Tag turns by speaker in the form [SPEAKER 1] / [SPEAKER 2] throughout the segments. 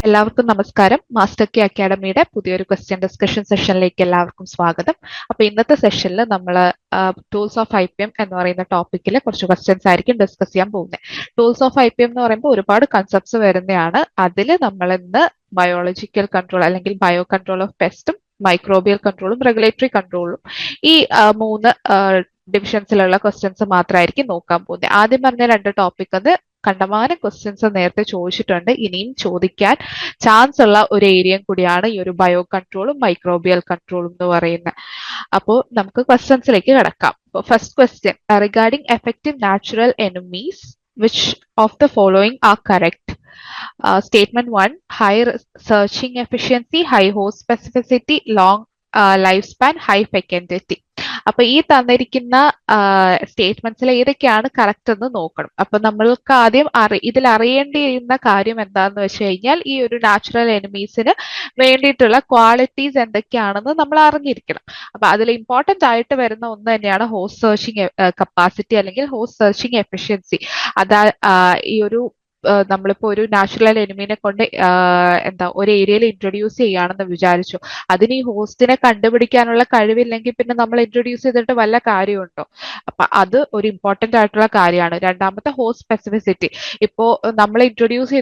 [SPEAKER 1] എല്ലാവർക്കും നമസ്കാരം. Master K അക്കാഡമിയുടെ പുതിയൊരു ക്വസ്റ്റ്യൻ ഡിസ്കഷൻ സെഷനിലേക്ക് എല്ലാവർക്കും സ്വാഗതം. അപ്പൊ ഇന്നത്തെ സെഷനിൽ നമ്മൾ ടൂൾസ് ഓഫ് IPM എന്ന് പറയുന്ന ടോപ്പിക്കിൽ കുറച്ച് ക്വസ്റ്റ്യൻസ് ആയിരിക്കും ഡിസ്കസ് ചെയ്യാൻ പോകുന്നത്. ടൂൾസ് ഓഫ് IPM എന്ന് പറയുമ്പോൾ ഒരുപാട് കൺസെപ്റ്റ്സ് വരുന്നതാണ്. അതിൽ നമ്മൾ ഇന്ന് ബയോളജിക്കൽ കൺട്രോൾ അല്ലെങ്കിൽ ബയോ കൺട്രോൾ ഓഫ് പെസ്റ്റും മൈക്രോബിയൽ കൺട്രോളും റെഗുലേറ്ററി കൺട്രോളും ഈ മൂന്ന് ഡിവിഷൻസിലുള്ള ക്വസ്റ്റ്യൻസ് മാത്രമായിരിക്കും നോക്കാൻ പോകുന്നത്. ആദ്യം പറഞ്ഞ രണ്ട് ടോപ്പിക് അത് കണ്ടമാനം ക്വസ്റ്റ്യൻസ് നേരത്തെ ചോദിച്ചിട്ടുണ്ട്, ഇനിയും ചോദിക്കാൻ ചാൻസ് ഉള്ള ഒരു ഏരിയയും കൂടിയാണ് ഈ ഒരു ബയോ കൺട്രോളും മൈക്രോബിയൽ കൺട്രോളും എന്ന് പറയുന്നത്. അപ്പോൾ നമുക്ക് ക്വസ്റ്റ്യൻസിലേക്ക് കിടക്കാം. First question, regarding effective natural enemies which of the following are correct? Statement 1, high searching efficiency, high host specificity, long lifespan, high fecundity. അപ്പൊ ഈ തന്നിരിക്കുന്ന സ്റ്റേറ്റ്മെന്റ്സിൽ ഏതൊക്കെയാണ് കറക്റ്റ് എന്ന് നോക്കണം. അപ്പൊ നമ്മൾക്ക് ആദ്യം ഇതിൽ അറിയേണ്ടിയിരുന്ന കാര്യം എന്താണെന്ന് വെച്ച് കഴിഞ്ഞാൽ ഈ ഒരു നാച്ചുറൽ എനിമീസിന് വേണ്ടിയിട്ടുള്ള ക്വാളിറ്റീസ് എന്തൊക്കെയാണെന്ന് നമ്മൾ അറിഞ്ഞിരിക്കണം. അപ്പൊ അതിൽ ഇമ്പോർട്ടന്റ് ആയിട്ട് വരുന്ന ഒന്ന് തന്നെയാണ് ഹോസ്റ്റ് സെർച്ചിങ് കപ്പാസിറ്റി അല്ലെങ്കിൽ ഹോസ്റ്റ് സെർച്ചിങ് എഫിഷ്യൻസി. അതാ ഈ ഒരു നമ്മളിപ്പോ ഒരു നാച്ചുറൽ എനിമീനെ കൊണ്ട് ഒരു ഏരിയയിൽ ഇൻട്രൊഡ്യൂസ് ചെയ്യുകയാണെന്ന് വിചാരിച്ചു, അതിന് ഈ ഹോസ്റ്റിനെ കണ്ടുപിടിക്കാനുള്ള കഴിവില്ലെങ്കിൽ പിന്നെ നമ്മൾ ഇൻട്രൊഡ്യൂസ് ചെയ്തിട്ട് വല്ല കാര്യമുണ്ടോ? അപ്പൊ അത് ഒരു ഇമ്പോർട്ടന്റ് ആയിട്ടുള്ള കാര്യമാണ്. രണ്ടാമത്തെ ഹോസ്റ്റ് സ്പെസിഫിസിറ്റി. ഇപ്പോ നമ്മൾ ഇൻട്രൊഡ്യൂസ്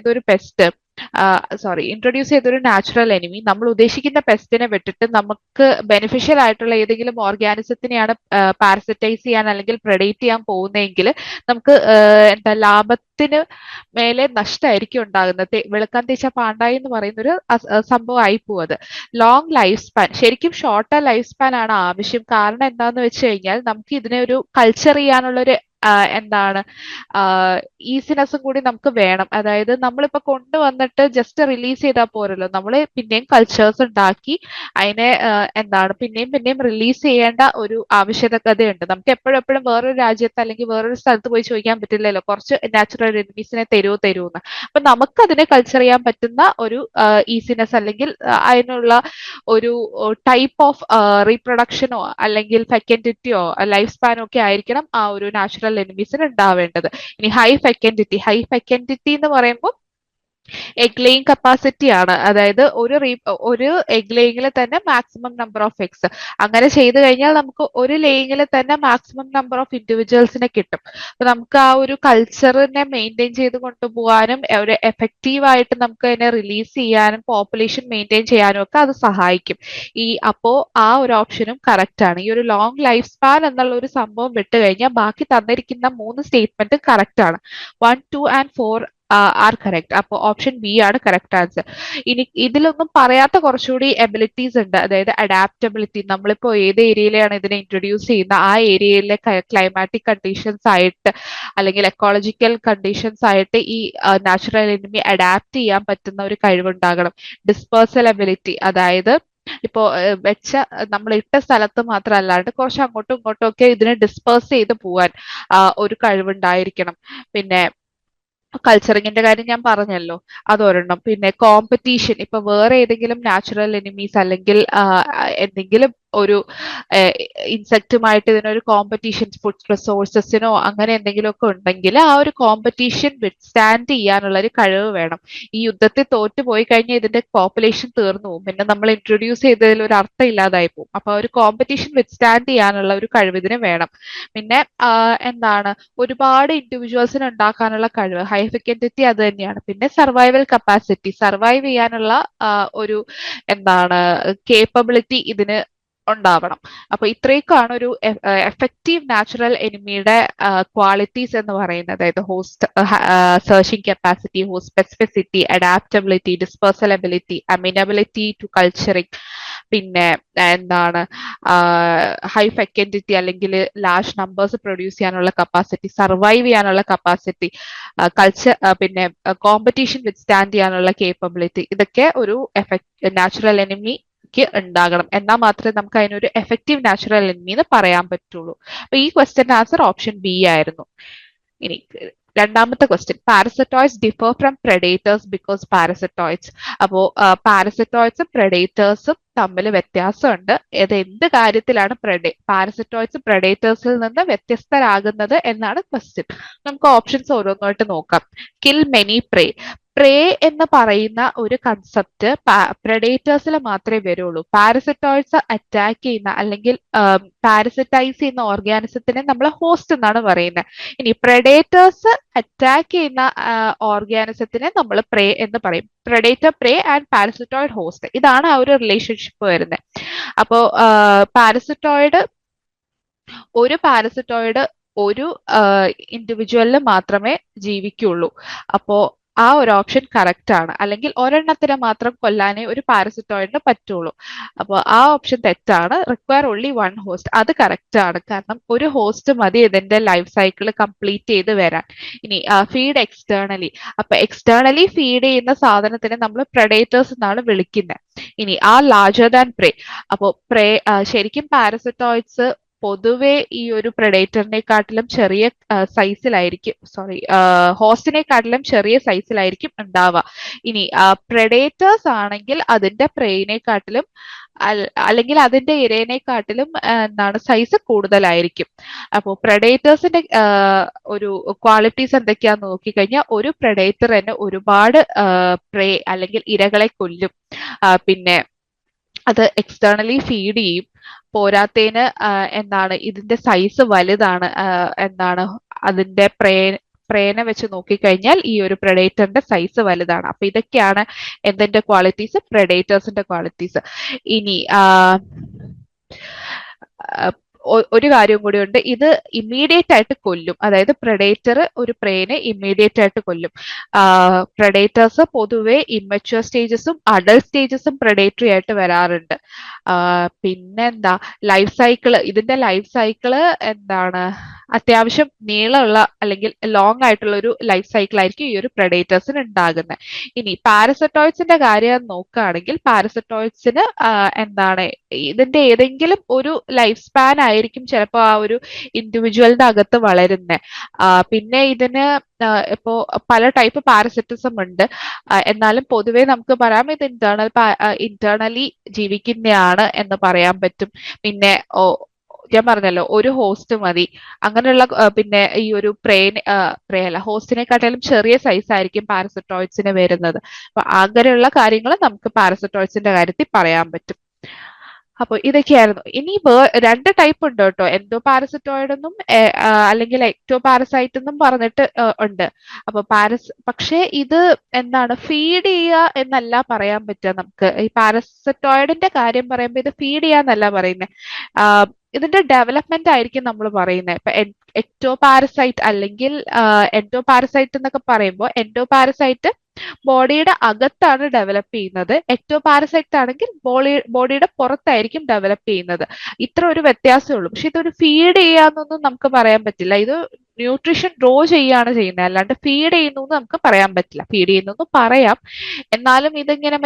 [SPEAKER 1] ചെയ്തൊരു നാച്ചുറൽ എനിമി നമ്മൾ ഉദ്ദേശിക്കുന്ന പെസ്റ്റിനെ വിട്ടിട്ട് നമുക്ക് ബെനിഫിഷ്യൽ ആയിട്ടുള്ള ഏതെങ്കിലും ഓർഗാനിസത്തിനെയാണ് പാരസിറ്റൈസ് ചെയ്യാൻ അല്ലെങ്കിൽ പ്രെഡേറ്റ് ചെയ്യാൻ പോകുന്നതെങ്കിൽ നമുക്ക് ലാഭത്തിന് മേലെ നഷ്ടമായിരിക്കും ഉണ്ടാകുന്നത്. വെളുക്കാൻ തേച്ച പാണ്ടായി എന്ന് പറയുന്ന ഒരു സംഭവം ആയി പോവത്. ലോങ് ലൈഫ് സ്പാൻ, ശരിക്കും ഷോർട്ടർ ലൈഫ് സ്പാൻ ആണ് ആവശ്യം. കാരണം എന്താന്ന് വെച്ച് കഴിഞ്ഞാൽ നമുക്ക് ഇതിനെ ഒരു കൾച്ചർ ചെയ്യാനുള്ളൊരു ഈസിനെസ്സും കൂടി നമുക്ക് വേണം. അതായത് നമ്മളിപ്പോ കൊണ്ടുവന്നിട്ട് ജസ്റ്റ് റിലീസ് ചെയ്താൽ പോരല്ലോ, നമ്മൾ പിന്നെയും കൾച്ചേഴ്സ് ഉണ്ടാക്കി അതിനെ പിന്നെയും റിലീസ് ചെയ്യേണ്ട ഒരു ആവശ്യകതയുണ്ട്. നമുക്ക് എപ്പോഴും വേറൊരു രാജ്യത്ത് അല്ലെങ്കിൽ വേറൊരു സ്ഥലത്ത് പോയി ചോദിക്കാൻ പറ്റില്ലല്ലോ കുറച്ച് നാച്ചുറൽ എനിമീസിനെ തരുമെന്ന്. അപ്പൊ നമുക്ക് അതിനെ കൾച്ചർ ചെയ്യാൻ പറ്റുന്ന ഒരു ഈസിനെസ് അല്ലെങ്കിൽ അതിനുള്ള ഒരു ടൈപ്പ് ഓഫ് റീപ്രൊഡക്ഷനോ അല്ലെങ്കിൽ ഫെക്കൻഡിറ്റിയോ ലൈഫ് സ്പാനോ ഒക്കെ ആയിരിക്കണം ആ ഒരു നാച്ചുറൽ എനിമീസിന് ഉണ്ടാവേണ്ടത്. ഇനി ഹൈ ഫെക്കൻഡിറ്റി എന്ന് പറയുമ്പോൾ എഗ് ലേയിങ് കപ്പാസിറ്റി ആണ്. അതായത് ഒരു എഗ് ലേയിങ്ങിൽ തന്നെ മാക്സിമം നമ്പർ ഓഫ് എഗ്സ്. അങ്ങനെ ചെയ്തു കഴിഞ്ഞാൽ നമുക്ക് ഒരു ലേയിങ്ങിൽ തന്നെ മാക്സിമം നമ്പർ ഓഫ് ഇൻഡിവിജ്വൽസിനെ കിട്ടും. അപ്പൊ നമുക്ക് ആ ഒരു കൾച്ചറിനെ മെയിൻറ്റെയിൻ ചെയ്ത് കൊണ്ടുപോകാനും ഒരു എഫക്റ്റീവ് ആയിട്ട് നമുക്ക് അതിനെ റിലീസ് ചെയ്യാനും പോപ്പുലേഷൻ മെയിൻറ്റെയിൻ ചെയ്യാനും ഒക്കെ അത് സഹായിക്കും. അപ്പോ ആ ഒരു ഓപ്ഷനും കറക്റ്റ് ആണ്. ഈ ഒരു ലോങ് ലൈഫ് സ്പാൻ എന്നുള്ള ഒരു സംഭവം വിട്ട് കഴിഞ്ഞാൽ ബാക്കി തന്നിരിക്കുന്ന മൂന്ന് സ്റ്റേറ്റ്മെന്റ് കറക്റ്റ് ആണ്. 1, 2 and 4 ആർ കറക്റ്റ്. അപ്പോൾ ഓപ്ഷൻ ബി ആണ് കറക്റ്റ് ആൻസർ. ഇനി ഇതിലൊന്നും പറയാത്ത കുറച്ചുകൂടി എബിലിറ്റീസ് ഉണ്ട്. അതായത് അഡാപ്റ്റബിലിറ്റി. നമ്മളിപ്പോ ഏത് ഏരിയയിലാണ് ഇതിനെ ഇൻട്രൊഡ്യൂസ് ചെയ്യുന്ന ആ ഏരിയയിലെ ക്ലൈമാറ്റിക് കണ്ടീഷൻസ് ആയിട്ട് അല്ലെങ്കിൽ എക്കോളജിക്കൽ കണ്ടീഷൻസ് ആയിട്ട് ഈ നാച്ചുറൽ എനിമി അഡാപ്റ്റ് ചെയ്യാൻ പറ്റുന്ന ഒരു കഴിവുണ്ടാകണം. ഡിസ്പേഴ്സൽ എബിലിറ്റി, അതായത് ഇപ്പോ നമ്മൾ ഇട്ട സ്ഥലത്ത് മാത്രമല്ലാണ്ട് കുറച്ച് അങ്ങോട്ടും ഇങ്ങോട്ടും ഒക്കെ ഇതിനെ ഡിസ്പേഴ്സ് ചെയ്ത് പോവാൻ ഒരു കഴിവുണ്ടായിരിക്കണം. പിന്നെ കൾച്ചറിങ്ങിന്റെ കാര്യം ഞാൻ പറഞ്ഞല്ലോ, അതൊരെണ്ണം. പിന്നെ കോമ്പറ്റീഷൻ, ഇപ്പൊ വേറെ ഏതെങ്കിലും നാച്ചുറൽ എനിമീസ് അല്ലെങ്കിൽ എന്തെങ്കിലും ഒരു ഇൻസെക്റ്റുമായിട്ട് ഇതിനൊരു കോമ്പറ്റീഷൻ ഫുഡ് റിസോഴ്സസിനോ അങ്ങനെ എന്തെങ്കിലുമൊക്കെ ഉണ്ടെങ്കിൽ ആ ഒരു കോമ്പറ്റീഷൻ വിത്ത്സ്റ്റാൻഡ് ചെയ്യാനുള്ള ഒരു കഴിവ് വേണം. ഈ യുദ്ധത്തിൽ തോറ്റുപോയി കഴിഞ്ഞാൽ ഇതിന്റെ പോപ്പുലേഷൻ തീർന്നു പോകും, പിന്നെ നമ്മൾ ഇൻട്രൊഡ്യൂസ് ചെയ്തതിൽ ഒരു അർത്ഥം ഇല്ലാതായി പോകും. അപ്പൊ ഒരു കോമ്പറ്റീഷൻ വിത്ത്സ്റ്റാൻഡ് ചെയ്യാനുള്ള ഒരു കഴിവ് ഇതിന് വേണം. പിന്നെ ഒരുപാട് ഇൻഡിവിജ്വൽസിന് ഉണ്ടാക്കാനുള്ള കഴിവ്, ഹൈ ഫെക്കൻഡിറ്റി അത് തന്നെയാണ്. പിന്നെ സർവൈവൽ കപ്പാസിറ്റി, സർവൈവ് ചെയ്യാനുള്ള ഒരു കേപ്പബിലിറ്റി ഇതിന് ഉണ്ടാവണം. അപ്പൊ ഇത്രയൊക്കെയാണ് ഒരു എഫക്റ്റീവ് നാച്ചുറൽ എനിമിയുടെ ക്വാളിറ്റീസ് എന്ന് പറയുന്നത്. അതായത് host searching capacity, host specificity, adaptability, dispersal ability, amenability to culturing, പിന്നെ ഹൈ ഫെക്കൻഡിറ്റി അല്ലെങ്കിൽ ലാർജ് നമ്പേഴ്സ് പ്രൊഡ്യൂസ് ചെയ്യാനുള്ള കപ്പാസിറ്റി, സർവൈവ് ചെയ്യാനുള്ള കപ്പാസിറ്റി, പിന്നെ കോമ്പറ്റീഷൻ വിത്ത്സ്റ്റാൻഡ് ചെയ്യാനുള്ള കേപ്പബിലിറ്റി. ഇതൊക്കെ ഒരു നാച്ചുറൽ എനിമി ഉണ്ടാകണം. എന്നാൽ മാത്രമേ നമുക്ക് അതിനൊരു എഫക്റ്റീവ് നാച്ചുറൽ എനിമി എന്ന് പറയാൻ പറ്റുള്ളൂ. അപ്പൊ ഈ ക്വസ്റ്റ്യൻ ആൻസർ ഓപ്ഷൻ ബി ആയിരുന്നു. ഇനി രണ്ടാമത്തെ question, പാരസറ്റോയിഡ്സ് differ from predators because പാരസറ്റോയിഡ്സ്. അപ്പോ പാരസറ്റോയിഡ്സും പ്രെഡേറ്റേഴ്സും തമ്മിൽ വ്യത്യാസമുണ്ട്. ഇത് എന്ത് കാര്യത്തിലാണ് പാരസറ്റോയിഡ്സ് പ്രെഡേറ്റേഴ്സിൽ നിന്ന് വ്യത്യസ്തരാകുന്നത് എന്നാണ് ക്വസ്റ്റ്യൻ. നമുക്ക് ഓപ്ഷൻസ് ഓരോന്നായിട്ട് നോക്കാം. കിൽ മെനി പ്രേ, പ്രേ എന്ന് പറയുന്ന ഒരു കൺസെപ്റ്റ് പ്രഡേറ്റേഴ്സിൽ മാത്രമേ വരുള്ളൂ. പാരസിറ്റോയിഡ്സ് അറ്റാക്ക് ചെയ്യുന്ന അല്ലെങ്കിൽ പാരസിറ്റൈസ് ചെയ്യുന്ന ഓർഗാനിസത്തിനെ നമ്മൾ ഹോസ്റ്റ് എന്നാണ് പറയുന്നത്. ഇനി പ്രഡേറ്റേഴ്സ് അറ്റാക്ക് ചെയ്യുന്ന ഓർഗാനിസത്തിനെ നമ്മൾ പ്രേ എന്ന് പറയും. പ്രഡേറ്റർ പ്രേ ആൻഡ് പാരസിറ്റോയിഡ് ഹോസ്റ്റ്, ഇതാണ് ആ ഒരു റിലേഷൻഷിപ്പ് വരുന്നത്. അപ്പോ പാരസിറ്റോയിഡ് ഒരു ഇൻഡിവിജ്വലിൽ മാത്രമേ ജീവിക്കുള്ളൂ. അപ്പോ ആ ഒരു ഓപ്ഷൻ കറക്റ്റ് ആണ്. അല്ലെങ്കിൽ ഒരെണ്ണത്തിനെ മാത്രം കൊല്ലാനേ ഒരു പാരസിറ്റോയിഡിന് പറ്റുള്ളൂ. അപ്പോൾ ആ ഓപ്ഷൻ തെറ്റാണ്. റിക്വയർ ഓൺലി വൺ ഹോസ്റ്റ്, അത് കറക്റ്റ് ആണ്. കാരണം ഒരു ഹോസ്റ്റ് മതി ഇതിന്റെ ലൈഫ് സൈക്കിൾ കംപ്ലീറ്റ് ചെയ്ത് വരാൻ. ഇനി ഫീഡ് എക്സ്റ്റേണലി, അപ്പൊ എക്സ്റ്റേണലി ഫീഡ് ചെയ്യുന്ന സാധനത്തിനെ നമ്മൾ പ്രഡേറ്റേഴ്സ് എന്നാണ് വിളിക്കുന്നത്. ഇനി ലാർജർ ദാൻ പ്രേ, അപ്പോൾ ശരിക്കും പാരസിറ്റോയിഡ്സ് പൊതുവെ ഈ ഒരു പ്രഡേറ്ററിനെക്കാട്ടിലും ചെറിയ സൈസിലായിരിക്കും, ഹോസ്റ്റിനെക്കാട്ടിലും ചെറിയ സൈസിലായിരിക്കും ഉണ്ടാവുക. ഇനി പ്രഡേറ്റേഴ്സ് ആണെങ്കിൽ അതിന്റെ പ്രേയിനെക്കാട്ടിലും അല്ലെങ്കിൽ അതിന്റെ ഇരേനെക്കാട്ടിലും സൈസ് കൂടുതലായിരിക്കും. അപ്പോൾ പ്രഡേറ്റേഴ്സിന്റെ ഒരു ക്വാളിറ്റീസ് എന്തൊക്കെയാന്ന് നോക്കിക്കഴിഞ്ഞാൽ, ഒരു പ്രഡേറ്റർ തന്നെ ഒരുപാട് പ്രേ അല്ലെങ്കിൽ ഇരകളെ കൊല്ലും. പിന്നെ അത് എക്സ്റ്റേണലി ഫീഡ് ചെയ്യും. പോരാത്തതിന് ഇതിന്റെ സൈസ് വലുതാണ്. അതിന്റെ പ്രേനെ വെച്ച് നോക്കിക്കഴിഞ്ഞാൽ ഈ ഒരു പ്രഡേറ്ററിന്റെ സൈസ് വലുതാണ്. അപ്പൊ ഇതൊക്കെയാണ് എന്തിന്റെ ക്വാളിറ്റീസ്, പ്രഡേറ്റേഴ്സിന്റെ ക്വാളിറ്റീസ്. ഇനി ഒരു കാര്യം കൂടി ഉണ്ട്, ഇത് ഇമ്മീഡിയറ്റ് ആയിട്ട് കൊല്ലും. അതായത് പ്രഡേറ്റർ ഒരു പ്രേനെ ഇമ്മീഡിയറ്റ് ആയിട്ട് കൊല്ലും. പ്രഡേറ്റേഴ്സ് പൊതുവെ ഇമ്മച്വർ സ്റ്റേജസും അഡൾട്ട് സ്റ്റേജസും പ്രഡേറ്ററി ആയിട്ട് വരാറുണ്ട്. പിന്നെന്താ, ഇതിന്റെ ലൈഫ് സൈക്കിള് അത്യാവശ്യം നീളമുള്ള അല്ലെങ്കിൽ ലോങ് ആയിട്ടുള്ള ഒരു ലൈഫ് സൈക്കിൾ ആയിരിക്കും ഈ ഒരു പ്രഡേറ്റേഴ്സിന് ഉണ്ടാകുന്നത്. ഇനി പാരസറ്റോയിഡ്സിന്റെ കാര്യം നോക്കുകയാണെങ്കിൽ, പാരസറ്റോയിഡ്സിന് ഇതിന്റെ ഏതെങ്കിലും ഒരു ലൈഫ് സ്പാൻ ആയിരിക്കും ചിലപ്പോൾ ആ ഒരു ഇൻഡിവിജ്വലിന്റെ അകത്ത് വളരുന്നത്. പിന്നെ ഇതിന് ഇപ്പോ പല ടൈപ്പ് പാരസിറ്റിസം ഉണ്ട്. എന്നാലും പൊതുവെ നമുക്ക് പറയാം ഇത് ഇന്റേണലി ജീവിക്കുന്നതാണ് എന്ന് പറയാൻ പറ്റും. പിന്നെ ഞാൻ പറഞ്ഞല്ലോ ഒരു ഹോസ്റ്റ് മതി. അങ്ങനെയുള്ള പിന്നെ ഈ ഒരു ഹോസ്റ്റിനെക്കാട്ടിലും ചെറിയ സൈസ് ആയിരിക്കും പാരസറ്റോയിഡ്സിന് വരുന്നത്. അപ്പൊ അങ്ങനെയുള്ള കാര്യങ്ങൾ നമുക്ക് പാരസറ്റോയിഡ്സിന്റെ കാര്യത്തിൽ പറയാൻ പറ്റും. അപ്പൊ ഇതൊക്കെയായിരുന്നു. ഇനി രണ്ട് ടൈപ്പ് ഉണ്ട് കേട്ടോ, എൻഡോ പാരസിറ്റോയിഡ് എന്നും അല്ലെങ്കിൽ എക്ടോ പാരസൈറ്റ് എന്നും പറഞ്ഞിട്ട് ഉണ്ട്. അപ്പൊ പക്ഷേ ഇത് ഫീഡ് ചെയ്യുക എന്നല്ല പറയാൻ പറ്റുക നമുക്ക്. ഈ പാരസറ്റോയിഡിന്റെ കാര്യം പറയുമ്പോൾ ഇത് ഫീഡ് ചെയ്യാന്നല്ല പറയുന്നത്, ഇതിന്റെ ഡെവലപ്മെന്റ് ആയിരിക്കും നമ്മൾ പറയുന്നത്. ഇപ്പൊ എക്ടോ പാരസൈറ്റ് അല്ലെങ്കിൽ എൻഡോ പാരസൈറ്റ് എന്നൊക്കെ പറയുമ്പോൾ, എൻഡോ പാരസൈറ്റ് ബോഡിയുടെ അകത്താണ് ഡെവലപ്പ് ചെയ്യുന്നത്. എക്ടോ പാരസൈറ്റ് ആണെങ്കിൽ ബോഡിയുടെ പുറത്തായിരിക്കും ഡെവലപ്പ് ചെയ്യുന്നത്. ഇത്ര ഒരു വ്യത്യാസമേ ഉള്ളൂ. പക്ഷെ ഇതൊരു ഫീഡ് ചെയ്യാന്നൊന്നും നമുക്ക് പറയാൻ പറ്റില്ല. ഇത് ന്യൂട്രീഷൻ ഡ്രോ ചെയ്യാണ് ചെയ്യുന്നത്, അല്ലാണ്ട് ഫീഡ് ചെയ്യുന്നു നമുക്ക് പറയാൻ പറ്റില്ല. ഫീഡ് ചെയ്യുന്നു പറയാം, എന്നാലും ഇതിങ്ങനെ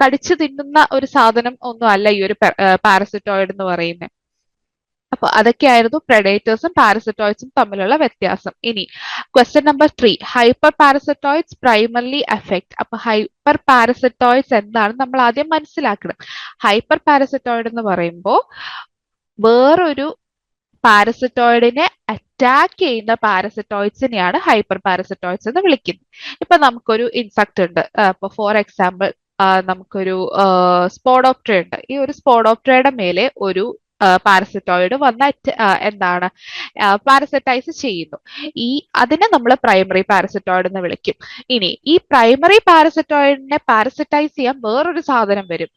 [SPEAKER 1] കടിച്ചു തിന്നുന്ന ഒരു സാധനം ഒന്നും അല്ല ഈ ഒരു പാരസിറ്റോയിഡ് എന്ന് പറയുന്നത്. അപ്പൊ അതൊക്കെയായിരുന്നു പ്രഡേറ്റേഴ്സും പാരസിറ്റോയിഡ്സും തമ്മിലുള്ള വ്യത്യാസം. ഇനി question number 3, hyper parasitoids primarily affect. അപ്പൊ ഹൈപ്പർ പാരസിറ്റോയിഡ്സ് എന്താണ് നമ്മൾ ആദ്യം മനസ്സിലാക്കണം. ഹൈപ്പർ പാരസിറ്റോയിഡ് എന്ന് പറയുമ്പോൾ വേറൊരു പാരസിറ്റോയിഡിനെ അറ്റാക്ക് ചെയ്യുന്ന പാരസിറ്റോയിഡ്സിനെയാണ് ഹൈപ്പർ പാരസിറ്റോയിഡ്സ് എന്ന് വിളിക്കുന്നത്. ഇപ്പൊ നമുക്കൊരു ഇൻസെക്ട് ഉണ്ട്. ഇപ്പൊ ഫോർ എക്സാമ്പിൾ നമുക്കൊരു സ്പോഡോപ്റ്റർ ഉണ്ട്. ഈ ഒരു സ്പോഡോപ്റ്ററയുടെ മേലെ ഒരു പാരസിറ്റോയിഡ് വന്ന് പാരസിറ്റൈസ് ചെയ്യുന്നു. അതിനെ നമ്മൾ പ്രൈമറി പാരസിറ്റോയിഡ് എന്ന് വിളിക്കും. ഇനി ഈ പ്രൈമറി പാരസിറ്റോയിഡിനെ പാരസിറ്റൈസ് ചെയ്യാൻ വേറൊരു സാധനം വരും.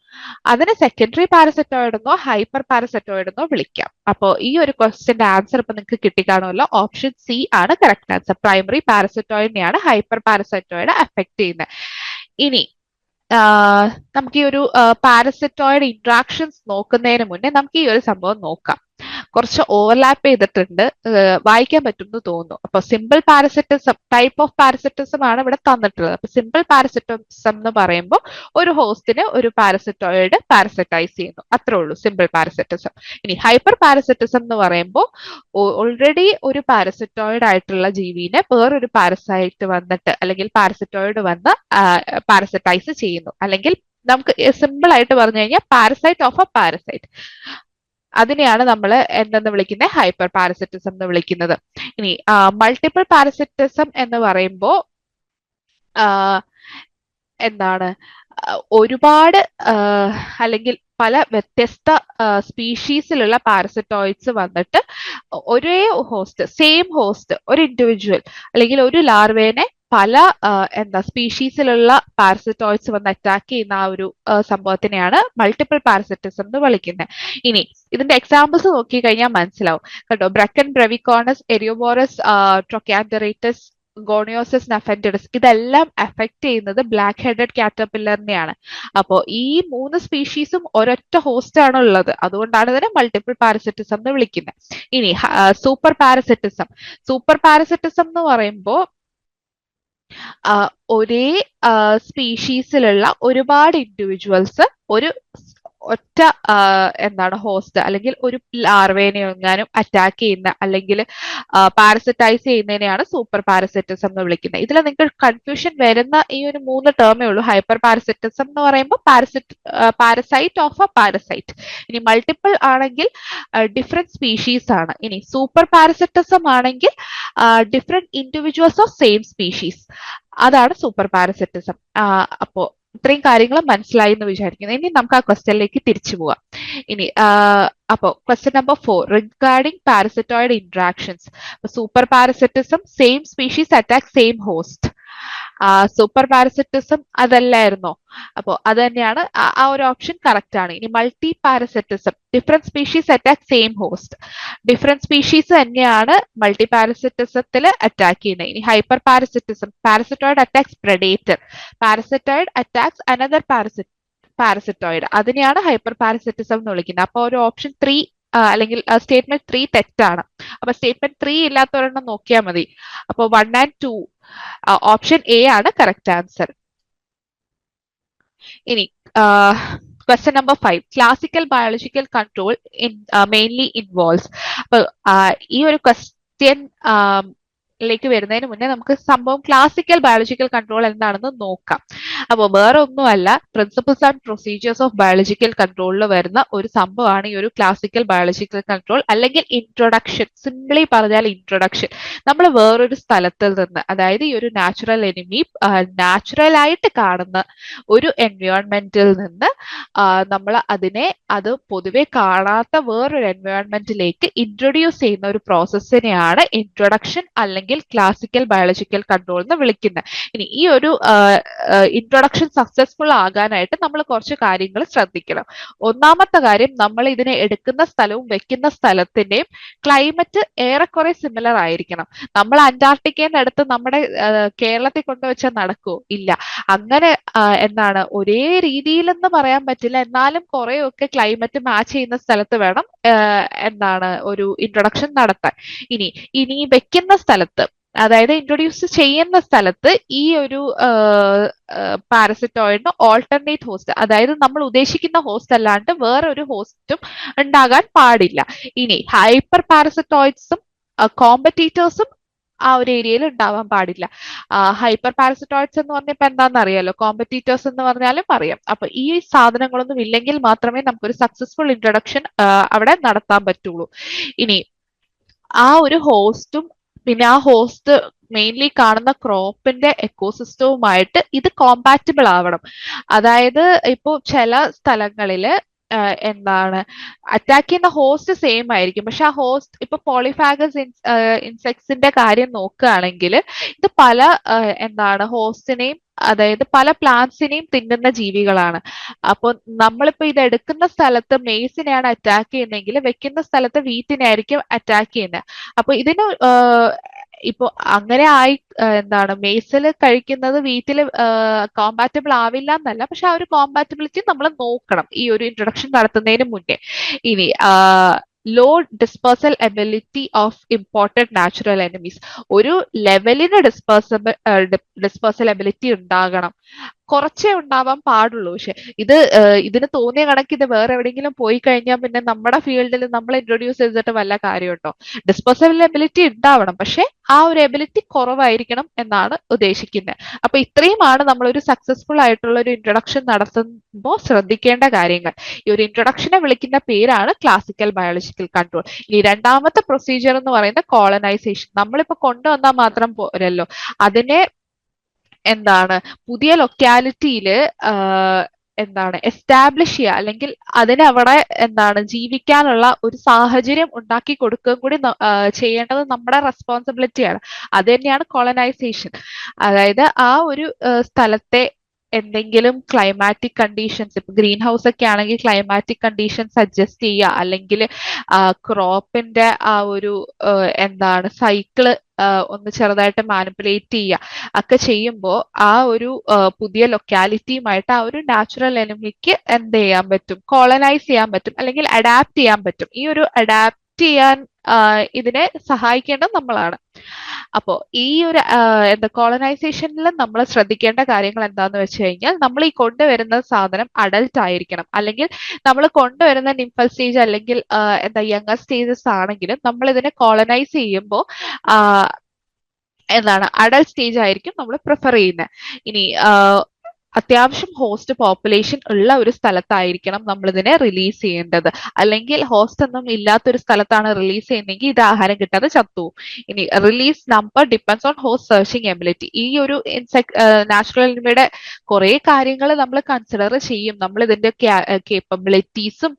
[SPEAKER 1] അതിനെ സെക്കൻഡറി പാരസിറ്റോയിഡ് എന്നോ ഹൈപ്പർ പാരസിറ്റോയിഡ് എന്നോ വിളിക്കാം. അപ്പോൾ ഈ ഒരു ക്വസ്റ്റ്യന്റെ ആൻസർ ഇപ്പൊ നിങ്ങൾക്ക് കിട്ടിക്കാണുമല്ലോ. ഓപ്ഷൻ സി ആണ് കറക്റ്റ് ആൻസർ. പ്രൈമറി പാരസിറ്റോയിഡിനെയാണ് ഹൈപ്പർ പാരസിറ്റോയിഡ് അഫക്ട് ചെയ്യുന്നത്. ഇനി നമുക്ക് ഈ ഒരു പാരസിറ്റോയിഡ് ഇന്ററാക്ഷൻസ് നോക്കുന്നതിന് മുന്നേ നമുക്ക് ഈ ഒരു സംഭവം നോക്കാം. കുറച്ച് ഓവർലാപ്പ് ചെയ്തിട്ടുണ്ട്, വായിക്കാൻ പറ്റുമെന്ന് തോന്നുന്നു. അപ്പൊ simple parasitism, type of parasitism ആണ് ഇവിടെ തന്നിട്ടുള്ളത്. അപ്പൊ സിമ്പിൾ പാരസിറ്റിസം എന്ന് പറയുമ്പോൾ ഒരു ഹോസ്റ്റിന് ഒരു പാരസിറ്റോയിഡ് പാരസിറ്റൈസ് ചെയ്യുന്നു, അത്രേ ഉള്ളൂ സിമ്പിൾ പാരസിറ്റിസം. ഇനി ഹൈപ്പർ പാരസിറ്റിസം എന്ന് പറയുമ്പോൾ ഓൾറെഡി ഒരു പാരസിറ്റോയിഡ് ആയിട്ടുള്ള ജീവിനെ വേറൊരു പാരസൈറ്റ് വന്നിട്ട് അല്ലെങ്കിൽ പാരസിറ്റോയിഡ് വന്ന് പാരസിറ്റൈസ് ചെയ്യുന്നു. അല്ലെങ്കിൽ നമുക്ക് സിമ്പിൾ ആയിട്ട് പറഞ്ഞു കഴിഞ്ഞാൽ പാരസൈറ്റ് ഓഫ് എ പാരസൈറ്റ്, അതിനെയാണ് നമ്മൾ എന്തെന്ന് വിളിക്കുന്നത്, ഹൈപ്പർ പാരസിറ്റിസം എന്ന് വിളിക്കുന്നത്. ഇനി മൾട്ടിപ്പിൾ പാരസിറ്റിസം എന്ന് പറയുമ്പോൾ ആഹ് എന്താണ് ഒരുപാട് അല്ലെങ്കിൽ പല വ്യത്യസ്ത സ്പീഷീസിലുള്ള പാരസിറ്റോയിഡ്സ് വന്നിട്ട് ഒരേ ഹോസ്റ്റ്, സെയിം ഹോസ്റ്റ്, ഒരു ഇൻഡിവിജ്വൽ അല്ലെങ്കിൽ ഒരു ലാർവേനെ പല സ്പീഷീസിലുള്ള പാരസിറ്റോയിഡ്സ് വന്ന് അറ്റാക്ക് ചെയ്യുന്ന ആ ഒരു സംഭവത്തിനെയാണ് മൾട്ടിപ്പിൾ പാരസിറ്റിസം എന്ന് വിളിക്കുന്നത്. ഇനി ഇതിന്റെ എക്സാമ്പിൾസ് നോക്കി കഴിഞ്ഞാൽ മനസ്സിലാവും കേട്ടോ. ബ്രക്കൻ ബ്രെവിക്കോണസ്, എരിയോബോറസ് ട്രൊക്കാൻഡറേറ്റസ്, ഗോണിയോസിസ് നഫൻറ്റിഡസ്, ഇതെല്ലാം അഫക്ട് ചെയ്യുന്നത് ബ്ലാക്ക് ഹെഡഡ് കാറ്റർപില്ലറിനെയാണ്. അപ്പോൾ ഈ 3 സ്പീഷീസും ഒരൊറ്റ ഹോസ്റ്റ് ആണ് ഉള്ളത്. അതുകൊണ്ടാണ് ഇതിനെ മൾട്ടിപ്പിൾ പാരസിറ്റിസം എന്ന് വിളിക്കുന്നത്. ഇനി സൂപ്പർ പാരസിറ്റിസം. സൂപ്പർ പാരസിറ്റിസം എന്ന് പറയുമ്പോൾ ഒരേ സ്പീഷീസിലുള്ള ഒരുപാട് ഇൻഡിവിജ്വൽസ് ഒരു ഒറ്റ ഹോസ്റ്റ് അല്ലെങ്കിൽ ഒരു ലാർവേനെ എങ്ങാനും അറ്റാക്ക് ചെയ്യുന്ന അല്ലെങ്കിൽ പാരസിറ്റൈസ് ചെയ്യുന്നതിനെയാണ് സൂപ്പർ പാരസിറ്റിസം എന്ന് വിളിക്കുന്നത്. ഇതിൽ നിങ്ങൾക്ക് കൺഫ്യൂഷൻ വരുന്ന ഈ ഒരു 3 ടേമേ ഉള്ളൂ. ഹൈപ്പർ പാരസിറ്റിസം എന്ന് പറയുമ്പോൾ പാരസൈറ്റ് ഓഫ് എ പാരസൈറ്റ്. ഇനി മൾട്ടിപ്പിൾ ആണെങ്കിൽ ഡിഫറെന്റ് സ്പീഷീസ് ആണ്. ഇനി സൂപ്പർ പാരസിറ്റിസം ആണെങ്കിൽ different individuals of same species. അതാണ് സൂപ്പർ പാരസിറ്റിസം. അപ്പോ ഇത്രയും കാര്യങ്ങൾ മനസ്സിലായി എന്ന് വിചാരിക്കുന്നു. ഇനി നമുക്ക് ആ ക്വസ്റ്റ്യനിലേക്ക് തിരിച്ചു പോവാം. ഇനി അപ്പോ question number 4 regarding parasitoid interactions. Super parasitism, same species attack same host. Super parasitism അതല്ലായിരുന്നോ? അപ്പോ അത് തന്നെയാണ്, ആ ഒരു ഓപ്ഷൻ കറക്റ്റ് ആണ്. ഇനി multi parasitism, different species attack same host. Different species തന്നെയാണ് മൾട്ടി പാരസിറ്റിസത്തിൽ അറ്റാക്ക് ചെയ്യുന്നത്. ഇനി hyper parasitism, parasitoid attacks predator, parasitoid attacks another parasitoid, അതിനെയാണ് ഹൈപ്പർ പാരസിറ്റിസം എന്ന് വിളിക്കുന്നത്. അപ്പൊ ഒരു ഓപ്ഷൻ 3 അല്ലെങ്കിൽ സ്റ്റേറ്റ്മെന്റ് 3 തെറ്റാണ്. അപ്പൊ സ്റ്റേറ്റ്മെന്റ് 3 ഇല്ലാത്തവരെണ്ണം നോക്കിയാൽ മതി. അപ്പൊ 1 and 2 ഓപ്ഷൻ എ ആണ് കറക്റ്റ് ആൻസർ. ഇനി question number 5 classical biological control mainly involves. അപ്പൊ ഈ ഒരു ക്വസ്റ്റ്യൻ ലേക്ക് വരുന്നതിന് മുന്നേ നമുക്ക് സംഭവം ക്ലാസിക്കൽ ബയോളജിക്കൽ കൺട്രോൾ എന്താണെന്ന് നോക്കാം. അപ്പോൾ വേറെ ഒന്നുമല്ല, principles and procedures of biological കൺട്രോളിൽ വരുന്ന ഒരു സംഭവമാണ് ഈ ഒരു ക്ലാസിക്കൽ ബയോളജിക്കൽ കൺട്രോൾ അല്ലെങ്കിൽ ഇൻട്രൊഡക്ഷൻ. സിംപ്ലി പറഞ്ഞാൽ ഇൻട്രൊഡക്ഷൻ. നമ്മൾ വേറൊരു സ്ഥലത്തിൽ നിന്ന്, അതായത് ഈ ഒരു നാച്ചുറൽ എനിമി നാച്ചുറൽ ആയിട്ട് കാണുന്ന ഒരു എൻവയോൺമെന്റിൽ നിന്ന് നമ്മൾ അത് പൊതുവെ കാണാത്ത വേറൊരു എൻവയോൺമെന്റിലേക്ക് ഇൻട്രൊഡ്യൂസ് ചെയ്യുന്ന ഒരു പ്രോസസ്സിനെയാണ് ഇൻട്രൊഡക്ഷൻ അല്ലെങ്കിൽ ക്ലാസിക്കൽ ബയോളജിക്കൽ കൺട്രോൾ എന്ന് വിളിക്കുന്നത്. ഇനി ഈ ഒരു ഇൻട്രൊഡക്ഷൻ സക്സസ്ഫുൾ ആകാനായിട്ട് നമ്മൾ കുറച്ച് കാര്യങ്ങൾ ശ്രദ്ധിക്കണം. ഒന്നാമത്തെ കാര്യം, നമ്മൾ ഇതിനെ എടുക്കുന്ന സ്ഥലവും വെക്കുന്ന സ്ഥലത്തിന്റെയും ക്ലൈമറ്റ് ഏറെക്കുറെ സിമിലർ ആയിരിക്കണം. നമ്മൾ അന്റാർട്ടിക്കയുടെ അടുത്ത് നമ്മുടെ കേരളത്തിൽ കൊണ്ടുവച്ചാൽ നടക്കുമോ? ഇല്ല. അങ്ങനെ ഒരേ രീതിയിലെന്ന് പറയാൻ പറ്റില്ല, എന്നാലും കുറെയൊക്കെ ക്ലൈമറ്റ് മാച്ച് ചെയ്യുന്ന സ്ഥലത്ത് വേണം ഒരു ഇൻട്രൊഡക്ഷൻ നടത്താൻ. ഇനി വെക്കുന്ന സ്ഥലത്ത്, അതായത് ഇൻട്രൊഡ്യൂസ് ചെയ്യുന്ന സ്ഥലത്ത് ഈ ഒരു പാരസിറ്റോയിഡിന് ഓൾട്ടർനേറ്റ് ഹോസ്റ്റ്, അതായത് നമ്മൾ ഉദ്ദേശിക്കുന്ന ഹോസ്റ്റ് അല്ലാണ്ട് വേറൊരു ഹോസ്റ്റും ഉണ്ടാകാൻ പാടില്ല. ഇനി ഹൈപ്പർ പാരസിറ്റോയിഡ്സും കോമ്പറ്റീറ്റേഴ്സും ആ ഒരു ഏരിയയിൽ ഉണ്ടാവാൻ പാടില്ല. ഹൈപ്പർ പാരസിറ്റോയിഡ്സ് എന്ന് പറഞ്ഞപ്പോ എന്താണെന്ന് അറിയാലോ, കോമ്പറ്റീറ്റേഴ്സ് എന്ന് പറഞ്ഞാലും അറിയാം. അപ്പൊ ഈ സാധനങ്ങളൊന്നും ഇല്ലെങ്കിൽ മാത്രമേ നമുക്കൊരു സക്സസ്ഫുൾ ഇൻട്രൊഡക്ഷൻ അവിടെ നടത്താൻ പറ്റുള്ളൂ. ഇനി ആ ഒരു ഹോസ്റ്റും പിന്നെ ആ ഹോസ്റ്റ് മെയിൻലി കാണുന്ന ക്രോപ്പിന്റെ എക്കോസിസ്റ്റവുമായിട്ട് ഇത് കോമ്പാറ്റിബിൾ ആവണം. അതായത് ഇപ്പോ ചില സ്ഥലങ്ങളില് അറ്റാക്ക് ചെയ്യുന്ന ഹോസ്റ്റ് സെയിം ആയിരിക്കും, പക്ഷെ ആ ഹോസ്റ്റ് ഇപ്പൊ പോളിഫാഗസ് ഇൻസെക്ട്സിന്റെ കാര്യം നോക്കുകയാണെങ്കിൽ ഇത് പല ഹോസ്റ്റിനെയും, അതായത് പല പ്ലാന്റ്സിനെയും തിന്നുന്ന ജീവികളാണ്. അപ്പോൾ നമ്മളിപ്പോ ഇത് എടുക്കുന്ന സ്ഥലത്ത് മെയ്സിനെയാണ് അറ്റാക്ക് ചെയ്യുന്നതെങ്കിൽ വെക്കുന്ന സ്ഥലത്ത് വീറ്റിനെ ആയിരിക്കും അറ്റാക്ക് ചെയ്യുന്നത്. അപ്പൊ ഇതിന് ഇപ്പൊ അങ്ങനെ മെയ്സിൽ കഴിക്കുന്നത് വീട്ടിൽ കോമ്പാറ്റബിൾ ആവില്ല എന്നല്ല, പക്ഷെ ആ ഒരു കോമ്പാറ്റബിലിറ്റി നമ്മൾ നോക്കണം ഈ ഒരു ഇൻട്രൊഡക്ഷൻ നടത്തുന്നതിന് മുന്നേ. ഇനി low dispersal ability of important natural enemies, ഒരു ലെവലിന് ഡിസ്പേഴ്സൽ എബിലിറ്റി ഉണ്ടാകണം. കുറച്ചേ ഉണ്ടാവാൻ പാടുള്ളൂ. പക്ഷെ ഇതിന് തോന്നിയ കണക്ക് ഇത് വേറെ എവിടെയെങ്കിലും പോയി കഴിഞ്ഞാൽ പിന്നെ നമ്മുടെ ഫീൽഡിൽ നമ്മൾ ഇൻട്രൊഡ്യൂസ് ചെയ്തിട്ട് വല്ല കാര്യമുണ്ടോ? ഡിസ്പോസബിൾ എബിലിറ്റി ഉണ്ടാവണം, പക്ഷെ ആ ഒരു എബിലിറ്റി കുറവായിരിക്കണം എന്നാണ് ഉദ്ദേശിക്കുന്നത്. അപ്പൊ ഇത്രയുമാണ് നമ്മളൊരു സക്സസ്ഫുൾ ആയിട്ടുള്ള ഒരു ഇൻട്രൊഡക്ഷൻ നടത്തുമ്പോൾ ശ്രദ്ധിക്കേണ്ട കാര്യങ്ങൾ. ഈ ഒരു ഇൻട്രൊഡക്ഷനെ വിളിക്കുന്ന പേരാണ് ക്ലാസിക്കൽ ബയോളജിക്കൽ കൺട്രോൾ. ഇനി രണ്ടാമത്തെ പ്രൊസീജിയർ എന്ന് പറയുന്നത് കോളനൈസേഷൻ. നമ്മളിപ്പോ കൊണ്ടുവന്നാൽ മാത്രം പോരല്ലോ, അതിനെ എന്താണ് പുതിയ ലൊക്കാലിറ്റിയിൽ എന്താണ് എസ്റ്റാബ്ലിഷ് ചെയ്യുക, അല്ലെങ്കിൽ അതിന് അവിടെ എന്താണ് ജീവിക്കാനുള്ള ഒരു സാഹചര്യം ഉണ്ടാക്കി കൊടുക്കുകയും കൂടി ചെയ്യേണ്ടത് നമ്മുടെ റെസ്പോൺസിബിലിറ്റിയാണ്. അത് തന്നെയാണ് കോളനൈസേഷൻ. അതായത് ആ ഒരു സ്ഥലത്തെ എന്തെങ്കിലും ക്ലൈമാറ്റിക് കണ്ടീഷൻസ്, ഇപ്പൊ ഗ്രീൻ ഹൗസ് ഒക്കെ ആണെങ്കിൽ ക്ലൈമാറ്റിക് കണ്ടീഷൻസ് അഡ്ജസ്റ്റ് ചെയ്യുക, അല്ലെങ്കിൽ ക്രോപ്പിന്റെ ആ ഒരു എന്താണ് സൈക്കിള് ഒന്ന് ചെറുതായിട്ട് മാനിപ്പുലേറ്റ് ചെയ്യുക ഒക്കെ ചെയ്യുമ്പോൾ ആ ഒരു പുതിയ ലൊക്കാലിറ്റിയുമായിട്ട് ആ ഒരു നാച്ചുറൽ എനിമിക്ക് എന്ത് ചെയ്യാൻ പറ്റും, കോളനൈസ് ചെയ്യാൻ പറ്റും, അല്ലെങ്കിൽ അഡാപ്റ്റ് ചെയ്യാൻ പറ്റും. ഈ ഒരു അഡാപ്റ്റ് ചെയ്യാൻ ഇതിനെ സഹായിക്കേണ്ടത് നമ്മളാണ്. അപ്പോ ഈ ഒരു എന്താ കോളനൈസേഷനിൽ നമ്മൾ ശ്രദ്ധിക്കേണ്ട കാര്യങ്ങൾ എന്താന്ന് വെച്ച് കഴിഞ്ഞാൽ, നമ്മൾ ഈ കൊണ്ടുവരുന്ന സാധനം അഡൽട്ട് ആയിരിക്കണം, അല്ലെങ്കിൽ നമ്മൾ കൊണ്ടുവരുന്ന നിംഫൽ സ്റ്റേജ് അല്ലെങ്കിൽ എന്താ യങ്ങർ സ്റ്റേജസ് ആണെങ്കിലും നമ്മൾ ഇതിനെ കോളനൈസ് ചെയ്യുമ്പോൾ എന്താണ് അഡൽട്ട് സ്റ്റേജ് ആയിരിക്കും നമ്മൾ പ്രിഫർ ചെയ്യുന്നത്. ഇനി അത്യാവശ്യം ഹോസ്റ്റ് പോപ്പുലേഷൻ ഉള്ള ഒരു സ്ഥലത്തായിരിക്കണം നമ്മൾ ഇതിനെ റിലീസ് ചെയ്യേണ്ടത്. അല്ലെങ്കിൽ ഹോസ്റ്റ് ഒന്നും ഇല്ലാത്തൊരു സ്ഥലത്താണ് റിലീസ് ചെയ്യുന്നതെങ്കിൽ ഇത് ആഹാരം കിട്ടാതെ ചത്തുപോകും. ഇനി release number depends on host searching ability. ഈ ഒരു നാച്ചുറൽ എനിമിയുടെ കുറെ കാര്യങ്ങൾ നമ്മൾ കൺസിഡർ ചെയ്യും. നമ്മൾ ഇതിന്റെ കേപ്പബിലിറ്റീസും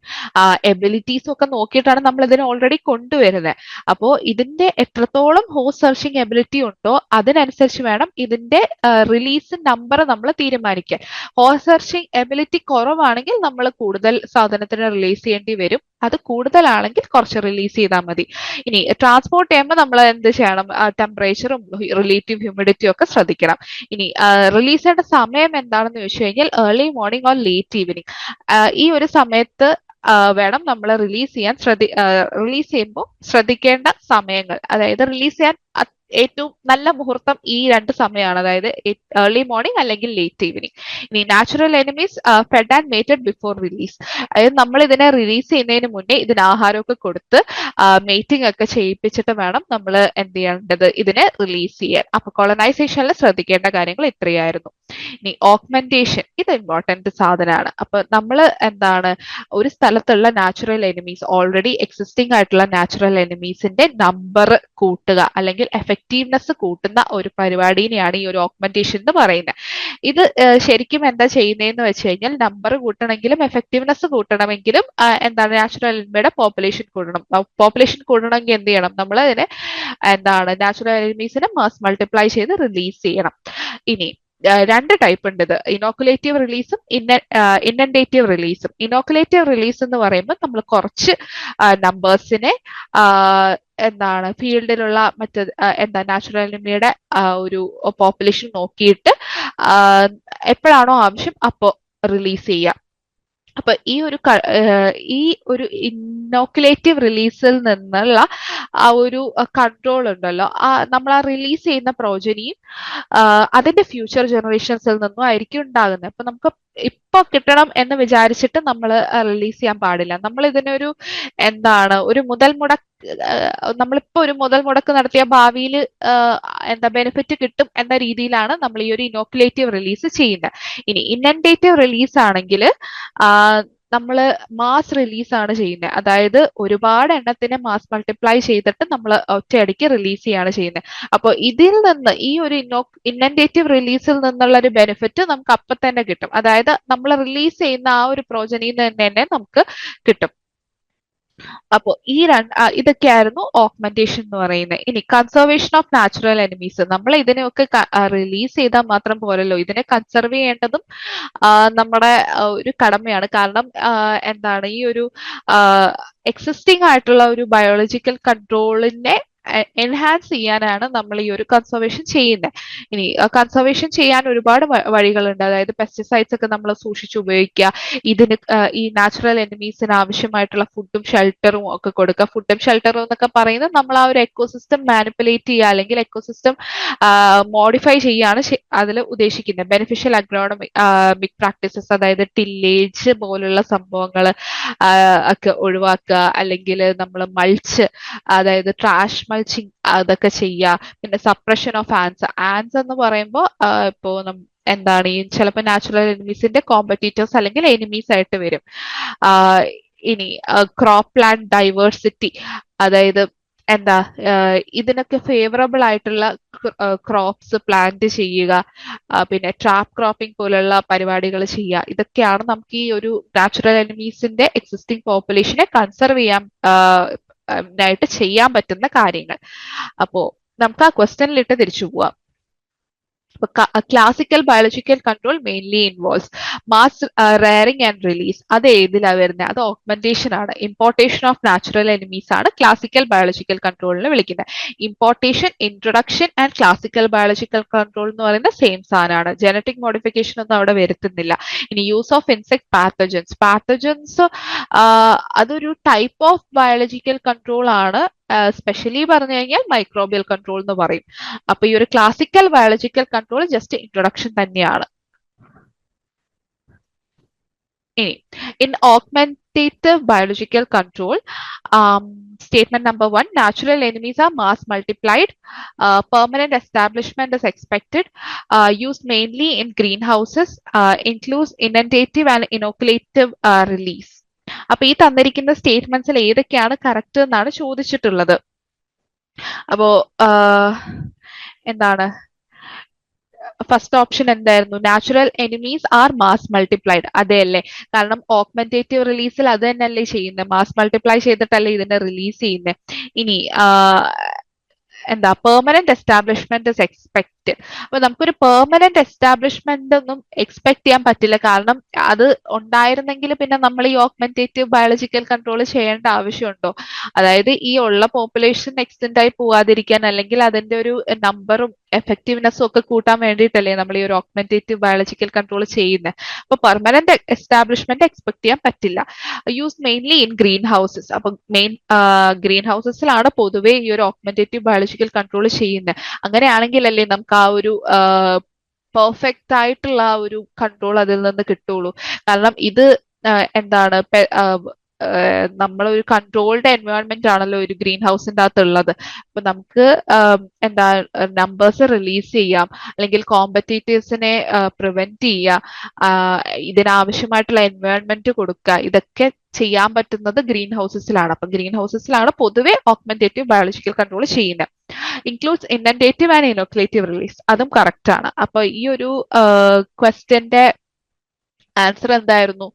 [SPEAKER 1] എബിലിറ്റീസും ഒക്കെ നോക്കിയിട്ടാണ് നമ്മൾ ഇതിനെ ഓൾറെഡി കൊണ്ടുവരുന്നത്. അപ്പോൾ ഇതിന്റെ എത്രത്തോളം ഹോസ്റ്റ് സെർച്ചിങ് എബിലിറ്റി ഉണ്ടോ അതിനനുസരിച്ച് വേണം ഇതിന്റെ റിലീസ് നമ്പർ നമ്മൾ തീരുമാനിക്കാൻ. ഹോസ്റ്റ് സെർച്ചിങ് എബിലിറ്റി കുറവാണെങ്കിൽ നമ്മൾ കൂടുതൽ സാധനത്തിന് റിലീസ് ചെയ്യേണ്ടി വരും. അത് കൂടുതലാണെങ്കിൽ കുറച്ച് റിലീസ് ചെയ്താൽ മതി. ഇനി ട്രാൻസ്പോർട്ട് ചെയ്യുമ്പോൾ നമ്മൾ എന്ത് ചെയ്യണം, ടെമ്പറേച്ചറും റിലേറ്റീവ് ഹ്യൂമിഡിറ്റിയും ഒക്കെ ശ്രദ്ധിക്കണം. ഇനി റിലീസ് ചെയ്യേണ്ട സമയം എന്താണെന്ന് ചോദിച്ചു കഴിഞ്ഞാൽ early morning or late evening. ഈ ഒരു സമയത്ത് വേണം നമ്മൾ റിലീസ് ചെയ്യുമ്പോൾ ശ്രദ്ധിക്കേണ്ട സമയങ്ങൾ. അതായത് റിലീസ് ചെയ്യാൻ ഏറ്റവും നല്ല മുഹൂർത്തം ഈ രണ്ട് സമയമാണ്, അതായത് ഏർലി മോർണിംഗ് അല്ലെങ്കിൽ ലേറ്റ് ഈവനിങ്. ഇനി natural enemies fed and mated before release. അതായത് നമ്മൾ ഇതിനെ റിലീസ് ചെയ്യുന്നതിന് മുന്നേ ഇതിന് ആഹാരമൊക്കെ കൊടുത്ത് മേറ്റിംഗ് ഒക്കെ ചെയ്യിപ്പിച്ചിട്ട് വേണം നമ്മൾ എന്ത് ചെയ്യേണ്ടത്, ഇതിനെ റിലീസ് ചെയ്യാൻ. അപ്പൊ കോളനൈസേഷനിൽ ശ്രദ്ധിക്കേണ്ട കാര്യങ്ങൾ ഇത്രയായിരുന്നു. ഇനി ഓഗ്മെന്റേഷൻ, ഇത് ഇമ്പോർട്ടന്റ് സാധനമാണ്. അപ്പൊ നമ്മൾ എന്താണ് ഒരു സ്ഥലത്തുള്ള നാച്ചുറൽ എനിമീസ്, ഓൾറെഡി എക്സിസ്റ്റിംഗ് ആയിട്ടുള്ള നാച്ചുറൽ എനിമീസിന്റെ നമ്പർ കൂട്ടുക അല്ലെങ്കിൽ എഫക്റ്റീവ്നെസ് കൂട്ടുന്ന ഒരു പരിപാടിനെയാണ് ഈ ഒരു ഓഗ്മെന്റേഷൻ എന്ന് പറയുന്നത്. ഇത് ശരിക്കും എന്താ ചെയ്യുന്നതെന്ന് വെച്ച് കഴിഞ്ഞാൽ, നമ്പർ കൂട്ടണമെങ്കിലും എഫക്റ്റീവ്നെസ് കൂട്ടണമെങ്കിലും എന്താണ് നാച്ചുറൽ എനിമിയുടെ പോപ്പുലേഷൻ കൂടണം. പോപ്പുലേഷൻ കൂടണമെങ്കിൽ എന്ത് ചെയ്യണം, നമ്മൾ അതിനെ എന്താണ് നാച്ചുറൽ എനിമീസിനെ മാസ് മൾട്ടിപ്ലൈ ചെയ്ത് റിലീസ് ചെയ്യണം. ഇനി രണ്ട് ടൈപ്പ് ഉണ്ട് ഇത്, ഇനോക്കുലേറ്റീവ് റിലീസും ഇന്നൻഡേറ്റീവ് റിലീസും. ഇനോക്കുലേറ്റീവ് റിലീസ് എന്ന് പറയുമ്പോൾ നമ്മൾ കുറച്ച് നമ്പേഴ്സിനെ എന്താണ് ഫീൽഡിലുള്ള എന്താ നാച്ചുറൽ എനിമിയുടെ ഒരു പോപ്പുലേഷൻ നോക്കിയിട്ട് എപ്പോഴാണോ ആവശ്യം അപ്പോൾ റിലീസ് ചെയ്യുക. അപ്പൊ ഈ ഒരു ഇനോക്കുലേറ്റീവ് റിലീസിൽ നിന്നുള്ള ആ ഒരു കൺട്രോൾ ഉണ്ടല്ലോ, നമ്മൾ ആ റിലീസ് ചെയ്യുന്ന പ്രോജനിയും അതിന്റെ ഫ്യൂച്ചർ ജനറേഷൻസിൽ നിന്നും ആയിരിക്കും ഉണ്ടാകുന്നത്. അപ്പൊ നമുക്ക് ഇപ്പൊ കിട്ടണം എന്ന് വിചാരിച്ചിട്ട് നമ്മൾ റിലീസ് ചെയ്യാൻ പാടില്ല. നമ്മൾ ഇതിനൊരു എന്താണ് ഒരു നമ്മളിപ്പോ ഒരു മുതൽ മുടക്ക് നടത്തിയ ഭാവിയിൽ എന്താ ബെനിഫിറ്റ് കിട്ടും എന്ന രീതിയിലാണ് നമ്മൾ ഈ ഒരു ഇനോക്കുലേറ്റീവ് റിലീസ് ചെയ്യുന്നത്. ഇനി ഇന്നൻഡേറ്റീവ് റിലീസ് ആണെങ്കിൽ നമ്മൾ മാസ് റിലീസ് ആണ് ചെയ്യുന്നത്. അതായത് ഒരുപാട് എണ്ണത്തിനെ മാസ് മൾട്ടിപ്ലൈ ചെയ്തിട്ട് നമ്മൾ ഒറ്റയടിക്ക് റിലീസ് ചെയ്യാണ് ചെയ്യുന്നത്. അപ്പോൾ ഇതിൽ നിന്ന് ഈ ഒരു ഇന്നൻഡേറ്റീവ് റിലീസിൽ നിന്നുള്ള ഒരു ബെനിഫിറ്റ് നമുക്ക് അപ്പൊ തന്നെ കിട്ടും. അതായത് നമ്മൾ റിലീസ് ചെയ്യുന്ന ആ ഒരു പ്രോജനിയിൽ നിന്ന് തന്നെ നമുക്ക് കിട്ടും. അപ്പോൾ ഇതൊക്കെയായിരുന്നു ഓഗ്മെന്റേഷൻ എന്ന് പറയുന്നത്. ഇനി കൺസർവേഷൻ ഓഫ് നാച്ചുറൽ എനിമീസ്. നമ്മൾ ഇതിനെയൊക്കെ റിലീസ് ചെയ്താൽ മാത്രം പോരല്ലോ, ഇതിനെ കൺസർവ് ചെയ്യേണ്ടതും നമ്മുടെ ഒരു കടമയാണ്. കാരണം എന്താണ് ഈ ഒരു എക്സിസ്റ്റിംഗ് ആയിട്ടുള്ള ഒരു ബയോളജിക്കൽ കൺട്രോളിനെ എൻഹാൻസ് ചെയ്യാനാണ് നമ്മൾ ഈ ഒരു കൺസർവേഷൻ ചെയ്യുന്നത്. ഇനി കൺസർവേഷൻ ചെയ്യാൻ ഒരുപാട് വഴികളുണ്ട്. അതായത് പെസ്റ്റിസൈഡ്സ് ഒക്കെ നമ്മൾ സൂക്ഷിച്ച് ഉപയോഗിക്കുക, ഇതിന് ഈ നാച്ചുറൽ എനിമീസിന് ആവശ്യമായിട്ടുള്ള ഫുഡും ഷെൽട്ടറും ഒക്കെ കൊടുക്കുക. ഫുഡും ഷെൽട്ടറും എന്നൊക്കെ പറയുന്നത് നമ്മൾ ആ ഒരു എക്കോസിസ്റ്റം മാനിപ്പുലേറ്റ് ചെയ്യുക അല്ലെങ്കിൽ എക്കോസിസ്റ്റം മോഡിഫൈ ചെയ്യുകയാണ് അതിൽ ഉദ്ദേശിക്കുന്നത്. ബെനിഫിഷ്യൽ അഗ്രോണമിക് പ്രാക്ടീസസ്, അതായത് ടില്ലേജ് പോലുള്ള സംഭവങ്ങൾ ഒക്കെ ഒഴിവാക്കുക, അല്ലെങ്കിൽ നമ്മൾ മൾച്ച്, അതായത് ട്രാഷ് മൾച്ചിങ് അതൊക്കെ ചെയ്യുക. പിന്നെ സപ്രഷൻ ഓഫ് ആൻസ് എന്ന് പറയുമ്പോൾ ഇപ്പോ എന്താണ് ഈ ചിലപ്പോൾ നാച്ചുറൽ എനിമീസിന്റെ കോമ്പറ്റീറ്റേഴ്സ് അല്ലെങ്കിൽ എനിമീസ് ആയിട്ട് വരും. ഇനി ക്രോപ്പ് പ്ലാന്റ് ഡൈവേഴ്സിറ്റി, അതായത് എന്താ ഇതിനൊക്കെ ഫേവറബിൾ ആയിട്ടുള്ള ക്രോപ്സ് പ്ലാന്റ് ചെയ്യുക, പിന്നെ ട്രാപ്പ് ക്രോപ്പിംഗ് പോലുള്ള പരിപാടികൾ ചെയ്യുക. ഇതൊക്കെയാണ് നമുക്ക് ഈ ഒരു നാച്ചുറൽ എനിമീസിന്റെ എക്സിസ്റ്റിംഗ് പോപ്പുലേഷനെ കൺസർവ് ചെയ്യാൻ ആയിട്ട് ചെയ്യാൻ പറ്റുന്ന കാര്യങ്ങൾ. അപ്പോ നമുക്ക് ആ ക്വസ്റ്റ്യനിലിട്ട് തിരിച്ചു പോവാം. Classical biological control mainly involves mass rearing and release. അത് ഏതിലാണ് വരുന്നത്? അത് ഓഗ്മെന്റേഷൻ ആണ്. ഇമ്പോർട്ടേഷൻ ഓഫ് നാച്ചുറൽ എനിമീസ് ആണ് ക്ലാസിക്കൽ ബയോളജിക്കൽ കൺട്രോളിന് വിളിക്കുന്നത്. Importation, introduction and classical biological control എന്ന് പറയുന്ന സെയിം സാധനമാണ്. ജനറ്റിക് മോഡിഫിക്കേഷൻ ഒന്നും അവിടെ വരുത്തുന്നില്ല. ഇനി use of insect pathogens. Pathogens അതൊരു ടൈപ്പ് ഓഫ് ബയോളജിക്കൽ കൺട്രോൾ ആണ്. സ്പെഷ്യലി പറഞ്ഞു കഴിഞ്ഞാൽ മൈക്രോബിയൽ കൺട്രോൾ എന്ന് പറയും. അപ്പൊ ഈ ഒരു classical biological control just introduction തന്നെയാണ്. ഇനി in augmentative biological control, statement number 1, natural enemies are mass multiplied, permanent establishment is expected, used mainly in greenhouses, includes inundative and inoculative release. അപ്പൊ ഈ തന്നിരിക്കുന്ന സ്റ്റേറ്റ്മെന്റ്സിൽ ഏതൊക്കെയാണ് കറക്റ്റ് എന്നാണ് ചോദിച്ചിട്ടുള്ളത്. അപ്പോ എന്താണ് ഫസ്റ്റ് ഓപ്ഷൻ എന്തായിരുന്നു? Natural enemies R mass multiplied. അതെ അല്ലേ? കാരണം ഓഗ്മെന്റേറ്റീവ് റിലീസിൽ അത് തന്നെയല്ലേ ചെയ്യുന്നത്, മാസ് മൾട്ടിപ്ലൈ ചെയ്തിട്ടല്ലേ ഇതിനെ റിലീസ് ചെയ്യുന്നത്. ഇനി എന്താ പെർമനന്റ് എസ്റ്റാബ്ലിഷ്മെന്റ് ഇസ് എക്സ്പെക്ട്. അപ്പൊ നമുക്കൊരു പെർമനന്റ് എസ്റ്റാബ്ലിഷ്മെന്റ് ഒന്നും എക്സ്പെക്ട് ചെയ്യാൻ പറ്റില്ല. കാരണം അത് ഉണ്ടായിരുന്നെങ്കിൽ പിന്നെ നമ്മൾ ഈ ഓഗ്മെന്റേറ്റീവ് ബയോളജിക്കൽ കൺട്രോൾ ചെയ്യേണ്ട ആവശ്യമുണ്ടോ? അതായത് ഈ ഉള്ള പോപ്പുലേഷൻ എക്സ്റ്റെൻഡ് ആയി പോവാതിരിക്കാൻ, അല്ലെങ്കിൽ അതിന്റെ ഒരു നമ്പറും എഫക്റ്റീവ്നെസ്സും ഒക്കെ കൂട്ടാൻ വേണ്ടിയിട്ടല്ലേ നമ്മൾ ഈ ഒരു ഓഗ്മെന്റേറ്റീവ് ബയോളജിക്കൽ കൺട്രോൾ ചെയ്യുന്നത്. അപ്പൊ പെർമനന്റ് എസ്റ്റാബ്ലിഷ്മെന്റ് എക്സ്പെക്ട് ചെയ്യാൻ പറ്റില്ല. Use mainly in green houses. അപ്പൊ ഗ്രീൻ ഹൗസസിലാണ് പൊതുവെ ഈ ഒരു ഓഗ്മെന്റേറ്റീവ് ബയോളജിക്കൽ കൺട്രോൾ ചെയ്യുന്നത്. അങ്ങനെയാണെങ്കിലല്ലേ നമുക്ക് ആ ഒരു പെർഫെക്റ്റ് ആയിട്ടുള്ള ആ ഒരു കൺട്രോൾ അതിൽ നിന്ന് കിട്ടുള്ളൂ. കാരണം ഇത് എന്താണ് നമ്മളൊരു കൺട്രോൾഡ് എൻവയോൺമെന്റ് ആണല്ലോ ഒരു ഗ്രീൻ ഹൗസിന്റെ അകത്തുള്ളത്. അപ്പൊ നമുക്ക് എന്താ നമ്പേഴ്സ് റിലീസ് ചെയ്യാം, അല്ലെങ്കിൽ കോമ്പറ്റീറ്റീവ്സിനെ പ്രിവെന്റ് ചെയ്യാം, ഇതിനാവശ്യമായിട്ടുള്ള എൻവയോൺമെന്റ് കൊടുക്കുക. ഇതൊക്കെ ചെയ്യാൻ പറ്റുന്നത് ഗ്രീൻ ഹൗസസിലാണ്. അപ്പൊ ഗ്രീൻ ഹൗസസിലാണ് പൊതുവെ ഓഗ്മെന്റേറ്റീവ് ബയോളജിക്കൽ കൺട്രോൾ ചെയ്യുന്നത്. Includes inundative and inoculative release. അതും കറക്റ്റ് ആണ്. അപ്പൊ ഈ ഒരു ക്വസ്റ്റ്യന്റെ ആൻസർ എന്തായിരുന്നു?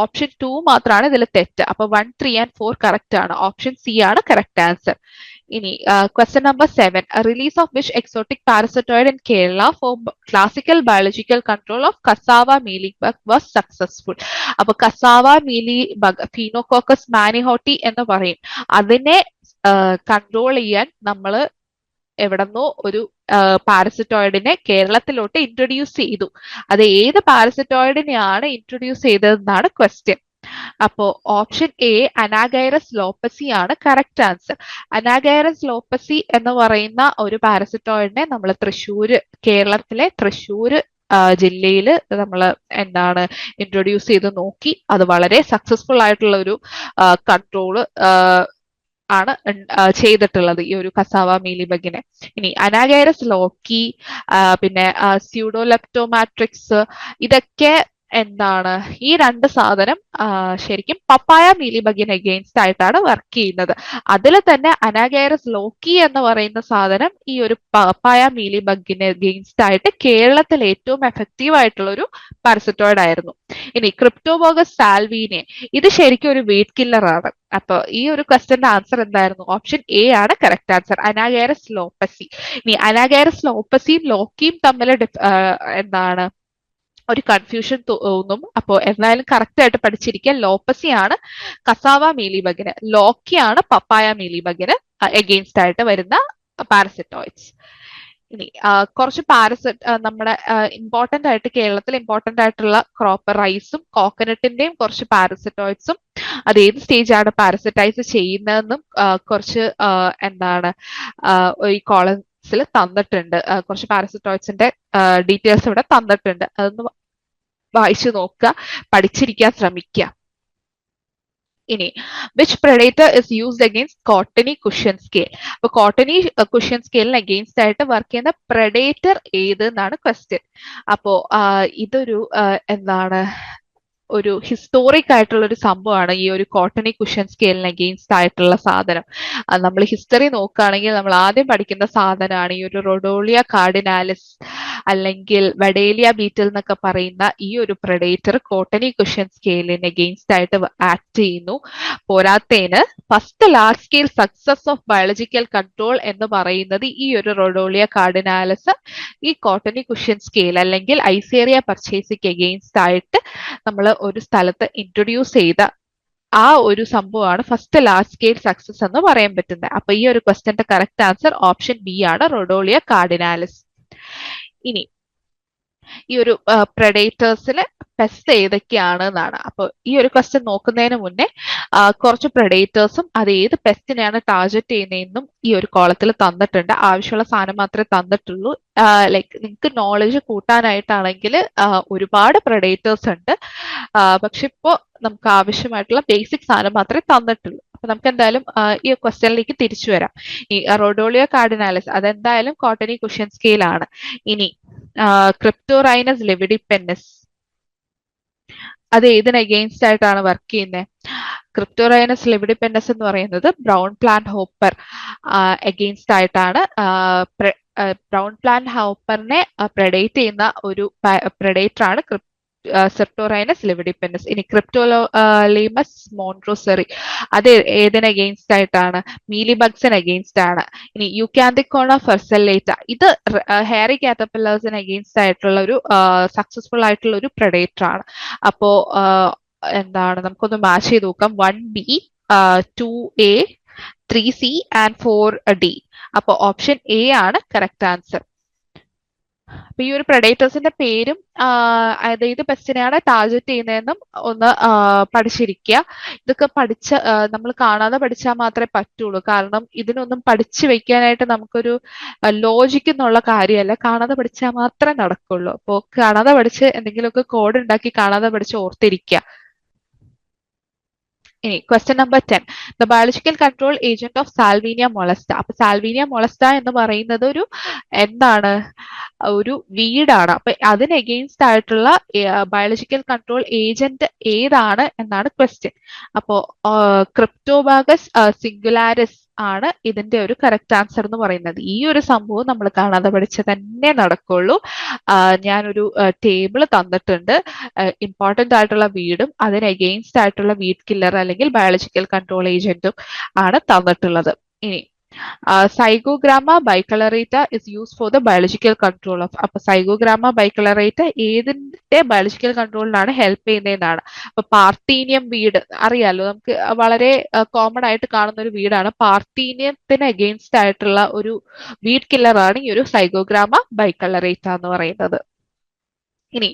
[SPEAKER 1] ഓപ്ഷൻ 2 മാത്രമാണ് ഇതിൽ തെറ്റ്. അപ്പൊ 1, 3 and 4 കറക്റ്റ് ആണ്. ഓപ്ഷൻ സി ആണ് കറക്റ്റ് ആൻസർ. ഇനി question number 7, release of which exotic parasitoid in Kerala for classical biological control of cassava mealy bug was successful. അപ്പൊ cassava mealy bug, Phenacoccus manihoti എന്ന് പറയും. അതിനെ കൺട്രോൾ ചെയ്യാൻ നമ്മൾ എവിടെന്നോ ഒരു പാരസറ്റോയിഡിനെ കേരളത്തിലോട്ട് ഇൻട്രൊഡ്യൂസ് ചെയ്തു. അത് ഏത് പാരസറ്റോയിഡിനെയാണ് ഇൻട്രൊഡ്യൂസ് ചെയ്തതെന്നാണ് ക്വസ്റ്റ്യൻ. അപ്പോ ഓപ്ഷൻ എ അനാഗൈറസ് ലോപ്പസി ആണ് കറക്റ്റ് ആൻസർ. അനാഗൈറസ് ലോപ്പസി എന്ന് പറയുന്ന ഒരു പാരസറ്റോയിഡിനെ നമ്മൾ കേരളത്തിലെ തൃശ്ശൂര് ജില്ലയിൽ നമ്മൾ എന്താണ് ഇൻട്രൊഡ്യൂസ് ചെയ്ത് നോക്കി. അത് വളരെ സക്സസ്ഫുൾ ആയിട്ടുള്ള ഒരു കൺട്രോള് ആണ് ചെയ്തിട്ടുള്ളത് ഈ ഒരു കസാവ മീലിബഗിനെ. ഇനി അനാഗൈറസ് ലോക്കി, പിന്നെ സ്യൂഡോലെപ്റ്റോമാട്രിക്സ്, ഇതൊക്കെ എന്താണ് ഈ രണ്ട് സാധനം ശരിക്കും പപ്പായ മീലിബഗിന് അഗെയിൻസ്റ്റ് ആയിട്ടാണ് വർക്ക് ചെയ്യുന്നത്. അതിൽ തന്നെ അനാഗൈറസ് ലോക്കി എന്ന് പറയുന്ന സാധനം ഈ ഒരു പപ്പായ മീലിബഗിന് അഗെയിൻസ്റ്റ് ആയിട്ട് കേരളത്തിൽ ഏറ്റവും എഫക്റ്റീവ് ആയിട്ടുള്ള ഒരു പാരസറ്റോയിഡ് ആയിരുന്നു. ഇനി ക്രിപ്റ്റോബോഗസ് സാൽവീനെ, ഇത് ശരിക്കും ഒരു വെയിറ്റ് കില്ലർ ആണ്. അപ്പൊ ഈ ഒരു ക്വസ്റ്റ്യന്റെ ആൻസർ എന്തായിരുന്നു? ഓപ്ഷൻ എ ആണ് കറക്റ്റ് ആൻസർ, അനാഗൈറസ് ലോപ്പസി. ഇനി അനാഗൈറസ് ലോപ്പസിയും ലോക്കിയും തമ്മിൽ എന്താണ് ഒരു കൺഫ്യൂഷൻ തോന്നും. അപ്പോ എന്തായാലും കറക്റ്റ് ആയിട്ട് പഠിച്ചിരിക്കുക. ലോപ്പസി ആണ് കസാവ മീലിബഗിന്, ലോക്കിയാണ് പപ്പായ മീലിബഗിന് എഗെയിൻസ്റ്റ് ആയിട്ട് വരുന്ന പാരസറ്റോയിഡ്സ്. ഇനി കുറച്ച് നമ്മുടെ ഇമ്പോർട്ടന്റ് ആയിട്ട് കേരളത്തിൽ ഇമ്പോർട്ടന്റ് ആയിട്ടുള്ള ക്രോപ്പ് റൈസും കോക്കനട്ടിന്റെയും കുറച്ച് പാരസറ്റോയിഡ്സും അത് ഏത് സ്റ്റേജാണ് പാരസറ്റൈസ് ചെയ്യുന്നതെന്നും കുറച്ച് എന്താണ് ഈ കോളംസിൽ തന്നിട്ടുണ്ട്. കുറച്ച് പാരസറ്റോയിഡ്സിന്റെ ഡീറ്റെയിൽസ് ഇവിടെ തന്നിട്ടുണ്ട്. അതൊന്ന് വായിച്ചു നോക്കുക, പഠിച്ചിരിക്കാൻ ശ്രമിക്കുക. ഇനി which predator is used against cottony cushion scale. അപ്പൊ കോട്ടണി കുഷ്യൻ സ്കെയിലിന് അഗെയിൻസ്റ്റ് ആയിട്ട് വർക്ക് ചെയ്യുന്ന predator ഏത് എന്നാണ് ക്വസ്റ്റ്യൻ. അപ്പോ ഇതൊരു എന്താണ് ഒരു ഹിസ്റ്റോറിക് ആയിട്ടുള്ള ഒരു സംഭവമാണ് ഈ ഒരു കോട്ടണി കുഷൻ സ്കെയിലിന് അഗെയിൻസ്റ്റ് ആയിട്ടുള്ള സാധനം. നമ്മൾ ഹിസ്റ്ററി നോക്കുകയാണെങ്കിൽ നമ്മൾ ആദ്യം പഠിക്കുന്ന സാധനമാണ് ഈ ഒരു റൊഡോളിയ കാർഡിനാലിസ് അല്ലെങ്കിൽ വഡേലിയ ബീറ്റിൽ എന്നൊക്കെ പറയുന്ന ഈ ഒരു പ്രഡേറ്റർ കോട്ടണി കുഷൻ സ്കെയിലിന് അഗെയിൻസ്റ്റ് ആയിട്ട് ആക്ട് ചെയ്യുന്നു. പോരാത്തതിന് first large scale success of biological control എന്ന് പറയുന്നത് ഈ ഒരു റൊഡോളിയ കാർഡിനാലിസ് ഈ കോട്ടണി കുഷൻ സ്കെയിൽ അല്ലെങ്കിൽ ഐസേറിയ പർച്ചേസിക്ക് അഗെയിൻസ്റ്റ് ആയിട്ട് നമ്മൾ ഒരു സ്ഥലത്ത് ഇൻട്രൊഡ്യൂസ് ചെയ്ത ആ ഒരു സംഭവമാണ് ഫസ്റ്റ് ലാർജ് സ്കെയിൽ സക്സസ് എന്ന് പറയാൻ പറ്റുന്നത്. അപ്പൊ ഈ ഒരു ക്വസ്റ്റ്യന്റെ കറക്റ്റ് ആൻസർ ഓപ്ഷൻ ബി ആണ്, റൊഡോളിയ കാർഡിനാലിസ്. ഇനി ഈ ഒരു പ്രഡേറ്റേഴ്സിന് പെസ്റ്റ് ഏതൊക്കെയാണ് എന്നാണ്. അപ്പൊ ഈ ഒരു ക്വസ്റ്റ്യൻ നോക്കുന്നതിന് മുന്നേ കുറച്ച് പ്രഡേറ്റേഴ്സും അത് ഏത് പെസ്റ്റിനെയാണ് ടാർഗറ്റ് ചെയ്യുന്നതെന്നും ഈ ഒരു കോളത്തിൽ തന്നിട്ടുണ്ട്. ആവശ്യമുള്ള സാധനം മാത്രമേ തന്നിട്ടുള്ളൂ. ലൈക്ക് നിങ്ങൾക്ക് നോളജ് കൂട്ടാനായിട്ടാണെങ്കിൽ ഒരുപാട് പ്രഡേറ്റേഴ്സ് ഉണ്ട്, പക്ഷെ ഇപ്പോൾ നമുക്ക് ആവശ്യമായിട്ടുള്ള ബേസിക് സാധനം മാത്രമേ തന്നിട്ടുള്ളൂ. അപ്പൊ നമുക്ക് എന്തായാലും ഈ ക്വസ്റ്റ്യനിലേക്ക് തിരിച്ചു വരാം. ഈ റൊഡോളിയോ കാർഡിനാലിസ് അതെന്തായാലും കോട്ടണി കുഷൻ സ്കെയിൽ ആണ്. ഇനി ക്രിപ്റ്റോറൈനസ് ലിവിഡിപ്പെന്നസ് അത് ഏതിന് അഗെയിൻസ്റ്റ് ആയിട്ടാണ് വർക്ക് ചെയ്യുന്നത്? ക്രിപ്റ്റോറൈനസ് ലിവിഡിപ്പെന്നസ് എന്ന് പറയുന്നത് ബ്രൗൺ പ്ലാന്റ് ഹോപ്പർ അഗെയിൻസ്റ്റ് ആയിട്ടാണ്. ബ്രൗൺ പ്ലാന്റ് ഹോപ്പറിനെ പ്രഡേറ്റ് ചെയ്യുന്ന ഒരു പ്രഡേറ്റർ ആണ് സെപ്റ്റോറൈനസ് ലിവിഡിപ്പെന്നസ്. ഇനി ക്രിപ്റ്റോലീമസ് മോൺട്രോസറി അത് ഏതിന് അഗെയിൻസ്റ്റ് ആയിട്ടാണ്? മീലി ബഗ്സിന് അഗെയിൻസ്റ്റ് ആണ്. ഇനി യുക്കാന്തിക്കോണ ഫെർസലേറ്റ ഇത് ഹെയറി കാറ്റർപില്ലേഴ്സിന് അഗെയിൻസ്റ്റ് ആയിട്ടുള്ള ഒരു സക്സസ്ഫുൾ ആയിട്ടുള്ള ഒരു പ്രഡേറ്റർ ആണ്. അപ്പോ എന്താണ് നമുക്കൊന്ന് മാച്ച് ചെയ്ത് നോക്കാം. 1B 2A 3C and 4D. അപ്പൊ ഓപ്ഷൻ എ ആണ് കറക്റ്റ് ആൻസർ. അപ്പൊ ഈ ഒരു പ്രഡേറ്റേഴ്സിന്റെ പേരും ഏത് പെസ്റ്റിനെയാണ് ടാർഗറ്റ് ചെയ്യുന്നതെന്നും ഒന്ന് പഠിച്ചിരിക്കുക. ഇതൊക്കെ നമ്മൾ കാണാതെ പഠിച്ചാൽ മാത്രമേ പറ്റുള്ളൂ. കാരണം ഇതിനൊന്നും പഠിച്ചു വെക്കാനായിട്ട് നമുക്കൊരു ലോജിക് എന്നുള്ള കാര്യമല്ല, കാണാതെ പഠിച്ചാൽ മാത്രമേ നടക്കുള്ളൂ. അപ്പോൾ കാണാതെ പഠിച്ച് എന്തെങ്കിലുമൊക്കെ കോഡ് ഉണ്ടാക്കി കാണാതെ പഠിച്ച് ഓർത്തിരിക്കുക. ഇനി question number 10. The biological control agent of Salvinia molesta. അപ്പൊ സാൽവീനിയ മൊളസ്റ്റ എന്ന് പറയുന്നത് ഒരു എന്താണ്, ഒരു വീടാണ്. അപ്പൊ അതിന് എഗെയിൻസ്റ്റ് ആയിട്ടുള്ള ബയോളജിക്കൽ കൺട്രോൾ ഏജന്റ് ഏതാണ് എന്നാണ് ക്വസ്റ്റ്യൻ. അപ്പോ ക്രിപ്റ്റോബാഗസ് സിംഗുലാരിസ് ആണ് ഇതിന്റെ ഒരു കറക്റ്റ് ആൻസർ എന്ന് പറയുന്നത്. ഈ ഒരു സംഭവം നമ്മൾ കാണാതെ പഠിച്ച തന്നെ നടക്കുള്ളൂ. ഞാനൊരു ടേബിൾ തന്നിട്ടുണ്ട്. ഇമ്പോർട്ടന്റ് ആയിട്ടുള്ള വീടും അതിന് എഗെയിൻസ്റ്റ് ആയിട്ടുള്ള വീഡ് കില്ലർ അല്ലെങ്കിൽ ബയോളജിക്കൽ കൺട്രോൾ ഏജന്റും ആണ് തന്നിട്ടുള്ളത്. ഇനി Zygogramma bicolorata is use for the biological control of. അപ്പൊ സൈഗോഗ്രാമ ബൈകളറേറ്റ ഏതിന്റെ ബയോളജിക്കൽ കൺട്രോളിനാണ് ഹെൽപ്പ് ചെയ്യുന്നതെന്നാണ്. അപ്പൊ പാർട്ടീനിയം വീഡ് അറിയാലോ, നമുക്ക് വളരെ കോമൺ ആയിട്ട് കാണുന്ന ഒരു വീടാണ്. പാർട്ടീനിയത്തിന് അഗെയിൻസ്റ്റ് ആയിട്ടുള്ള ഒരു വീഡ് കില്ലറാണ് ഈ ഒരു സൈഗോഗ്രാമ ബൈകളറേറ്റ എന്ന് പറയുന്നത്. ഇനി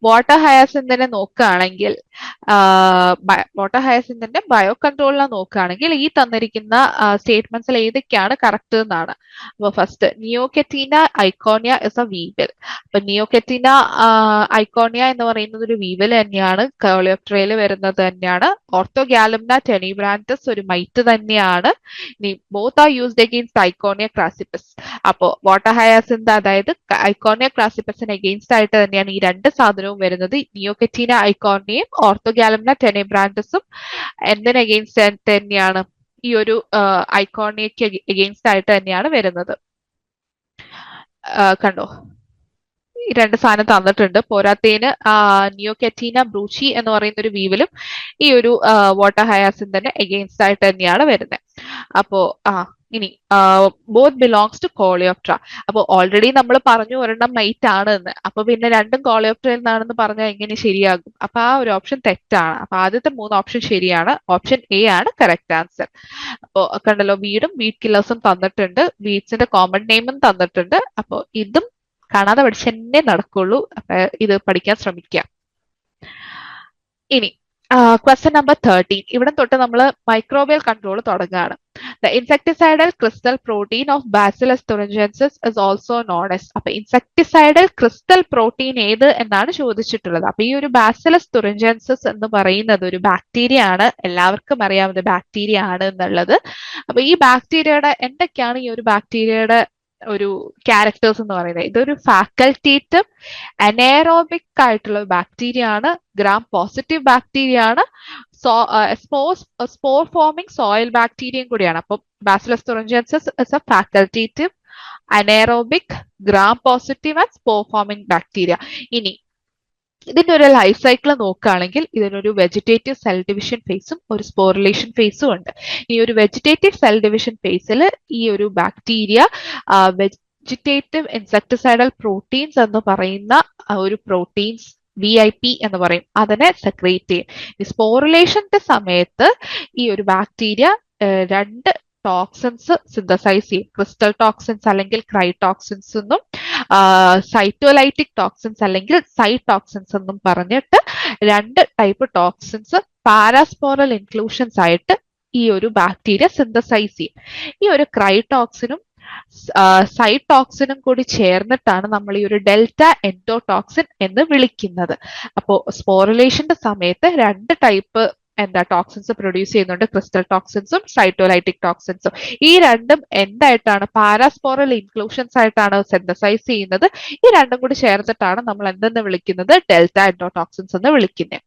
[SPEAKER 1] വാട്ടർ ഹയാസിന്തിനെ നോക്കുകയാണെങ്കിൽ വാട്ടർ ഹയാസിന്തിന്റെ ബയോ കൺട്രോളിനെ നോക്കുകയാണെങ്കിൽ ഈ തന്നിരിക്കുന്ന സ്റ്റേറ്റ്മെന്റ്സിൽ ഏതൊക്കെയാണ് കറക്റ്റ് എന്നാണ്. അപ്പൊ ഫസ്റ്റ് നിയോകെറ്റീന ഐക്കോണിയ ഇസ് എ വീവൽ. അപ്പൊ നിയോകെറ്റീന ഐക്കോണിയ എന്ന് പറയുന്നത് ഒരു വീവൽ തന്നെയാണ്, കോളിയോപ്ട്രയിൽ വരുന്നത് തന്നെയാണ്. ഓർത്തോഗാലംന ടെനിബ്രാൻറ്റസ് ഒരു മൈറ്റ് തന്നെയാണ്. ഇനി ബോത്ത് ആർ യൂസ്ഡ് അഗെയിൻസ്റ്റ് ഐക്കോണിയ ക്രാസിപ്പസ്. അപ്പോ വാട്ടർ ഹയാസിന്ത് അതായത് ഐക്കോണിയ ക്രാസിപ്പസിന് അഗെയിൻസ്റ്റ് ആയിട്ട് തന്നെയാണ് ഈ രണ്ട് സാധനവും വരുന്നത്. നിയോകെറ്റീന ഐക്കോണിയയും ഓർത്തോഗാലംന ടെനിബ്രാൻറ്റസും എന്തിന് അഗെയിൻസ്റ്റ് തന്നെയാണ്? ഈ ഒരു ഐക്കോണിയക്ക് അഗെയിൻസ്റ്റ് ആയിട്ട് തന്നെയാണ് വരുന്നത്. കണ്ടോ, ഈ രണ്ട് സാധനം തന്നിട്ടുണ്ട്. പോരാത്തതിന് നിയോകെറ്റീന ബ്രൂച്ചി എന്ന് പറയുന്ന ഒരു വീവലും ഈ ഒരു വാട്ടർ ഹയാസിന്തിന് അഗെയിൻസ്റ്റ് ആയിട്ട് തന്നെയാണ് വരുന്നത്. അപ്പോ ഇനി ബോത്ത് ബിലോങ്സ് ടു കോളിയോപ്ട്ര. അപ്പൊ ഓൾറെഡി നമ്മൾ പറഞ്ഞു ഒരെണ്ണം മൈറ്റ് ആണ് എന്ന്. അപ്പൊ പിന്നെ രണ്ടും കോളിയോപ്ട്രയിൽ നിന്നാണെന്ന് പറഞ്ഞാൽ എങ്ങനെ ശരിയാകും? അപ്പൊ ആ ഒരു ഓപ്ഷൻ തെറ്റാണ്. അപ്പൊ ആദ്യത്തെ 3 ഓപ്ഷൻ ശരിയാണ്. ഓപ്ഷൻ എ ആണ് കറക്റ്റ് ആൻസർ. അപ്പോ കണ്ടല്ലോ, വീടും വീഡ് കില്ലേഴ്സും തന്നിട്ടുണ്ട്, വീഡ്സിന്റെ കോമൺ നെയിമും തന്നിട്ടുണ്ട്. അപ്പൊ ഇതും കാണാതെ പഠിച്ചെന്നെ നടക്കുള്ളൂ. അപ്പൊ ഇത് പഠിക്കാൻ ശ്രമിക്കുക. ഇനി ക്വസ്റ്റ്യൻ നമ്പർ 13. ഇവിടെ തൊട്ട് നമ്മൾ മൈക്രോബിയൽ കൺട്രോൾ തുടങ്ങുകയാണ്. The insecticidal crystal protein of Bacillus thuringiensis is also known as. അപ്പൊ ഇൻസെക്ടിസൈഡൽ ക്രിസ്റ്റൽ പ്രോട്ടീൻ ഏത് എന്നാണ് ചോദിച്ചിട്ടുള്ളത്. അപ്പൊ ഈ ഒരു ബാസിലസ് തുറിഞ്ചൻസിസ് എന്ന് പറയുന്നത് ഒരു ബാക്ടീരിയ ആണ്. എല്ലാവർക്കും അറിയാവുന്ന ബാക്ടീരിയ ആണ് എന്നുള്ളത്. അപ്പൊ ഈ ബാക്ടീരിയയുടെ എന്തൊക്കെയാണ് ഈ ഒരു ബാക്ടീരിയയുടെ ഒരു ക്യാരക്ടേഴ്സ് എന്ന് പറയുന്നത്. ഇതൊരു ഫാക്കൽറ്റേറ്റീവ് അനേറോബിക് ആയിട്ടുള്ള ബാക്ടീരിയ ആണ്, ഗ്രാം പോസിറ്റീവ് ബാക്ടീരിയ ആണ്, സ്പോർ ഫോമിംഗ് സോയിൽ ബാക്ടീരിയയും കൂടിയാണ്. അപ്പം Bacillus thuringiensis is a facultative anaerobic gram positive and spore forming bacteria. ഇനി ഇതിന്റെ ഒരു ലൈഫ് സൈക്കിൾ നോക്കുകയാണെങ്കിൽ ഇതിനൊരു വെജിറ്റേറ്റീവ് സെൽ ഡിവിഷൻ ഫേസും ഒരു സ്പോറിലേഷൻ ഫേസും ഉണ്ട്. ഈ ഒരു വെജിറ്റേറ്റീവ് സെൽ ഡിവിഷൻ ഫേസിൽ ഈ ഒരു ബാക്ടീരിയ വെജിറ്റേറ്റീവ് ഇൻസെക്ടിസൈഡൽ പ്രോട്ടീൻസ് എന്ന് പറയുന്ന ഒരു പ്രോട്ടീൻസ് VIP എന്ന് പറയും, അതിനെ സെക്രീറ്റ് ചെയ്യും. ഈ സ്പോറിലേഷന്റെ സമയത്ത് ഈ ഒരു ബാക്ടീരിയ രണ്ട് ടോക്സിൻസ് സിന്തസൈസ് ചെയ്യും. ക്രിസ്റ്റൽ ടോക്സിൻസ് അല്ലെങ്കിൽ ക്രൈടോക്സിൻസ് എന്നും സൈറ്റോലൈറ്റിക് ടോക്സിൻസ് അല്ലെങ്കിൽ സൈടോക്സിൻസ് എന്നും പറഞ്ഞിട്ട് രണ്ട് ടൈപ്പ് ടോക്സിൻസ് പാരാസ്പോറൽ ഇൻക്ലൂഷൻസ് ആയിട്ട് ഈ ഒരു ബാക്ടീരിയ സിന്തസൈസ് ചെയ്യും. ഈ ഒരു ക്രൈടോക്സിനും സൈടോക്സിനും കൂടി ചേർന്നിട്ടാണ് നമ്മൾ ഈ ഒരു ഡെൽറ്റ എൻഡോടോക്സിൻ എന്ന് വിളിക്കുന്നത്. അപ്പോൾ സ്പോറിലേഷന്റെ സമയത്ത് രണ്ട് ടൈപ്പ് ടോക്സിൻസ് പ്രൊഡ്യൂസ് ചെയ്യുന്നുണ്ട്, ക്രിസ്റ്റൽ ടോക്സിൻസും സൈറ്റോലൈറ്റിക് ടോക്സിൻസും. ഈ രണ്ടും എന്തായിട്ടാണ് പാരാസ്പോറൽ ഇൻക്ലൂഷൻസ് ആയിട്ടാണ് സിന്തസൈസ് ചെയ്യുന്നത്. ഈ രണ്ടും കൂടി ചേർത്തിട്ടാണ് നമ്മൾ എന്തെന്ന് വിളിക്കുന്നത്, ഡെൽറ്റ എൻഡോടോക്സിൻസ് എന്ന് വിളിക്കുന്നത്.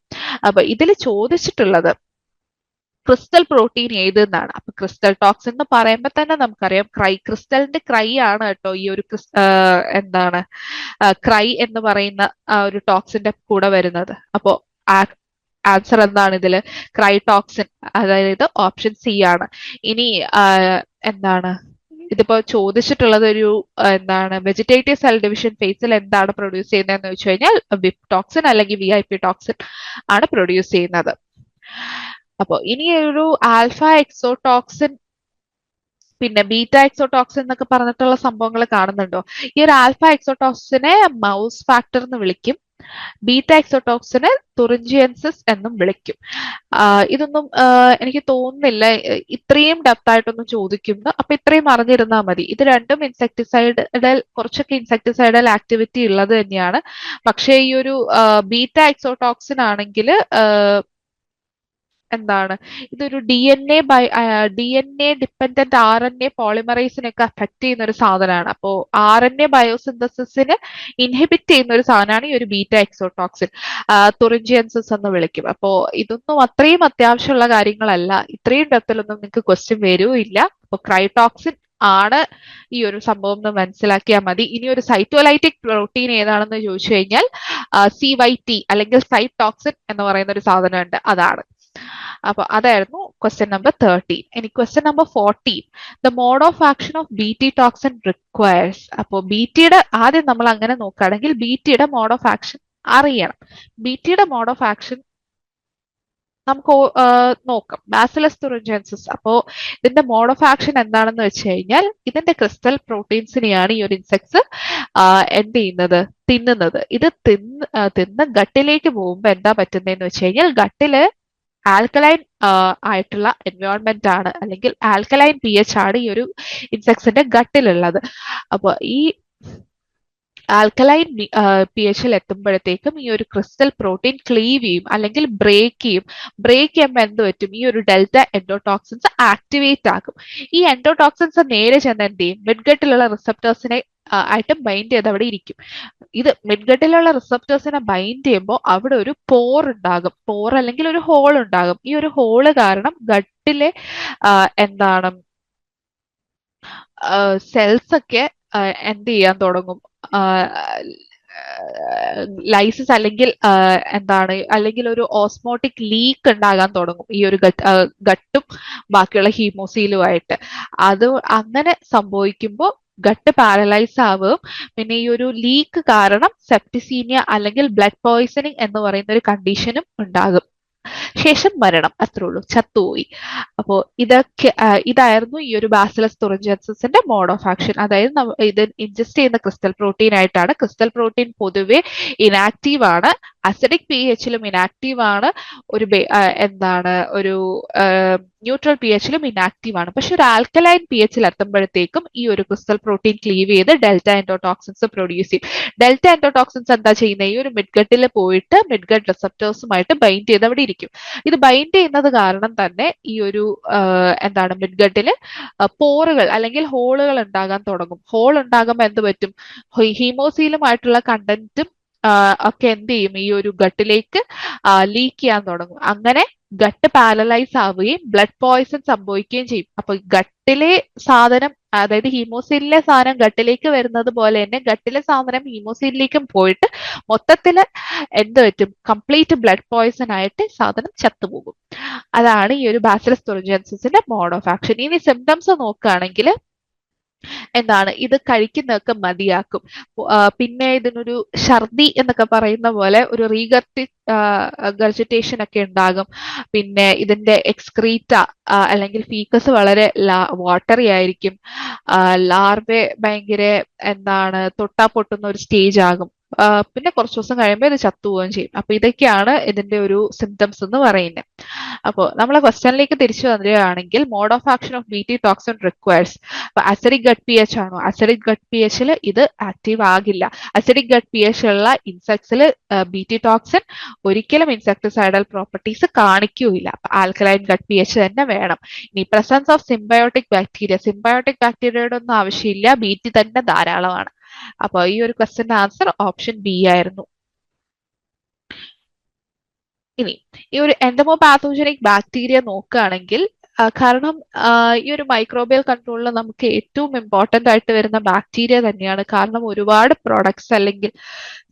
[SPEAKER 1] അപ്പൊ ഇതിൽ ചോദിച്ചിട്ടുള്ളത് ക്രിസ്റ്റൽ പ്രോട്ടീൻ ഏതെന്നാണ്. അപ്പൊ ക്രിസ്റ്റൽ ടോക്സിൻ എന്ന് പറയുമ്പോൾ തന്നെ നമുക്കറിയാം ക്രിസ്റ്റലിന്റെ ക്രൈ ആണ് കേട്ടോ ഈ ഒരു ക്രൈ എന്ന് പറയുന്ന ഒരു ടോക്സിന്റെ കൂടെ വരുന്നത്. അപ്പോ ആൻസർ എന്താണ് ഇതില്, ക്രൈടോക്സിൻ, അതായത് ഓപ്ഷൻ സി ആണ്. ഇനി ഇതിപ്പോ ചോദിച്ചിട്ടുള്ളത് ഒരു വെജിറ്റേറ്റീവ് സെൽ ഡിവിഷൻ ഫേസിൽ എന്താണ് പ്രൊഡ്യൂസ് ചെയ്യുന്നതെന്ന് വെച്ച് കഴിഞ്ഞാൽ വിപ് ടോക്സിൻ അല്ലെങ്കിൽ VIP ടോക്സിൻ ആണ് പ്രൊഡ്യൂസ് ചെയ്യുന്നത്. അപ്പൊ ഇനി ഒരു ആൽഫ എക്സോടോക്സിൻ പിന്നെ ബീറ്റ എക്സോടോക്സിൻ എന്നൊക്കെ പറഞ്ഞിട്ടുള്ള സംഭവങ്ങൾ കാണുന്നുണ്ടോ? ഈ ഒരു ആൽഫ എക്സോടോക്സിനെ മൗസ് ഫാക്ടർ എന്ന് വിളിക്കും, ബീറ്റ എക്സോടോക്സിനെ തുറിഞ്ചിയൻസിസ് എന്നും വിളിക്കും. ഇതൊന്നും എനിക്ക് തോന്നുന്നില്ല ഇത്രയും ഡെപ്ത് ആയിട്ടൊന്നും ചോദിക്കുന്നു. അപ്പൊ ഇത്രയും അറിഞ്ഞിരുന്നാൽ മതി. ഇത് രണ്ടും കുറച്ചൊക്കെ ഇൻസെക്ടിസൈഡൽ ആക്ടിവിറ്റി ഉള്ളത് തന്നെയാണ്. പക്ഷേ ഈ ഒരു ബീറ്റ എക്സോടോക്സിൻ ആണെങ്കിൽ ഇതൊരു DNA ഡിപ്പെൻഡന്റ് RNA പോളിമറൈസിനൊക്കെ അഫക്ട് ചെയ്യുന്ന ഒരു സാധനമാണ്. അപ്പോ RNA ബയോസിന്തസിസിന് ഇൻഹിബിറ്റ് ചെയ്യുന്ന ഒരു സാധനമാണ് ഈ ഒരു ബീറ്റ എക്സോടോക്സിൻ, തുറിഞ്ചിയൻസിസ് എന്ന് വിളിക്കും. അപ്പോ ഇതൊന്നും അത്രയും അത്യാവശ്യമുള്ള കാര്യങ്ങളല്ല, ഇത്രയും ഡെപ്തിലൊന്നും നിങ്ങൾക്ക് ക്വസ്റ്റ്യൻ വരൂല്ല. അപ്പൊ ക്രൈടോക്സിൻ ആണ് ഈ ഒരു സംഭവം എന്ന് മനസ്സിലാക്കിയാൽ മതി. ഇനി ഒരു സൈറ്റോലൈറ്റിക് പ്രോട്ടീൻ ഏതാണെന്ന് ചോദിച്ചു കഴിഞ്ഞാൽ CYT അല്ലെങ്കിൽ സൈടോക്സിൻ എന്ന് പറയുന്ന ഒരു സാധനമുണ്ട്, അതാണ്. അപ്പൊ അതായിരുന്നു ക്വസ്റ്റ്യൻ നമ്പർ 13. ഇനി question number 14, the mode of action of BT toxin requires. അപ്പോൾ BTയുടെ ആദ്യം നമ്മൾ അങ്ങനെ നോക്കുകയാണെങ്കിൽ BTയുടെ മോഡ് ഓഫ് ആക്ഷൻ അറിയണം. BTയുടെ മോഡ് ഓഫ് ആക്ഷൻ നമുക്ക് നോക്കാം. Bacillus thuringiensis. അപ്പോ ഇതിന്റെ മോഡ് ഓഫ് ആക്ഷൻ എന്താണെന്ന് വെച്ച് കഴിഞ്ഞാൽ ഇതിന്റെ ക്രിസ്റ്റൽ പ്രോട്ടീൻസിനെയാണ് ഈ ഒരു ഇൻസെക്ട്സ് തിന്നുന്നത്. ഇത് തിന്ന് ഗട്ടിലേക്ക് പോകുമ്പോൾ എന്താ പറ്റുന്നതെന്ന് വെച്ച് കഴിഞ്ഞാൽ ഗട്ടില് ആൽക്കലൈൻ ആയിട്ടുള്ള എൻവയോൺമെന്റ് ആണ്, അല്ലെങ്കിൽ ആൽക്കലൈൻ pH ആണ് ഈ ഒരു ഇൻസെക്ട്സിന്റെ ഗട്ടിലുള്ളത്. അപ്പൊ ഈ ആൽക്കലൈൻ pHൽ എത്തുമ്പോഴത്തേക്കും ഈ ഒരു ക്രിസ്റ്റൽ പ്രോട്ടീൻ ക്ലീവ് ചെയ്യും അല്ലെങ്കിൽ ബ്രേക്ക് ചെയ്യും. ബ്രേക്ക് ചെയ്യുമ്പോൾ എന്ത് പറ്റും, ഈ ഒരു ഡെൽറ്റ എൻഡോടോക്സിൻസ് ആക്ടിവേറ്റ് ആക്കും. ഈ എൻഡോടോക്സിൻസ് നേരെ ചെന്ന് എന്ത് ചെയ്യും, മിഡ്ഗട്ടിലുള്ള റിസപ്റ്റേഴ്സിനെ ആയിട്ട് ബൈൻഡ് ചെയ്ത് അവിടെ ഇരിക്കും. ഇത് മിഡ്ഗട്ടിലുള്ള റിസപ്റ്റേഴ്സിനെ ബൈൻഡ് ചെയ്യുമ്പോൾ അവിടെ ഒരു പോർ ഉണ്ടാകും, പോർ അല്ലെങ്കിൽ ഒരു ഹോൾ ഉണ്ടാകും. ഈ ഒരു ഹോള് കാരണം ഗട്ടിലെ സെൽസ് ഒക്കെ എന്ത് ചെയ്യാൻ തുടങ്ങും, ലൈസിസ് അല്ലെങ്കിൽ അല്ലെങ്കിൽ ഒരു ഓസ്മോട്ടിക് ലീക്ക് ഉണ്ടാകാൻ തുടങ്ങും ഈ ഒരു ഗട്ടും ബാക്കിയുള്ള ഹീമോസീലുമായിട്ട്. അത് അങ്ങനെ സംഭവിക്കുമ്പോൾ ഗട്ട് പാരലൈസ് ആവുകയും പിന്നെ ഈ ഒരു ലീക്ക് കാരണം സെപ്റ്റിസീമിയ അല്ലെങ്കിൽ ബ്ലഡ് പോയ്സണിങ് എന്ന് പറയുന്ന ഒരു കണ്ടീഷനും ഉണ്ടാകും. ശേഷം മരണം, അത്രേ ഉള്ളൂ, ചത്തുപോയി. അപ്പോ ഇതായിരുന്നു ഈ ഒരു ബാസിലസ് തുറിഞ്ചിയൻസിന്റെ മോഡ് ഓഫ് ആക്ഷൻ. അതായത് ഇത് ഇൻജസ്റ്റ് ചെയ്യുന്ന ക്രിസ്റ്റൽ പ്രോട്ടീൻ ആയിട്ടാണ്. ക്രിസ്റ്റൽ പ്രോട്ടീൻ പൊതുവെ ഇനാക്റ്റീവ് ആണ്, അസിഡിക് pHലും ഇനാക്റ്റീവ് ആണ്, ഒരു ന്യൂട്രൽ pHലും ഇനാക്റ്റീവ് ആണ്. പക്ഷെ ഒരു ആൽക്കലൈൻ pHൽ എത്തുമ്പോഴത്തേക്കും ഈ ഒരു ക്രിസ്റ്റൽ പ്രോട്ടീൻ ക്ലീവ് ചെയ്ത് ഡെൽറ്റ എൻഡോടോക്സിൻസ് പ്രൊഡ്യൂസ് ചെയ്യും. ഡെൽറ്റ എൻഡോടോക്സിൻസ് എന്താ ചെയ്യുന്നത്, ഈ ഒരു മിഡ്ഗട്ടിൽ പോയിട്ട് മിഡ്ഗട്ട് റിസപ്റ്റേഴ്സുമായിട്ട് ബൈൻഡ് ചെയ്ത് അവിടെ ഇരിക്കും. ഇത് ബൈൻഡ് ചെയ്യുന്നത് കാരണം തന്നെ ഈ ഒരു എന്താണ് മിഡ്ഗട്ടില് പോറുകൾ അല്ലെങ്കിൽ ഹോളുകൾ ഉണ്ടാകാൻ തുടങ്ങും. ഹോൾ ഉണ്ടാകുമ്പോൾ എന്ത് പറ്റും? ഹീമോസീലുമായിട്ടുള്ള കണ്ടന്റും ഒക്കെ എന്ത് ചെയ്യും? ഈ ഒരു ഗട്ടിലേക്ക് ലീക്ക് ചെയ്യാൻ തുടങ്ങും. അങ്ങനെ ഗട്ട് പാരലൈസ് ആവുകയും ബ്ലഡ് പോയ്സൺ സംഭവിക്കുകയും ചെയ്യും. അപ്പൊ ഗട്ടിലെ സാധനം, അതായത് ഹീമോസീലിലെ സാധനം ഗട്ടിലേക്ക് വരുന്നത് പോലെ തന്നെ ഗട്ടിലെ സാധനം ഹീമോസീലിലേക്കും പോയിട്ട് മൊത്തത്തില് എന്ത് പറ്റും? കംപ്ലീറ്റ് ബ്ലഡ് പോയ്സൺ ആയിട്ട് സാധനം ചത്തുപോകും. അതാണ് ഈ ഒരു ബാസിലസ് തുറിഞ്ചിയൻസിന്റെ മോഡ് ഓഫ് ആക്ഷൻ. ഇനി സിംറ്റംസ് നോക്കുകയാണെങ്കിൽ എന്താണ്, ഇത് കഴിക്കുന്നതൊക്കെ മതിയാക്കും. പിന്നെ ഇതിനൊരു ഛർദി എന്നൊക്കെ പറയുന്ന പോലെ ഒരു ഗർജിറ്റേഷൻ ഒക്കെ ഉണ്ടാകും. പിന്നെ ഇതിന്റെ എക്സ്ക്രീറ്റ അല്ലെങ്കിൽ ഫീക്കസ് വളരെ വാട്ടറി ആയിരിക്കും. ലാർവെ ഭയങ്കര എന്താണ്, തൊട്ടാ പൊട്ടുന്ന ഒരു സ്റ്റേജ് ആകും. പിന്നെ കുറച്ച് ദിവസം കഴിയുമ്പോൾ ഇത് ചത്തുപോവുകയും ചെയ്യും. അപ്പൊ ഇതൊക്കെയാണ് ഇതിന്റെ ഒരു സിംറ്റംസ് എന്ന് പറയുന്നത്. അപ്പോൾ നമ്മളെ ക്വസ്റ്റ്യനിലേക്ക് തിരിച്ചു വരികയാണെങ്കിൽ mode of action of B T toxin requires. അപ്പൊ അസിഡിക് ഗട്ട് പി എച്ച് ആണോ? അസിഡിക് ഗട്ട് പി എച്ചിൽ ഇത് ആക്റ്റീവ് ആകില്ല. അസിഡിക് ഗട്ട് പി എച്ച് ഉള്ള ഇൻസെക്ട്സിൽ ബി ടി ടോക്സിൻ ഒരിക്കലും ഇൻസെക്ടിസൈഡൽ പ്രോപ്പർട്ടീസ് കാണിക്കുകയില്ല. അപ്പൊ ആൽക്കലൈൻ ഗട്ട് പി എച്ച് തന്നെ വേണം. ഇനി presence of symbiotic bacteria. Symbiotic ബാക്ടീരിയയുടെ ഒന്നും ആവശ്യമില്ല, ബി ടി തന്നെ ധാരാളമാണ്. അപ്പൊ ഈ ഒരു ക്വസ്റ്റ്യന്റെ ആൻസർ ഓപ്ഷൻ ബി ആയിരുന്നു. ഇനി ഈ ഒരു എൻഡമോപാത്തോജനിക് ബാക്ടീരിയ നോക്കുകയാണെങ്കിൽ കാരണം ഈ ഒരു മൈക്രോബിയൽ കൺട്രോളിൽ നമുക്ക് ഏറ്റവും ഇമ്പോർട്ടന്റ് ആയിട്ട് വരുന്ന ബാക്ടീരിയ തന്നെയാണ്. കാരണം ഒരുപാട് പ്രോഡക്ട്സ് അല്ലെങ്കിൽ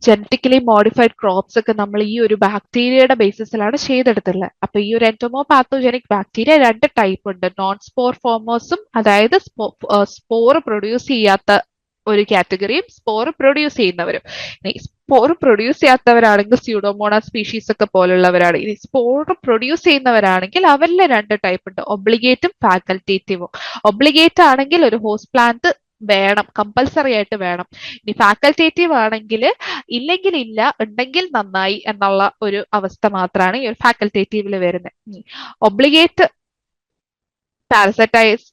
[SPEAKER 1] ജനറ്റിക്കലി മോഡിഫൈഡ് ക്രോപ്സ് ഒക്കെ നമ്മൾ ഈ ഒരു ബാക്ടീരിയയുടെ ബേസിസിലാണ് ചെയ്തെടുത്തുള്ളത്. അപ്പൊ ഈ ഒരു എൻഡമോപാത്തോജനിക് ബാക്ടീരിയ രണ്ട് ടൈപ്പ് ഉണ്ട്. നോൺ സ്പോർ ഫോമേഴ്സും, അതായത് സ്പോർ പ്രൊഡ്യൂസ് ചെയ്യാത്ത ഒരു കാറ്റഗറിയും സ്പോർ പ്രൊഡ്യൂസ് ചെയ്യുന്നവരും. സ്പോർ പ്രൊഡ്യൂസ് ചെയ്യാത്തവരാണെങ്കിൽ സ്യൂഡോമോണാസ് സ്പീഷീസ് ഒക്കെ പോലുള്ളവരാണ്. ഇനി സ്പോർ പ്രൊഡ്യൂസ് ചെയ്യുന്നവരാണെങ്കിൽ അവരിലെ രണ്ട് ടൈപ്പ് ഉണ്ട്, ഒബ്ലിഗേറ്റും ഫാക്കൽറ്റേറ്റീവും. ഒബ്ലിഗേറ്റ് ആണെങ്കിൽ ഒരു ഹോസ്റ്റ് പ്ലാന്റ് വേണം, കമ്പൽസറി ആയിട്ട് വേണം. ഇനി ഫാക്കൽറ്റേറ്റീവ് ആണെങ്കിൽ ഇല്ലെങ്കിൽ ഇല്ല, ഉണ്ടെങ്കിൽ നന്നായി എന്നുള്ള ഒരു അവസ്ഥ മാത്രമാണ് ഈ ഒരു ഫാക്കൽറ്റേറ്റീവിൽ വരുന്നത്. ഒബ്ലിഗേറ്റ് പാരസൈറ്റൈസ്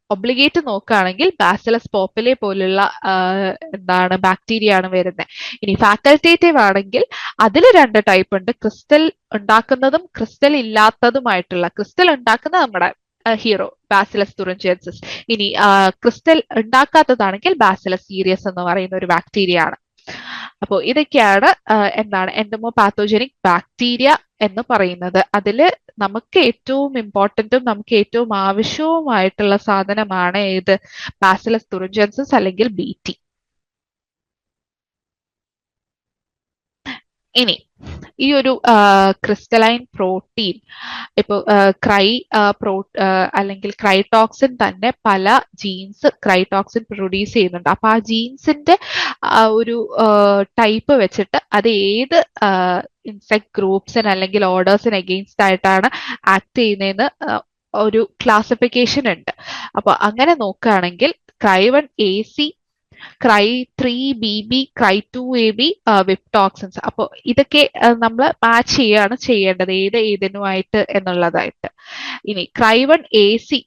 [SPEAKER 1] ഒബ്ലിഗേറ്റ് നോക്കുകയാണെങ്കിൽ ബാസിലസ് പോപ്പലെ പോലുള്ള എന്താണ് ബാക്ടീരിയ ആണ് വരുന്നത്. ഇനി ഫാക്കൽറ്റേറ്റീവ് ആണെങ്കിൽ അതിൽ രണ്ട് ടൈപ്പ് ഉണ്ട്, ക്രിസ്റ്റൽ ഉണ്ടാക്കുന്നതും ക്രിസ്റ്റൽ ഇല്ലാത്തതുമായിട്ടുള്ള. ക്രിസ്റ്റൽ ഉണ്ടാക്കുന്നത് നമ്മുടെ ഹീറോ ബാസിലസ് തുറിഞ്ചിയൻസിസ്. ഇനി ക്രിസ്റ്റൽ ഉണ്ടാക്കാത്തതാണെങ്കിൽ ബാസിലസ് സീരിയസ് എന്ന് പറയുന്ന ഒരു ബാക്ടീരിയ ആണ്. അപ്പോൾ ഇതൊക്കെയാണ് എന്താണ് എൻഡമോപാത്തോജനിക് ബാക്ടീരിയ എന്ന് പറയുന്നത്. അതില് നമുക്ക് ഏറ്റവും ഇമ്പോർട്ടന്റും നമുക്ക് ഏറ്റവും ആവശ്യവുമായിട്ടുള്ള സാധനമാണ് ഏത്? ബാസിലസ് തുറിഞ്ചിയൻസിസ് അല്ലെങ്കിൽ ബി ടി. ഇനി ഈ ഒരു ക്രിസ്റ്റലൈൻ പ്രോട്ടീൻ, ഇപ്പൊ അല്ലെങ്കിൽ ക്രൈടോക്സിൻ തന്നെ പല ജീൻസ് ക്രൈടോക്സിൻ പ്രൊഡ്യൂസ് ചെയ്യുന്നുണ്ട്. അപ്പൊ ആ ജീൻസിന്റെ ഒരു ടൈപ്പ് വെച്ചിട്ട് അത് ഏത് ഇൻസെക്ട് ഗ്രൂപ്പ്സിന് അല്ലെങ്കിൽ ഓർഡേഴ്സിന് അഗെയിൻസ്റ്റ് ആയിട്ടാണ് ആക്ട് ചെയ്യുന്നതെന്ന് ഒരു ക്ലാസിഫിക്കേഷൻ ഉണ്ട്. അപ്പൊ അങ്ങനെ നോക്കുകയാണെങ്കിൽ ക്രൈ1 AC, ക്രൈ3 BB, ക്രൈ2 AB whip toxins. അപ്പോൾ ഇതൊക്കെ നമ്മൾ മാച്ച് ചെയ്യാണ് ചെയ്യേണ്ടത് ഏത് ഏതിനുമായിട്ട് എന്നുള്ളതായിട്ട്. ഇനി ക്രൈ1 AC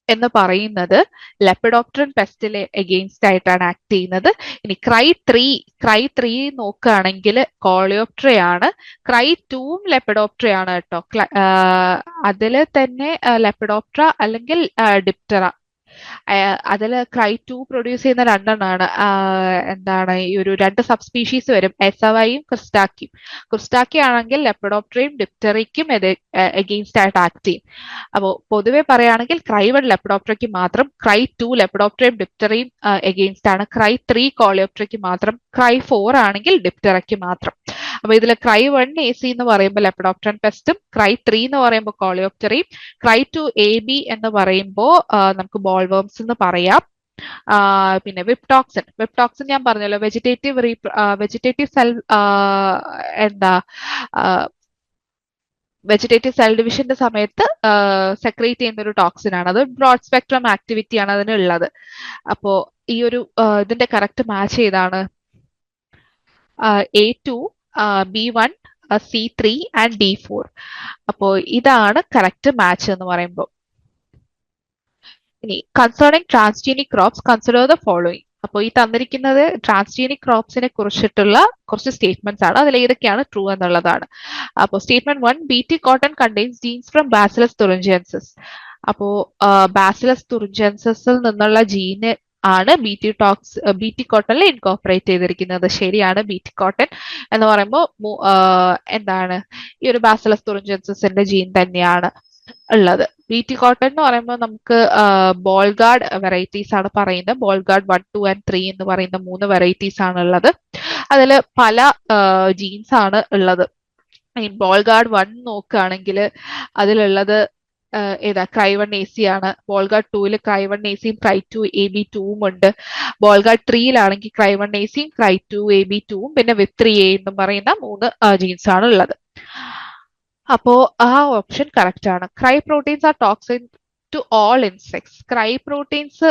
[SPEAKER 1] എന്ന് പറയുന്നത് ലെപ്പിഡോപ്റ്ററൻ പെസ്റ്റിലെ എഗെയിൻസ്റ്റ് ആയിട്ടാണ് ആക്ട് ചെയ്യുന്നത്. ഇനി ക്രൈ3 നോക്കുകയാണെങ്കിൽ കോളിയോപ്ട്രയാണ്. ക്രൈ2ഉം ലെപ്പിഡോപ്ട്രയാണ് കേട്ടോ. അതിൽ തന്നെ ലെപ്പിഡോപ്ട്ര അല്ലെങ്കിൽ ഡിപ്റ്ററ. അതിൽ ക്രൈ2 പ്രൊഡ്യൂസ് ചെയ്യുന്ന രണ്ടെണ്ണമാണ്. എന്താണ് ഈ ഒരു രണ്ട് സബ് സ്പീഷീസ് വരും, എസവയും ക്രിസ്റ്റാക്കിയും. ക്രിസ്റ്റാക്കി ആണെങ്കിൽ ലെപ്പിഡോപ്റ്ററയും ഡിപ്റ്ററയ്ക്കും എഗെയിൻസ്റ്റ് ആയിട്ട് ആക്ട് ചെയ്യും. അപ്പോൾ പൊതുവെ പറയുകയാണെങ്കിൽ ക്രൈ1 ലെപ്പിഡോപ്റ്ററയ്ക്ക് മാത്രം, ക്രൈ2 ലെപ്പിഡോപ്റ്ററയും ഡിപ്റ്ററയും എഗെയിൻസ്റ്റ് ആണ്, ക്രൈ3 കോളിയോപ്റ്ററയ്ക്ക് മാത്രം, ക്രൈ4 ആണെങ്കിൽ ഡിപ്റ്ററയ്ക്ക് മാത്രം. അപ്പൊ ഇതിൽ ക്രൈ1 AC എന്ന് പറയുമ്പോൾ ലെപ്പിഡോപ്റ്ററൻ പെസ്റ്റും, ക്രൈ3 എന്ന് പറയുമ്പോൾ കോളിയോപ്റ്ററയും, ക്രൈ2 AB എന്ന് പറയുമ്പോൾ നമുക്ക് ബോൾവേംസ് എന്ന് പറയാം. പിന്നെ വിപ്ടോക്സിൻ ഞാൻ പറഞ്ഞല്ലോ, വെജിറ്റേറ്റീവ് സെൽ ഡിവിഷന്റെ സമയത്ത് സെക്രീറ്റ് ചെയ്യുന്ന ഒരു ടോക്സിൻ ആണ്. അത് ബ്രോഡ് സ്പെക്ട്രം ആക്ടിവിറ്റി ആണ് അതിനുള്ളത്. അപ്പോ ഈ ഒരു ഇതിന്റെ കറക്റ്റ് മാച്ച് ഏതാണ്? A2, B1, C3 and D4. അപ്പോ ഇതാണ് കറക്റ്റ് മാച്ച് എന്ന് പറയുമ്പോൾ. ഇനി concerning transgenic crops consider the following. അപ്പോൾ ഈ തന്നിരിക്കുന്നത് ട്രാൻസ്ജീനിക് ക്രോപ്സിനെ കുറിച്ചിട്ടുള്ള കുറച്ച് സ്റ്റേറ്റ്മെന്റ്സ് ആണ്. അതിൽ ഏതൊക്കെയാണ് ട്രൂ എന്നുള്ളതാണ്. അപ്പോൾ statement 1, BT cotton contains genes from Bacillus thuringiensis. അപ്പോ ബാസിലസ് തുറിഞ്ചൻസിൽ നിന്നുള്ള ജീന് ആണ് ബി ടി കോട്ടണിൽ ഇൻകോപ്പറേറ്റ് ചെയ്തിരിക്കുന്നത്. ശരിയാണ്. ബി.ടി കോട്ടൺ എന്ന് പറയുമ്പോൾ എന്താണ് ഈ ഒരു ബാസിലസ് തുറിഞ്ചൻസിന്റെ ജീൻ തന്നെയാണ് ഉള്ളത്. ബി.ടി കോട്ടൺ എന്ന് പറയുമ്പോൾ നമുക്ക് ബോൾഗാർഡ് വെറൈറ്റീസ് ആണ് പറയുന്നത്. ബോൾഗാർഡ് 1, 2 and 3 എന്ന് പറയുന്ന 3 വെറൈറ്റീസ് ആണ് ഉള്ളത്. അതിൽ പല ജീൻസ് ആണ് ഉള്ളത്. ഈ ബോൾഗാർഡ് 1 നോക്കുകയാണെങ്കിൽ അതിലുള്ളത് ഏതാ ക്രൈ1AC ആണ്. ബോൾഗാർഡ് 2 ക്രൈ1AC ക്രൈ2AB2 ഉണ്ട്. ബോൾഗാർഡ് 3 ക്രൈ1AC ക്രൈ2AB2 പിന്നെ വിത്ത്3A എന്നും പറയുന്ന 3 ജീൻസ് ആണ് ഉള്ളത്. അപ്പോ ആ ഓപ്ഷൻ കറക്റ്റ് ആണ്. Cry proteins are toxin to all insects. Cry proteins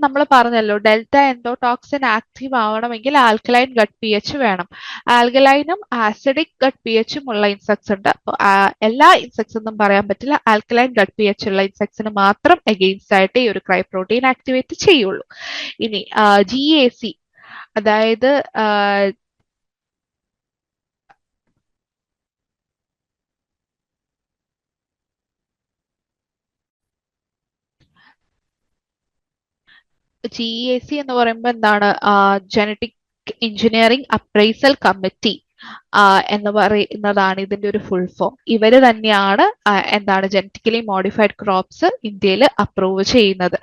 [SPEAKER 1] നമ്മൾ പറഞ്ഞല്ലോ, ഡെൽറ്റ എൻഡോടോക്സിൻ ആക്റ്റീവ് ആവണമെങ്കിൽ ആൽക്കലൈൻ ഗട്ട് പി എച്ച് വേണം. ആൽക്കലൈനും ആസിഡിക് ഗട്ട് പി എച്ചും ഉള്ള ഇൻസെക്ട്സ് ഉണ്ട്. അപ്പോൾ എല്ലാ ഇൻസെക്ട്സ് ഒന്നും പറയാൻ പറ്റില്ല. ആൽക്കലൈൻ ഗട്ട് പി എച്ച് ഉള്ള ഇൻസെക്ട്സിന് മാത്രം എഗെയിൻസ്റ്റ് ആയിട്ട് ഈ ഒരു ക്രൈ പ്രോട്ടീൻ ആക്ടിവേറ്റ് ചെയ്യുള്ളൂ. ഇനി GAC, അതായത് GAC എന്ന് പറയുമ്പോൾ എന്താണ്, ജനറ്റിക് എഞ്ചിനീയറിംഗ് അപ്രൈസൽ കമ്മിറ്റി എന്ന് പറയുന്നതാണ് ഇതിന്റെ ഒരു ഫുൾ ഫോം. ഇവര് തന്നെയാണ് എന്താണ് ജനറ്റിക്കലി മോഡിഫൈഡ് ക്രോപ്സ് ഇന്ത്യയിൽ അപ്രൂവ് ചെയ്യുന്നത്.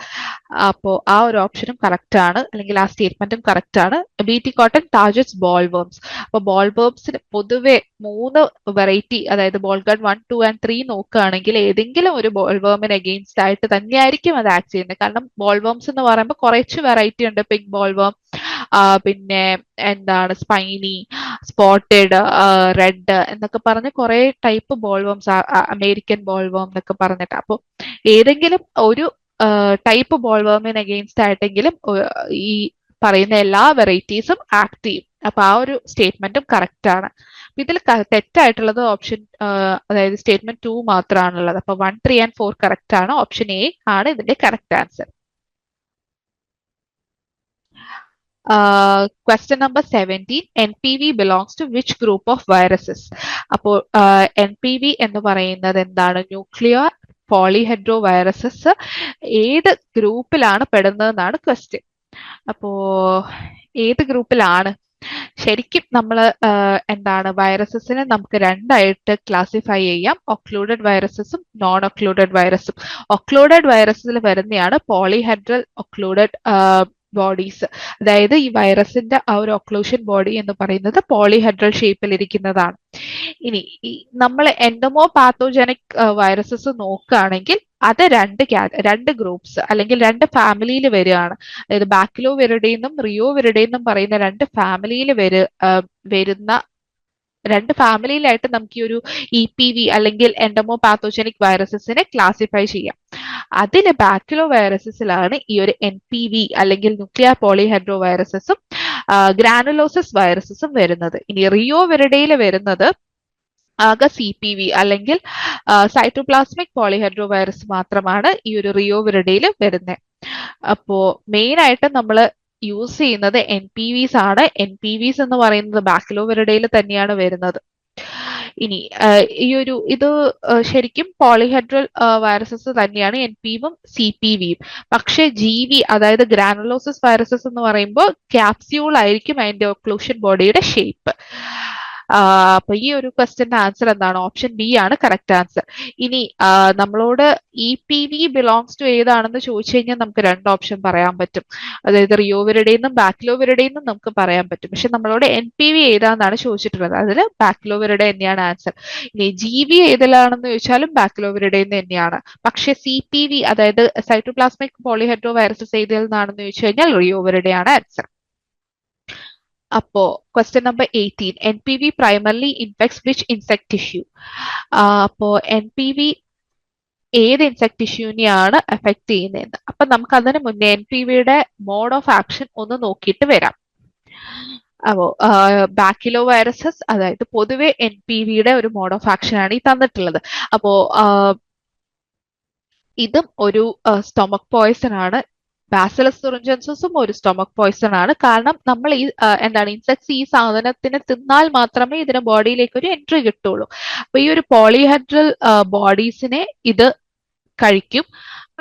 [SPEAKER 1] അപ്പോ ആ ഒരു ഓപ്ഷനും കറക്റ്റ് ആണ്, അല്ലെങ്കിൽ ആ സ്റ്റേറ്റ്മെന്റും കറക്റ്റ് ആണ്. BT cotton targets ball worms. അപ്പൊ ബോൾ വേംസിന് പൊതുവെ 3 വെറൈറ്റി, അതായത് ബോൾഗാർഡ് 1, 2 and 3 നോക്കുകയാണെങ്കിൽ ഏതെങ്കിലും ഒരു ബോൾ വേമിന് അഗെയിൻസ്റ്റ് ആയിട്ട് തന്നെയായിരിക്കും അത് ആക്ട് ചെയ്യുന്നത്. കാരണം ബോൾ വേംസ് എന്ന് പറയുമ്പോൾ കുറച്ച് വെറൈറ്റി ഉണ്ട്. പിങ്ക് ബോൾ വേം, പിന്നെ എന്താണ് സ്പൈനി, സ്പോട്ടഡ്, റെഡ് എന്നൊക്കെ പറഞ്ഞ് കുറെ type ball worms, American ball വേം എന്നൊക്കെ പറഞ്ഞിട്ട്. അപ്പോൾ ഏതെങ്കിലും ഒരു ടൈപ്പ് ബോൾ വേമിന് അഗെയിൻസ്റ്റ് ആയിട്ടെങ്കിലും ഈ പറയുന്ന എല്ലാ വെറൈറ്റീസും ആക്ട് ചെയ്യും. അപ്പൊ ആ ഒരു സ്റ്റേറ്റ്മെന്റും കറക്റ്റ് ആണ്. ഇതിൽ തെറ്റായിട്ടുള്ളത് ഓപ്ഷൻ, അതായത് സ്റ്റേറ്റ്മെന്റ് 2 മാത്രമാണുള്ളത്. അപ്പൊ 1, 3 and 4 കറക്റ്റ് ആണ്. ഓപ്ഷൻ A ആണ് ഇതിന്റെ correct answer. Question number 17, NPV belongs to which group of viruses? അപ്പോൾ NPV എന്ന് പറയുന്നത് എന്താണ്, ന്യൂക്ലിയർ പോളിഹെഡ്രോ വൈറസസ് ഏത് ഗ്രൂപ്പിലാണ് പെടുന്നതെന്നാണ് ക്വസ്റ്റ്യൻ. അപ്പോ ഏത് ഗ്രൂപ്പിലാണ്? ശരിക്കും നമ്മൾ എന്താണ് വൈറസസിനെ നമുക്ക് രണ്ടായിട്ട് ക്ലാസിഫൈ ചെയ്യാം, ഒക്ലൂഡഡ് വൈറസസും നോൺ ഒക്ലൂഡഡ് വൈറസും. ഒക്ലൂഡഡ് വൈറസിൽ വരുന്നതാണ് പോളിഹെഡ്രൽ ഒക്ലൂഡഡ് ബോഡീസ്. അതായത് ഈ വൈറസിന്റെ ആ ഒരു ഒക്ലൂഷൻ ബോഡി എന്ന് പറയുന്നത് പോളിഹെഡ്രൽ ഷേപ്പിൽ ഇരിക്കുന്നതാണ്. ഇനി നമ്മൾ എൻഡമോ പാത്തോജനിക് വൈറസസ് നോക്കുകയാണെങ്കിൽ അത് രണ്ട് ഗ്രൂപ്പ്സ് അല്ലെങ്കിൽ രണ്ട് ഫാമിലിയിൽ വരികയാണ്. അതായത് ബാക്കിലോ വിറിഡെന്നും റിയോ വിറിഡെന്നും പറയുന്ന രണ്ട് ഫാമിലിയിൽ വരുന്ന രണ്ട് ഫാമിലിയിലായിട്ട് നമുക്ക് ഈ ഒരു EPV അല്ലെങ്കിൽ എൻഡമോ പാത്തോജനിക് വൈറസസിനെ ക്ലാസിഫൈ ചെയ്യാം. അതില് ബാക്കിലോ വൈറസസിലാണ് ഈ ഒരു NPV അല്ലെങ്കിൽ ന്യൂക്ലിയർ പോളിഹെഡ്രോ വൈറസസും ഗ്രാനുലോസിസ് വൈറസസും വരുന്നത്. ഇനി റിയോ വിറിഡയിൽ വരുന്നത് ആകെ CPV അല്ലെങ്കിൽ സൈറ്റോപ്ലാസ്മിക് പോളിഹെഡ്രോ വൈറസ് മാത്രമാണ് ഈ ഒരു റിയോ വിറിഡയിൽ വരുന്നത്. അപ്പോ മെയിൻ ആയിട്ട് നമ്മൾ യൂസ് ചെയ്യുന്നത് NPVs ആണ്. NPVs എന്ന് പറയുന്നത് ബാക്കിലോ വിറിഡയിൽ തന്നെയാണ് വരുന്നത്. ഇനി ഇത് ശരിക്കും പോളിഹെഡ്രൽ വൈറസസ് തന്നെയാണ് NPVയും CPVയും. പക്ഷെ GV അതായത് ഗ്രാനുലോസിസ് വൈറസസ് എന്ന് പറയുമ്പോൾ ക്യാപ്സ്യൂൾ ആയിരിക്കും അതിന്റെ ഒക്ലൂഷൻ ബോഡിയുടെ ഷേപ്പ്. അപ്പൊ ഈ ഒരു ക്വസ്റ്റ്യന്റെ ആൻസർ എന്താണ്? ഓപ്ഷൻ B ആണ് കറക്റ്റ് ആൻസർ. ഇനി നമ്മളോട് EPV ബിലോങ്സ് ടു ഏതാണെന്ന് ചോദിച്ചു കഴിഞ്ഞാൽ നമുക്ക് രണ്ട് ഓപ്ഷൻ പറയാൻ പറ്റും. അതായത് റിയോ വിറിഡെന്നും ബാക്കിലോ വിറിഡെന്നും നമുക്ക് പറയാൻ പറ്റും. പക്ഷെ നമ്മളോട് NPV ഏതാണെന്നാണ് ചോദിച്ചിട്ടുള്ളത്. അതിൽ ബാക്കിലോ വിറിഡെ തന്നെയാണ് ആൻസർ. ഇനി GV ഏതിലാണെന്ന് ചോദിച്ചാലും ബാക്കിലോ വിറിഡെ തന്നെയാണ്. പക്ഷെ CPV അതായത് സൈറ്റോപ്ലാസ്മിക് പോളിഹെഡ്രോ വൈറസസ് ഏതിൽ നിന്നാണെന്ന് ചോദിച്ചു കഴിഞ്ഞാൽ റിയോ വിറിഡെ ആണ് ആൻസർ. അപ്പോ question number 18, NPV primarily infects which insect tissue? അപ്പോ NPV ഏത് ഇൻസെക്ട് ടിഷ്യൂവിനെയാണ് എഫക്ട് ചെയ്യുന്നതെന്ന്. അപ്പൊ നമുക്ക് അതിന് മുന്നേ NPVയുടെ മോഡ് ഓഫ് ആക്ഷൻ ഒന്ന് നോക്കിയിട്ട് വരാം. അപ്പോ ബാക്കിലോ വൈറസസ്, അതായത് പൊതുവെ NPVയുടെ ഒരു മോഡ് ഓഫ് ആക്ഷൻ ആണ് ഈ തന്നിട്ടുള്ളത്. അപ്പോ ഇതും ഒരു സ്റ്റൊമക് പോയ്സൺ ആണ്. ബാസിലസ് തുറിഞ്ചൻസിസും ഒരു സ്റ്റൊമക് പോയ്സൺ ആണ്. കാരണം നമ്മൾ ഈ എന്താണ് ഇൻസെക്ട്സ് ഈ സാധനത്തിനെ തിന്നാൽ മാത്രമേ ഇതിന് ബോഡിയിലേക്ക് ഒരു എൻട്രി കിട്ടുള്ളൂ. അപ്പൊ ഈ ഒരു പോളിഹെഡ്രൽ ബോഡീസിനെ ഇത് കഴിക്കും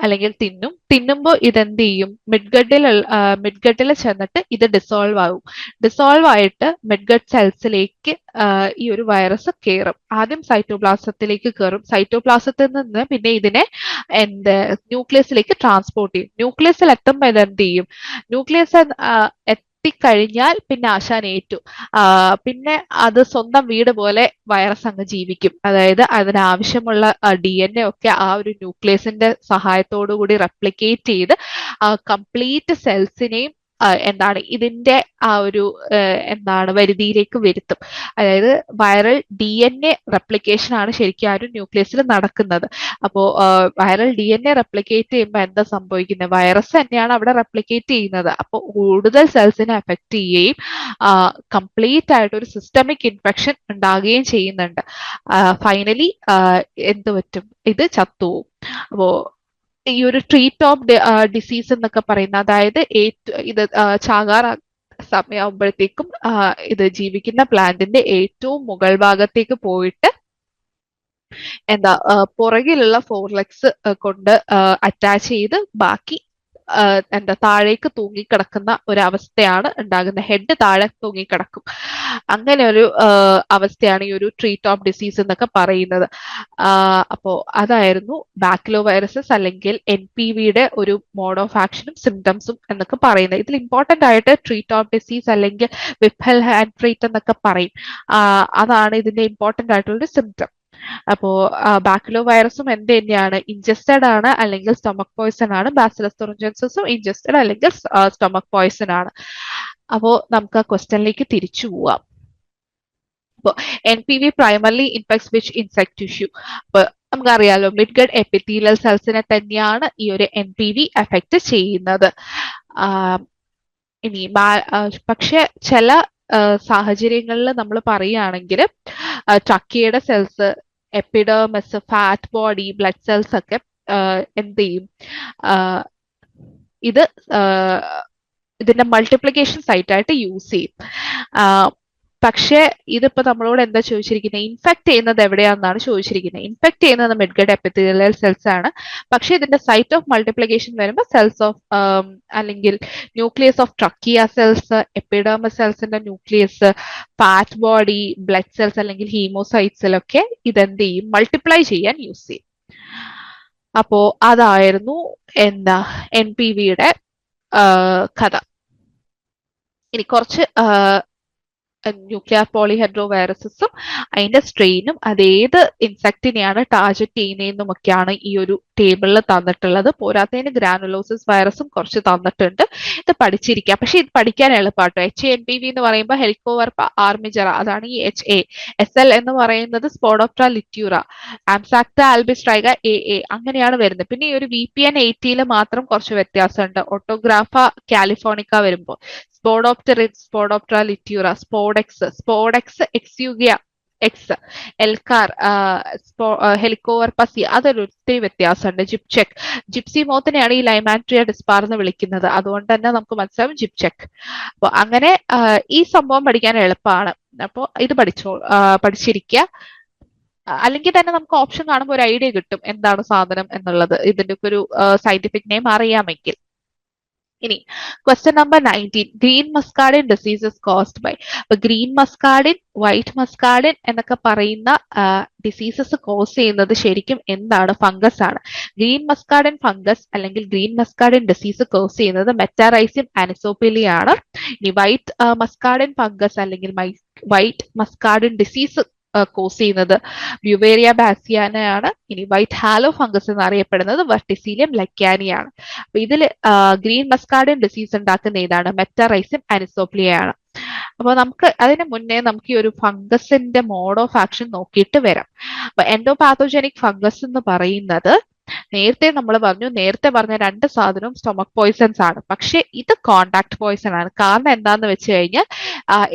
[SPEAKER 1] അല്ലെങ്കിൽ തിന്നുമ്പോൾ ഇതെന്ത് ചെയ്യും, മിഡ്ഗട്ടിൽ ചെന്നിട്ട് ഇത് ഡിസോൾവ് ആവും. ഡിസോൾവ് ആയിട്ട് മിഡ്ഗട്ട് സെൽസിലേക്ക് ഈ ഒരു വൈറസ് കയറും. ആദ്യം സൈറ്റോപ്ലാസത്തിലേക്ക് കയറും. സൈറ്റോപ്ലാസത്തിൽ നിന്ന് പിന്നെ ഇതിനെ ന്യൂക്ലിയസിലേക്ക് ട്രാൻസ്പോർട്ട് ചെയ്യും. ന്യൂക്ലിയസിൽ എത്തുമ്പോൾ ഇതെന്ത് ചെയ്യും, ന്യൂക്ലിയസ് എത്തിക്കഴിഞ്ഞാൽ പിന്നെ ആശാൻ ഏറ്റു. പിന്നെ അത് സ്വന്തം വീട് പോലെ വൈറസ് അങ്ങ് ജീവിക്കും. അതായത് അതിനാവശ്യമുള്ള DNA ഒക്കെ ആ ഒരു ന്യൂക്ലിയസിന്റെ സഹായത്തോടു കൂടി റെപ്ലിക്കേറ്റ് ചെയ്ത് കംപ്ലീറ്റ് സെൽസിനെയും എന്താണ് ഇതിന്റെ ആ ഒരു വരുതിയിലേക്ക് വരുത്തും. അതായത് വൈറൽ DNA റെപ്ലിക്കേഷൻ ആണ് ശരിക്കും ആ ഒരു ന്യൂക്ലിയസിൽ നടക്കുന്നത്. അപ്പോ വൈറൽ DNA റെപ്ലിക്കേറ്റ് ചെയ്യുമ്പോൾ എന്താ സംഭവിക്കുന്നത്, വൈറസ് തന്നെയാണ് അവിടെ റെപ്ലിക്കേറ്റ് ചെയ്യുന്നത്. അപ്പോൾ കൂടുതൽ സെൽസിനെ എഫക്ട് ചെയ്യുകയും കംപ്ലീറ്റ് ആയിട്ട് ഒരു സിസ്റ്റമിക് ഇൻഫെക്ഷൻ ഉണ്ടാകുകയും ചെയ്യുന്നുണ്ട്. ഫൈനലി എന്ത് പറ്റും, ഇത് ചത്തുപോകും. അപ്പോ ഈ ഒരു ട്രീറ്റ് ഓഫ് ഡിസീസ് എന്നൊക്കെ പറയുന്ന, അതായത് ഇത് ചാകാറ സമയമാകുമ്പോഴത്തേക്കും ഇത് ജീവിക്കുന്ന പ്ലാന്റിന്റെ ഏറ്റവും മുകൾ ഭാഗത്തേക്ക് പോയിട്ട് പുറകിലുള്ള ഫോർലെഗ്സ് കൊണ്ട് അറ്റാച്ച് ചെയ്ത് ബാക്കി താഴേക്ക് തൂങ്ങിക്കിടക്കുന്ന ഒരു അവസ്ഥയാണ് ഉണ്ടാകുന്നത്. ഹെഡ് താഴെ തൂങ്ങിക്കിടക്കും. അങ്ങനെ ഒരു അവസ്ഥയാണ് ഈ ഒരു ട്രീറ്റ് ഓഫ് ഡിസീസ് എന്നൊക്കെ പറയുന്നത്. അപ്പോ അതായിരുന്നു ബാക്ടീരിയോ വൈറസസ് അല്ലെങ്കിൽ NPVയുടെ ഒരു മോഡ് ഓഫ് ആക്ഷനും സിംറ്റംസും എന്നൊക്കെ പറയുന്നത്. ഇതിൽ ഇമ്പോർട്ടന്റ് ആയിട്ട് ട്രീറ്റ് ഓഫ് ഡിസീസ് അല്ലെങ്കിൽ വിഫൽ ഹാൻഡ് ട്രീറ്റ് എന്നൊക്കെ പറയും. അതാണ് ഇതിന്റെ ഇമ്പോർട്ടന്റ് ആയിട്ടുള്ള ഒരു സിംറ്റം. അപ്പോ ബാക്ടീരിയോ വൈറസും എന്ത് തന്നെയാണ്, ഇൻജസ്റ്റഡ് ആണ് അല്ലെങ്കിൽ സ്റ്റൊമക് പോയ്സൺ ആണ്. ബാസിലസ് തുറിഞ്ചൻസിസും ഇൻജസ്റ്റഡ് അല്ലെങ്കിൽ സ്റ്റൊമക് പോയ്സൺ ആണ്. അപ്പോ നമുക്ക് ആ ക്വസ്റ്റ്യനിലേക്ക് തിരിച്ചു പോവാം. അപ്പോ NPV primarily infects which insect tissue. അപ്പൊ നമുക്കറിയാലോ മിഡ്ഗട്ട് എപ്പിത്തീലിയൽ സെൽസിനെ തന്നെയാണ് ഈ ഒരു NPV എഫക്ട് ചെയ്യുന്നത്. ഇനി പക്ഷെ ചില സാഹചര്യങ്ങളിൽ നമ്മൾ പറയുകയാണെങ്കിൽ ട്രക്കിയുടെ cells, epidermis, fat body, blood cells ഒക്കെ എന്ത് ചെയ്യും, ഇതിന്റെ മൾട്ടിപ്ലിക്കേഷൻ സൈറ്റ് ആയിട്ട് യൂസ് ചെയ്യും. പക്ഷെ ഇതിപ്പോ നമ്മളോട് എന്താ ചോദിച്ചിരിക്കുന്നത്, ഇൻഫെക്ട് ചെയ്യുന്നത് എവിടെയാണെന്നാണ് ചോദിച്ചിരിക്കുന്നത്. ഇൻഫെക്ട് ചെയ്യുന്നത് മിഡ്ഗട്ട് എപ്പിത്തീലിയൽ സെൽസ് ആണ്. പക്ഷെ ഇതിന്റെ സൈറ്റ് ഓഫ് മൾട്ടിപ്ലിക്കേഷൻ വരുമ്പോൾ സെൽസ് ഓഫ് അല്ലെങ്കിൽ nucleus of trachea cells, epidermis സെൽസിന്റെ nucleus, fat body, blood cells അല്ലെങ്കിൽ ഹീമോസൈറ്റ്സിലൊക്കെ ഇതെന്ത് ചെയ്യും, മൾട്ടിപ്ലൈ ചെയ്യാൻ യൂസ് ചെയ്യും. അപ്പോ അതായിരുന്നു NPVയുടെ കഥ. ഇനി കുറച്ച് ന്യൂക്ലിയർ പോളിഹെഡ്രോ വൈറസസും അതിന്റെ സ്ട്രെയിനും അതേത് ഇൻസെക്റ്റിനെയാണ് ടാർഗറ്റ് ചെയ്യുന്നതെന്നും ഒക്കെയാണ് ഈ ഒരു ടേബിളിൽ തന്നിട്ടുള്ളത്. പോരാത്തതിന് ഗ്രാനുലോസിസ് വൈറസും കുറച്ച് തന്നിട്ടുണ്ട്. ഇത് പഠിച്ചിരിക്കുക. പക്ഷെ ഇത് പഠിക്കാൻ എളുപ്പമാട്ടോ. HANPV എന്ന് പറയുമ്പോൾ ഹെലിക്കോവർപ്പ ആർമിജറ, അതാണ് ഈ HA. SL എന്ന് പറയുന്നത് സ്പോഡോപ്റ്ററ ലിറ്റ്യൂറ, ആംസാക്ട ആൽബിസ്ട്രൈഗ AA അങ്ങനെയാണ് വരുന്നത്. പിന്നെ ഈ ഒരു VPN80 മാത്രം കുറച്ച് വ്യത്യാസമുണ്ട്. ഓട്ടോഗ്രാഫ കാലിഫോർണിക്ക വരുമ്പോൾ സ്പോഡോപ്റ്ററിസ്, സ്പോഡോപ്റ്ററ ലിറ്റ്യൂറ, സ്പോഡെക്സ് എക്സ്യൂഗിയ എക്സ്, എൽക്കാർ, ഹെലിക്കോവർപ്പസി അതൊരു ഒത്തിരി വ്യത്യാസമുണ്ട്. ജിപ്സി മോത്തിനെയാണ് ഈ ലൈമാൻട്രിയ ഡിസ്പാർ എന്ന് വിളിക്കുന്നത്. അതുകൊണ്ട് തന്നെ നമുക്ക് മനസ്സിലാവും ജിപ്ചെക്. അപ്പൊ അങ്ങനെ ഈ സംഭവം പഠിക്കാൻ എളുപ്പമാണ്. അപ്പോൾ ഇത് പഠിച്ചിരിക്കുക. അല്ലെങ്കിൽ തന്നെ നമുക്ക് ഓപ്ഷൻ കാണുമ്പോൾ ഒരു ഐഡിയ കിട്ടും എന്താണ് സാധനം എന്നുള്ളത്, ഇതിന്റെ ഒക്കെ ഒരു സയന്റിഫിക് നെയിം അറിയാമെങ്കിൽ. ഇനി question number 19, green muscardine diseases caused by. അപ്പൊ ഗ്രീൻ മസ്കാർഡിൻ, വൈറ്റ് മസ്കാർഡിൻ എന്നൊക്കെ പറയുന്ന ഡിസീസസ് കോസ് ചെയ്യുന്നത് ശരിക്കും എന്താണ്, ഫംഗസ് ആണ്. ഗ്രീൻ മസ്കാർഡിൻ ഫംഗസ് അല്ലെങ്കിൽ ഗ്രീൻ മസ്കാർഡിൻ ഡിസീസ് കോസ് ചെയ്യുന്നത് മെറ്റാറൈസിയം അനിസോപ്ലിയ ആണ്. ഇനി വൈറ്റ് മസ്കാർഡിൻ ഫംഗസ് അല്ലെങ്കിൽ വൈറ്റ് മസ്കാർഡിൻ ഡിസീസ് കോസ് ചെയ്യുന്നത് ബ്യൂവേറിയ ബാസിയാനയാണ്. ഇനി വൈറ്റ് ഹാലോ ഫംഗസ് എന്നറിയപ്പെടുന്നത് വെർട്ടിസീലിയം ലക്കാനിയാണ്. അപ്പൊ ഇതിൽ ഗ്രീൻ മസ്കാർഡിൻ ഡിസീസ് ഉണ്ടാക്കുന്ന ഏതാണ്, മെറ്റാറൈസിയം അനിസോപ്ലിയ ആണ്. അപ്പൊ നമുക്ക് അതിന് മുന്നേ നമുക്ക് ഈ ഒരു ഫംഗസിന്റെ മോഡ് ഓഫ് ആക്ഷൻ നോക്കിയിട്ട് വരാം. അപ്പൊ എൻഡോപാത്തോജനിക് ഫംഗസ് എന്ന് പറയുന്നത് നേരത്തെ നമ്മൾ പറഞ്ഞു, നേരത്തെ പറഞ്ഞ രണ്ട് സാധനവും സ്റ്റൊമക് പോയിസൺസ് ആണ്. പക്ഷെ ഇത് കോണ്ടാക്ട് പോയിസൺ ആണ്. കാരണം എന്താന്ന് വെച്ച് കഴിഞ്ഞാൽ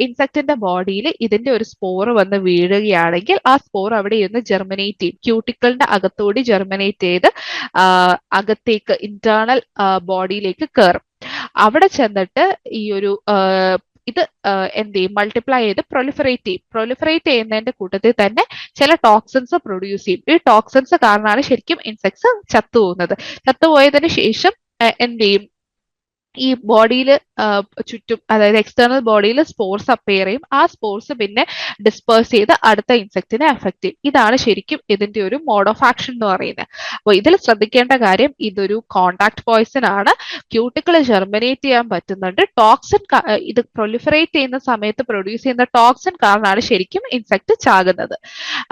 [SPEAKER 1] ഇൻസെക്റ്റിന്റെ ബോഡിയിൽ ഇതിന്റെ ഒരു സ്പോർ വന്ന് വീഴുകയാണെങ്കിൽ ആ സ്പോർ അവിടെ ഇരുന്ന് ജെർമിനേറ്റ് ചെയ്യും, ക്യൂട്ടിക്കിളിന്റെ അകത്തോടി ജെർമിനേറ്റ് ചെയ്ത് അകത്തേക്ക് ഇന്റേണൽ ബോഡിയിലേക്ക് കയറും. അവിടെ ചെന്നിട്ട് ഈ ഒരു ഇത് എന്ത് ചെയ്യും, മൾട്ടിപ്ലൈ ചെയ്ത് പ്രൊലിഫറേറ്റ് ചെയ്യും. പ്രൊലിഫറേറ്റ് ചെയ്യുന്നതിന്റെ കൂട്ടത്തിൽ തന്നെ ചില ടോക്സിൻസ് പ്രൊഡ്യൂസ് ചെയ്യും. ഈ ടോക്സിൻസ് കാരണമാണ് ശരിക്കും ഇൻസെക്ട്സ് ചത്തുപോകുന്നത്. ചത്തുപോയതിനു ശേഷം എന്ത് ചെയ്യും, ഈ ബോഡിയിൽ ചുറ്റും, അതായത് എക്സ്റ്റേണൽ ബോഡിയിൽ സ്പോർസ് അപ്പിയർ ചെയ്യും. ആ സ്പോർസ് പിന്നെ ഡിസ്പേഴ്സ് ചെയ്ത് അടുത്ത ഇൻസെക്റ്റിനെ അഫക്ട് ചെയ്യും. ഇതാണ് ശരിക്കും ഇതിന്റെ ഒരു മോഡ് ഓഫ് ആക്ഷൻ എന്ന് പറയുന്നത്. അപ്പോൾ ഇതിൽ ശ്രദ്ധിക്കേണ്ട കാര്യം, ഇതൊരു കോണ്ടാക്ട് പോയിസൺ ആണ്. ക്യൂട്ടിക്കിൾ ജെർമിനേറ്റ് ചെയ്യാൻ പറ്റുന്നുണ്ട്. ടോക്സിൻ ഇത് പ്രൊലിഫറേറ്റ് ചെയ്യുന്ന സമയത്ത് പ്രൊഡ്യൂസ് ചെയ്യുന്ന ടോക്സിൻ കാരണമാണ് ശരിക്കും ഇൻസെക്ട് ചാകുന്നത്.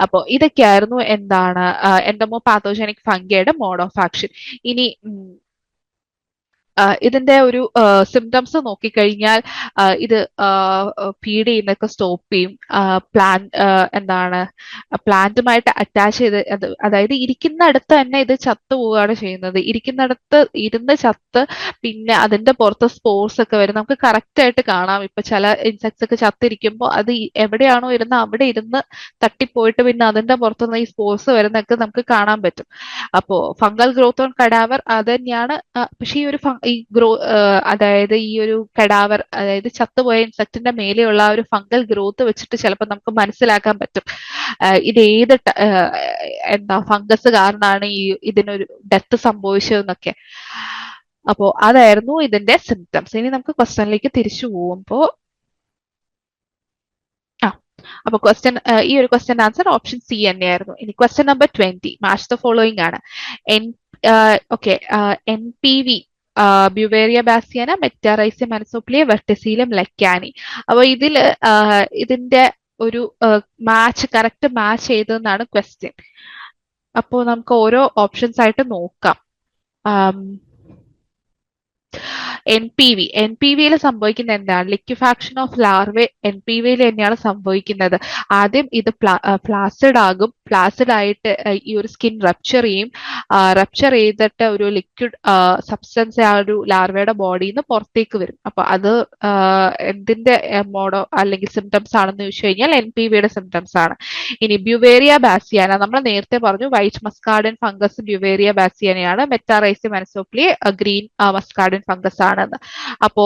[SPEAKER 1] അപ്പോൾ ഇതൊക്കെയായിരുന്നു എന്താണ് എൻഡമോ പാത്തോജനിക് ഫംഗയുടെ മോഡ് ഓഫ് ആക്ഷൻ. ഇനി ഇതിന്റെ ഒരു സിംറ്റംസ് നോക്കിക്കഴിഞ്ഞാൽ ഇത് ഫീഡ് ചെയ്യുന്നതൊക്കെ സ്റ്റോപ്പ് ചെയ്യും. എന്താണ് പ്ലാന്റുമായിട്ട് അറ്റാച്ച് ചെയ്ത് അതായത് ഇരിക്കുന്നിടത്ത് തന്നെ ഇത് ചത്തു പോവുകയാണ് ചെയ്യുന്നത്. ഇരിക്കുന്നിടത്ത് ഇരുന്ന് ചത്ത് പിന്നെ അതിന്റെ പുറത്ത് സ്പോർസ് ഒക്കെ വരും. നമുക്ക് കറക്റ്റ് ആയിട്ട് കാണാം. ഇപ്പൊ ചില ഇൻസെക്ട്സ് ഒക്കെ ചത്തിരിക്കുമ്പോൾ അത് എവിടെയാണോ ഇരുന്ന് അവിടെ ഇരുന്ന് തട്ടിപ്പോയിട്ട് പിന്നെ അതിന്റെ പുറത്തുനിന്ന് ഈ സ്പോർസ് വരുന്നതൊക്കെ നമുക്ക് കാണാൻ പറ്റും. അപ്പോ ഫംഗൽ ഗ്രോത്ത് ഓൺ കഡാവർ അത് തന്നെയാണ്. പക്ഷെ ഈ അതായത് ഈ ഒരു കഡാവർ, അതായത് ചത്തുപോയ ഇൻസെക്റ്റിന്റെ മേലെയുള്ള ആ ഒരു ഫംഗൽ ഗ്രോത്ത് വെച്ചിട്ട് ചിലപ്പോൾ നമുക്ക് മനസ്സിലാക്കാൻ പറ്റും ഇത് ഏത് ഫംഗസ് കാരണമാണ് ഇതിനൊരു ഡെത്ത് സംഭവിച്ചതെന്നൊക്കെ. അപ്പോ അതായിരുന്നു ഇതിന്റെ സിംറ്റംസ്. ഇനി നമുക്ക് ക്വസ്റ്റ്യനിലേക്ക് തിരിച്ചു പോകുമ്പോ അപ്പൊ ഈ ഒരു ക്വസ്റ്റ്യൻ ആൻസർ ഓപ്ഷൻ സി തന്നെയായിരുന്നു. ഇനി question number 20, match the following ആണ്. NPV Beauveria bassiana, Metarhizium anisopliae, Verticillium lecanii. അപ്പൊ ഇതിന്റെ ഒരു കറക്റ്റ് മാച്ച് ചെയ്തെന്നാണ് ക്വസ്റ്റ്യൻ. അപ്പോ നമുക്ക് ഓരോ ഓപ്ഷൻസ് ആയിട്ട് നോക്കാം. NPV സംഭവിക്കുന്ന എന്താണ്? ലിക്വിഫാക്ഷൻ ഓഫ് ലാർവെ NPV തന്നെയാണ് സംഭവിക്കുന്നത്. ആദ്യം ഇത് ഫ്ലാസിഡ് ആകും. ഫ്ലാസിഡ് ആയിട്ട് ഈ ഒരു സ്കിൻ റപ്ചർ ചെയ്യും. റപ്ചർ ചെയ്തിട്ട് ഒരു ലിക്വിഡ് സബ്സ്റ്റൻസ് ആ ഒരു ലാർവയുടെ ബോഡിയിൽ നിന്ന് പുറത്തേക്ക് വരും. അപ്പൊ അത് എന്തിന്റെ മോഡോ അല്ലെങ്കിൽ സിംറ്റംസ് ആണെന്ന് ചോദിച്ചു കഴിഞ്ഞാൽ NPVയുടെ സിംറ്റംസ് ആണ്. ഇനി ബ്യൂവേറിയ ബാസിയാന, നമ്മൾ നേരത്തെ പറഞ്ഞു വൈറ്റ് മസ്കാർഡിൻ ഫംഗസ് ബ്യൂവേറിയ ബാസിയാനയാണ്. Metarhizium anisopliae green muscardine fungus ആണെന്ന്. അപ്പോ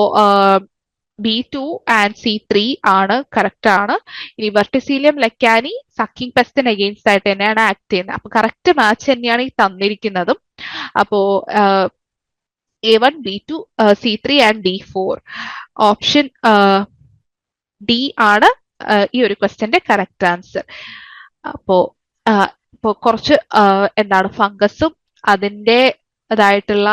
[SPEAKER 1] B2 ആൻഡ് C3 ആണ് കറക്റ്റ് ആണ്. ഇനി വെർട്ടിസീലിയം ലെക്കാനി സക്കിംഗ് പെസ്റ്റിന് അഗെയിൻസ്റ്റ് ആയിട്ട് തന്നെയാണ് ആക്ട് ചെയ്യുന്നത്. അപ്പൊ കറക്റ്റ് മാച്ച് തന്നെയാണ് ഈ തന്നിരിക്കുന്നതും. അപ്പോ A1, B2, C3 and D4. Option D ആണ് ഈ ഒരു ക്വസ്റ്റ്യന്റെ കറക്റ്റ് ആൻസർ. അപ്പോ കുറച്ച് ഫംഗസും അതിൻ്റെതായിട്ടുള്ള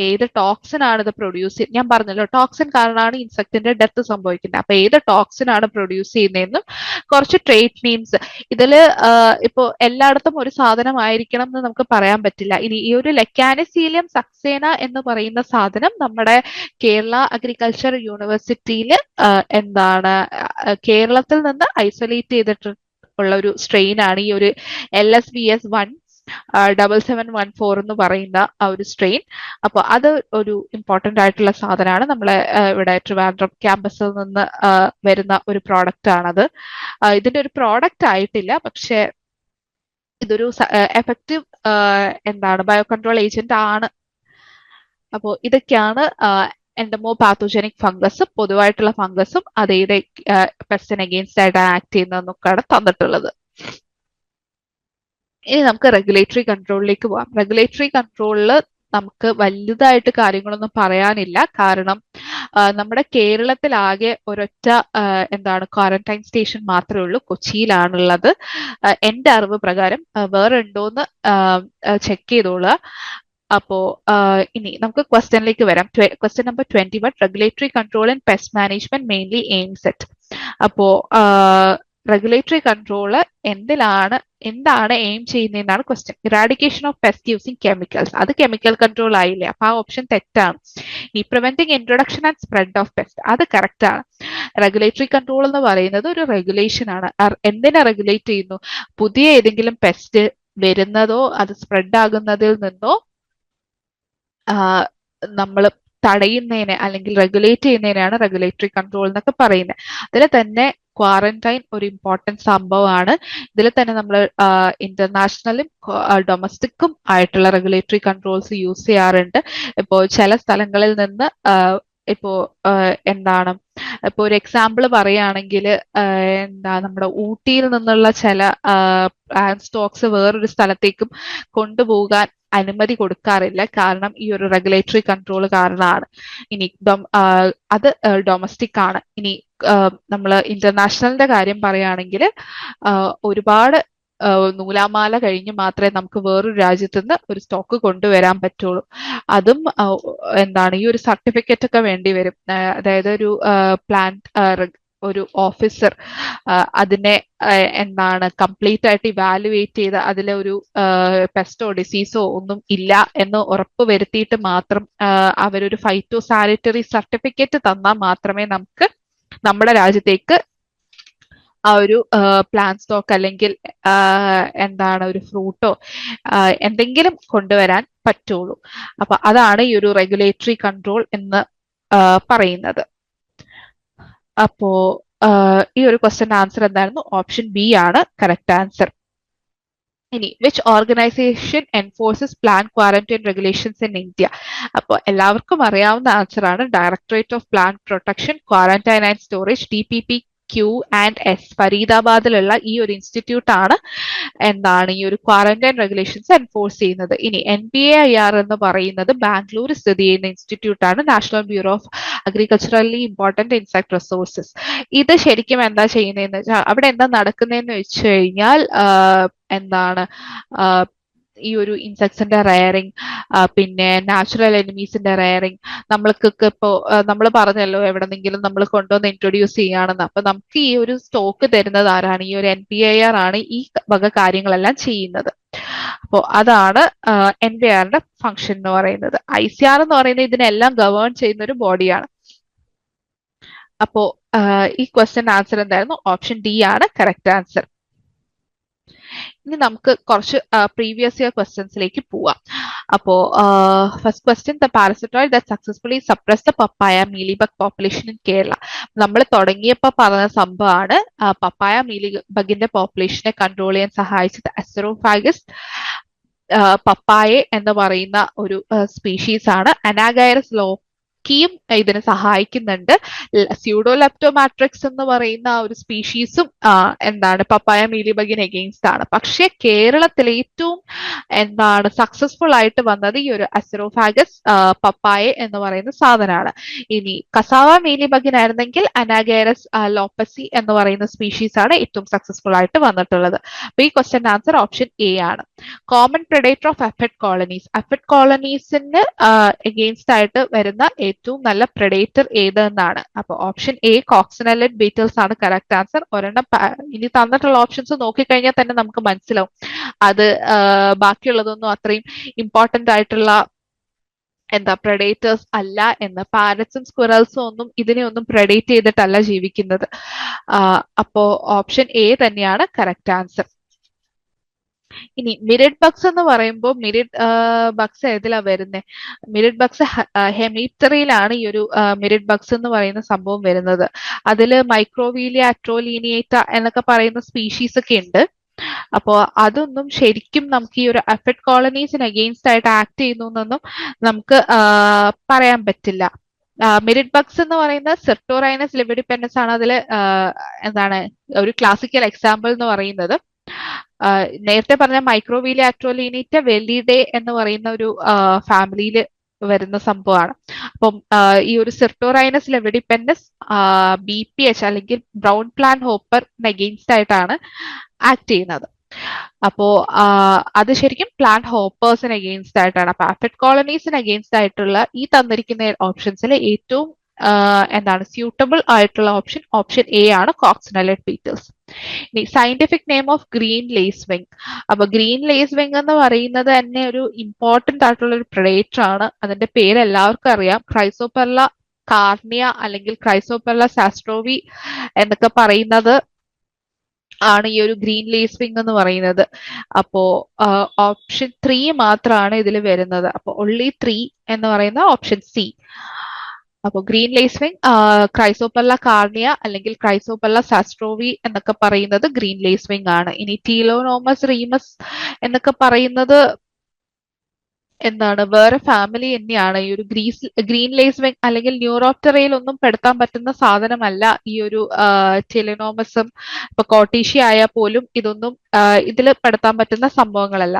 [SPEAKER 1] ഏത് ടോക്സിൻ ആണ് ഇത് പ്രൊഡ്യൂസ് ചെയ്യുന്നത്. ഞാൻ പറഞ്ഞല്ലോ ടോക്സിൻ കാരണമാണ് ഇൻസെക്റ്റിന്റെ ഡെത്ത് സംഭവിക്കുന്നത്. അപ്പൊ ഏത് ടോക്സിൻ ആണ് പ്രൊഡ്യൂസ് ചെയ്യുന്നതെന്നും കുറച്ച് ട്രേറ്റ് നെയിംസ്. ഇതില് ഇപ്പോ എല്ലായിടത്തും ഒരു സാധനം ആയിരിക്കണം എന്ന് നമുക്ക് പറയാൻ പറ്റില്ല. ഇനി ഈ ഒരു ലെക്കാനിസീലിയം സക്സേന എന്ന് പറയുന്ന സാധനം നമ്മുടെ കേരള അഗ്രികൾച്ചർ യൂണിവേഴ്സിറ്റിയിൽ കേരളത്തിൽ നിന്ന് ഐസൊലേറ്റ് ചെയ്തിട്ട് ഉള്ള ഒരു സ്ട്രെയിൻ ആണ് ഈ ഒരു LSVS 17714 എന്ന് പറയുന്ന ആ ഒരു സ്ട്രെയിൻ. അപ്പൊ അത് ഒരു ഇമ്പോർട്ടന്റ് ആയിട്ടുള്ള സാധനമാണ്. നമ്മളെ ഇവിടെ ട്രിവാൻഡ്രം ക്യാമ്പസിൽ നിന്ന് വരുന്ന ഒരു പ്രോഡക്റ്റ് ആണത്. ഇതിന്റെ ഒരു പ്രോഡക്റ്റ് ആയിട്ടില്ല, പക്ഷെ ഇതൊരു എഫക്റ്റീവ് ബയോ കൺട്രോൾ ഏജന്റ് ആണ്. അപ്പോ ഇതൊക്കെയാണ് എൻഡമോ പാത്തോജനിക് ഫംഗസും പൊതുവായിട്ടുള്ള ഫംഗസും അതേത് പെസ്റ്റിന് അഗെയിൻസ്റ്റ് ആയിട്ട് ആക്ട് ചെയ്യുന്നതെന്നൊക്കെയാണ് തന്നിട്ടുള്ളത്. ഇനി നമുക്ക് റെഗുലേറ്ററി കൺട്രോളിലേക്ക് പോവാം. റെഗുലേറ്ററി കൺട്രോളിൽ നമുക്ക് വലുതായിട്ട് കാര്യങ്ങളൊന്നും പറയാനില്ല. കാരണം നമ്മുടെ കേരളത്തിലാകെ ഒരൊറ്റ ക്വാറന്റൈൻ സ്റ്റേഷൻ മാത്രമേ ഉള്ളൂ, കൊച്ചിയിലാണുള്ളത്. എന്റെ അറിവ് പ്രകാരം വേറെ ഉണ്ടോന്ന് ചെക്ക് ചെയ്തോളുക. അപ്പോ ഇനി നമുക്ക് ക്വസ്റ്റ്യനിലേക്ക് വരാം. Question number 21, regulatory control and pest management mainly aims at. അപ്പോ റെഗുലേറ്ററി കൺട്രോള് എന്താണ് എയിം ചെയ്യുന്നതെന്നാണ് question. Eradication of pest using chemicals, അത് കെമിക്കൽ കൺട്രോൾ ആയില്ലേ? അപ്പൊ ആ ഓപ്ഷൻ തെറ്റാണ്. ഈ preventing introduction and spread of pest, അത് കറക്റ്റ് ആണ്. റെഗുലേറ്ററി കൺട്രോൾ എന്ന് പറയുന്നത് ഒരു റെഗുലേഷൻ ആണ്. എന്തിനെ റെഗുലേറ്റ് ചെയ്യുന്നു? പുതിയ ഏതെങ്കിലും പെസ്റ്റ് വരുന്നതോ അത് സ്പ്രെഡ് ആകുന്നതിൽ നിന്നോ നമ്മൾ തടയുന്നതിനെ അല്ലെങ്കിൽ റെഗുലേറ്റ് ചെയ്യുന്നതിനെയാണ് റെഗുലേറ്ററി കൺട്രോൾ എന്നൊക്കെ പറയുന്നത്. അതിൽ തന്നെ ക്വാറന്റൈൻ ഒരു ഇമ്പോർട്ടൻറ്റ് സംഭവമാണ്. ഇതിൽ തന്നെ നമ്മൾ ഇന്റർനാഷണലും ഡൊമസ്റ്റിക്കും ആയിട്ടുള്ള റെഗുലേറ്ററി കൺട്രോൾസ് യൂസ് ചെയ്യാറുണ്ട്. ഇപ്പോൾ ചില സ്ഥലങ്ങളിൽ നിന്ന് ഇപ്പോ എന്താണ് ഇപ്പൊ ഒരു എക്സാമ്പിൾ പറയുകയാണെങ്കിൽ എന്താ നമ്മുടെ ഊട്ടിയിൽ നിന്നുള്ള ചില സ്റ്റോക്സ് വേറൊരു സ്ഥലത്തേക്കും കൊണ്ടുപോകാൻ അനുമതി കൊടുക്കാറില്ല. കാരണം ഈ ഒരു റെഗുലേറ്ററി കൺട്രോൾ കാരണമാണ്. ഇനി അത് ഡൊമസ്റ്റിക് ആണ്. ഇനി നമ്മൾ ഇന്റർനാഷണലിന്റെ കാര്യം പറയുകയാണെങ്കിൽ ഒരുപാട് നൂലാമാല കഴിഞ്ഞ് മാത്രമേ നമുക്ക് വേറൊരു രാജ്യത്ത് നിന്ന് ഒരു സ്റ്റോക്ക് കൊണ്ടുവരാൻ പറ്റുള്ളൂ. അതും എന്താണ് ഈ ഒരു സർട്ടിഫിക്കറ്റ് ഒക്കെ വേണ്ടി വരും. അതായത് ഒരു പ്ലാന്റ് ഒരു ഓഫീസർ അതിനെ എന്താണ് കംപ്ലീറ്റ് ആയിട്ട് ഇവാലുവേറ്റ് ചെയ്ത് അതിലെ ഒരു പെസ്റ്റോ ഡിസീസോ ഒന്നും ഇല്ല എന്ന് ഉറപ്പ് വരുത്തിയിട്ട് മാത്രം അവരൊരു ഫൈറ്റോ സാനിറ്ററി സർട്ടിഫിക്കറ്റ് തന്നാൽ മാത്രമേ നമുക്ക് നമ്മുടെ രാജ്യത്തേക്ക് ആ ഒരു പ്ലാന്റ് സ്റ്റോക്ക് അല്ലെങ്കിൽ എന്താണ് ഒരു ഫ്രൂട്ടോ എന്തെങ്കിലും കൊണ്ടുവരാൻ പറ്റുള്ളൂ. അപ്പൊ അതാണ് ഈ ഒരു റെഗുലേറ്ററി കൺട്രോൾ എന്ന് പറയുന്നത്. അപ്പോ ഈ ഒരു ക്വസ്റ്റ്യൻ ആൻസർ എന്തായിരുന്നു? ഓപ്ഷൻ ബി ആണ് കറക്റ്റ് ആൻസർ. ഇനി which organisation enforces plant quarantine regulations in India? അപ്പോൾ എല്ലാവർക്കും അറിയാവുന്ന ആൻസർ ആണ് directorate of plant protection quarantine and storage DPPQ&S. ഫരീദാബാദിലുള്ള ഈ ഒരു ഇൻസ്റ്റിറ്റ്യൂട്ട് ആണ് എന്താണ് ഈ ഒരു ക്വാറന്റൈൻ റെഗുലേഷൻസ് എൻഫോഴ്സ് ചെയ്യുന്നത്. ഇനി NPAIR എന്ന് പറയുന്നത് ബാംഗ്ലൂർ സ്ഥിതി ചെയ്യുന്ന ഇൻസ്റ്റിറ്റ്യൂട്ട് ആണ്, national bureau of agriculturally important insect resources. ഇത് ശരിക്കും എന്താ ചെയ്യുന്നതെന്ന് വെച്ചാൽ അവിടെ എന്താ നടക്കുന്നതെന്ന് വെച്ച് കഴിഞ്ഞാൽ എന്താണ് ഈ ഒരു ഇൻസെക്ട്സിന്റെ റയറിങ്, പിന്നെ നാച്ചുറൽ എനിമീസിന്റെ റയറിങ്. നമ്മൾക്കൊക്കെ ഇപ്പോ നമ്മൾ പറഞ്ഞല്ലോ എവിടെന്നെങ്കിലും നമ്മൾ കൊണ്ടുവന്ന് ഇൻട്രൊഡ്യൂസ് ചെയ്യുകയാണെന്ന്. അപ്പൊ നമുക്ക് ഈ ഒരു സ്റ്റോക്ക് തരുന്നത് ആരാണ്? ഈ ഒരു NPAIR ആണ് ഈ വക കാര്യങ്ങളെല്ലാം ചെയ്യുന്നത്. അപ്പോൾ അതാണ് NPAIRന്റെ ഫംഗ്ഷൻ എന്ന് പറയുന്നത്. ICR എന്ന് പറയുന്നത് ഇതിനെല്ലാം ഗവേൺ ചെയ്യുന്ന ഒരു ബോഡിയാണ്. അപ്പോ ഈ ക്വസ്റ്റ്യൻ ആൻസർ എന്തായിരുന്നു? ഓപ്ഷൻ ഡി ആണ് കറക്റ്റ് ആൻസർ. ഇനി നമുക്ക് കുറച്ച് പ്രീവിയസ് ഇയർ ക്വസ്റ്റ്യൻസിലേക്ക് പോവാം. അപ്പോ first question, the parasitoid that successfully suppress the papaya mealybug population in Kerala. നമ്മൾ തുടങ്ങിയപ്പോൾ പറഞ്ഞ സംഭവമാണ് പപ്പായ മീലിബഗിന്റെ പോപ്പുലേഷനെ കൺട്രോൾ ചെയ്യാൻ സഹായിച്ചത് അസെറോഫാഗസ് പപ്പായ എന്ന് പറയുന്ന ഒരു സ്പീഷീസ് ആണ്. അനാഗൈറസ് ലോക്കിയും ഇതിന് സഹായിക്കുന്നുണ്ട്. സ്യൂഡോലെപ്റ്റോമാട്രിക്സ് എന്ന് പറയുന്ന ഒരു സ്പീഷീസും എന്താണ് പപ്പായ മീലിബഗിന് എഗെയിൻസ്റ്റ് ആണ്. പക്ഷെ കേരളത്തിൽ ഏറ്റവും എന്താണ് സക്സസ്ഫുൾ ആയിട്ട് വന്നത് ഈ ഒരു അസെറോഫാഗസ് പപ്പായ എന്ന് പറയുന്ന സാധനമാണ്. ഇനി കസാവ മീലിബഗിനായിരുന്നെങ്കിൽ അനാഗൈറസ് ലോപ്പസി എന്ന് പറയുന്ന സ്പീഷീസ് ആണ് ഏറ്റവും സക്സസ്ഫുൾ ആയിട്ട് വന്നിട്ടുള്ളത്. അപ്പൊ ഈ ക്വസ്റ്റ്യൻ ആൻസർ ഓപ്ഷൻ എ ആണ്. Common predator of aphid colonies. Aphid കോളനീസിന് എഗെയിൻസ്റ്റ് ആയിട്ട് വരുന്ന ഏറ്റവും നല്ല പ്രെഡേറ്റർ ഏതെന്നാണ്. അപ്പൊ ഓപ്ഷൻ എ കോക്സിനെല്ലഡ് ബീറ്റൽസ് ആണ് കറക്റ്റ് ആൻസർ. ഒരെണ്ണം ഇനി തന്നിട്ടുള്ള ഓപ്ഷൻസ് നോക്കിക്കഴിഞ്ഞാൽ തന്നെ നമുക്ക് മനസ്സിലാവും അത് ബാക്കിയുള്ളതൊന്നും അത്രയും ഇമ്പോർട്ടന്റ് ആയിട്ടുള്ള എന്താ പ്രെഡേറ്റേഴ്സ് അല്ല എന്ന്. പാരറ്റ്സും സ്ക്വിറൽസും ഒന്നും ഇതിനെ ഒന്നും പ്രെഡേറ്റ് ചെയ്തിട്ടല്ല ജീവിക്കുന്നത്. അപ്പോ ഓപ്ഷൻ എ തന്നെയാണ് കറക്റ്റ് ആൻസർ. ഇനി മിരിഡ് ബഗ്സ് എന്ന് പറയുമ്പോൾ മിരിഡ് ബഗ്സ് ഏതിലാ വരുന്നത്? മിരിഡ് ബഗ്സ് ഹെമിപ്റ്ററിയിലാണ് ഈ ഒരു മിരിഡ് ബഗ്സ് എന്ന് പറയുന്ന സംഭവം വരുന്നത്. അതില് മൈക്രോവീലിയ അട്രോലീനിയേറ്റ എന്നൊക്കെ പറയുന്ന സ്പീഷീസ് ഒക്കെ ഉണ്ട്. അപ്പോ അതൊന്നും ശരിക്കും നമുക്ക് ഈ ഒരു അഫിഡ് കോളനീസിന് അഗെയിൻസ്റ്റ് ആയിട്ട് ആക്ട് ചെയ്യുന്നു എന്നൊന്നും നമുക്ക് പറയാൻ പറ്റില്ല. മിരിഡ് ബഗ്സ് എന്ന് പറയുന്ന സിർട്ടോറൈനസ് ലിബിഡിപെൻഡൻസ് ആണ് അതിൽ എന്താണ് ഒരു ക്ലാസിക്കൽ എക്സാമ്പിൾ എന്ന് പറയുന്നത്. നേരത്തെ പറഞ്ഞ മൈക്രോവീലിയ അട്രോലീനിറ്റ വെല്ലിഡേ എന്ന് പറയുന്ന ഒരു ഫാമിലിയിൽ വരുന്ന സംഭവമാണ്. അപ്പം ഈ ഒരു സിർട്ടോറൈനസ് ലെവിഡിപെൻഡസ് BPH അല്ലെങ്കിൽ ബ്രൗൺ പ്ലാൻ ഹോപ്പറിന് അഗെയിൻസ്റ്റ് ആയിട്ടാണ് ആക്ട് ചെയ്യുന്നത്. അപ്പോ അത് ശരിക്കും പ്ലാന്റ് ഹോപ്പേഴ്സിന് അഗെയിൻസ്റ്റ് ആയിട്ടാണ്. അപ്പൊ അഫിഡ് കോളനീസിന് അഗെയിൻസ്റ്റ് ആയിട്ടുള്ള ഈ തന്നിരിക്കുന്ന ഓപ്ഷൻസിൽ ഏറ്റവും എന്താണ് സ്യൂട്ടബിൾ ആയിട്ടുള്ള ഓപ്ഷൻ എ ആണ് കോക്സിനെല്ലഡ് ബീറ്റൽസ്. ഇനി scientific name of green lacewing. അപ്പൊ ഗ്രീൻ ലേസ് വിങ് എന്ന് പറയുന്നത് തന്നെ ഒരു ഇമ്പോർട്ടന്റ് ആയിട്ടുള്ള ഒരു പ്രെഡേറ്റർ ആണ്. അതിന്റെ പേര് എല്ലാവർക്കും അറിയാം, ക്രൈസോപെർല കാർണിയ അല്ലെങ്കിൽ ക്രൈസോപെർല സാസ്ട്രോവി എന്നൊക്കെ പറയുന്നത് ആണ് ഈ ഒരു ഗ്രീൻ ലേസിംഗ് എന്ന് പറയുന്നത്. അപ്പോ ഓപ്ഷൻ 3 മാത്രമാണ് ഇതിൽ വരുന്നത്. അപ്പൊ ഒൺലി 3 എന്ന് പറയുന്ന ഓപ്ഷൻ സി. അപ്പൊ ഗ്രീൻ ലേസ്വിംഗ്, ക്രൈസോപ്പല്ല കാർണിയ അല്ലെങ്കിൽ ക്രൈസോപ്പല്ല സാസ്ട്രോവി എന്നൊക്കെ പറയുന്നത് ഗ്രീൻ ലേസ്വിംഗ് ആണ്. ഇനി ടീലോനോമസ് റീമസ് എന്നൊക്കെ പറയുന്നത് എന്താണ്, വേറെ ഫാമിലി തന്നെയാണ്. ഈ ഒരു ഗ്രീൻ ലേസ്വിംഗ് അല്ലെങ്കിൽ ന്യൂറോപ്റ്ററയിൽ ഒന്നും പെടുത്താൻ പറ്റുന്ന സാധനമല്ല ഈ ഒരു ടെലിനോമസും. ഇപ്പൊ കോട്ടീഷ്യ ആയാൽ പോലും ഇതൊന്നും ഇതിൽ പെടുത്താൻ പറ്റുന്ന സംഭവങ്ങളല്ല.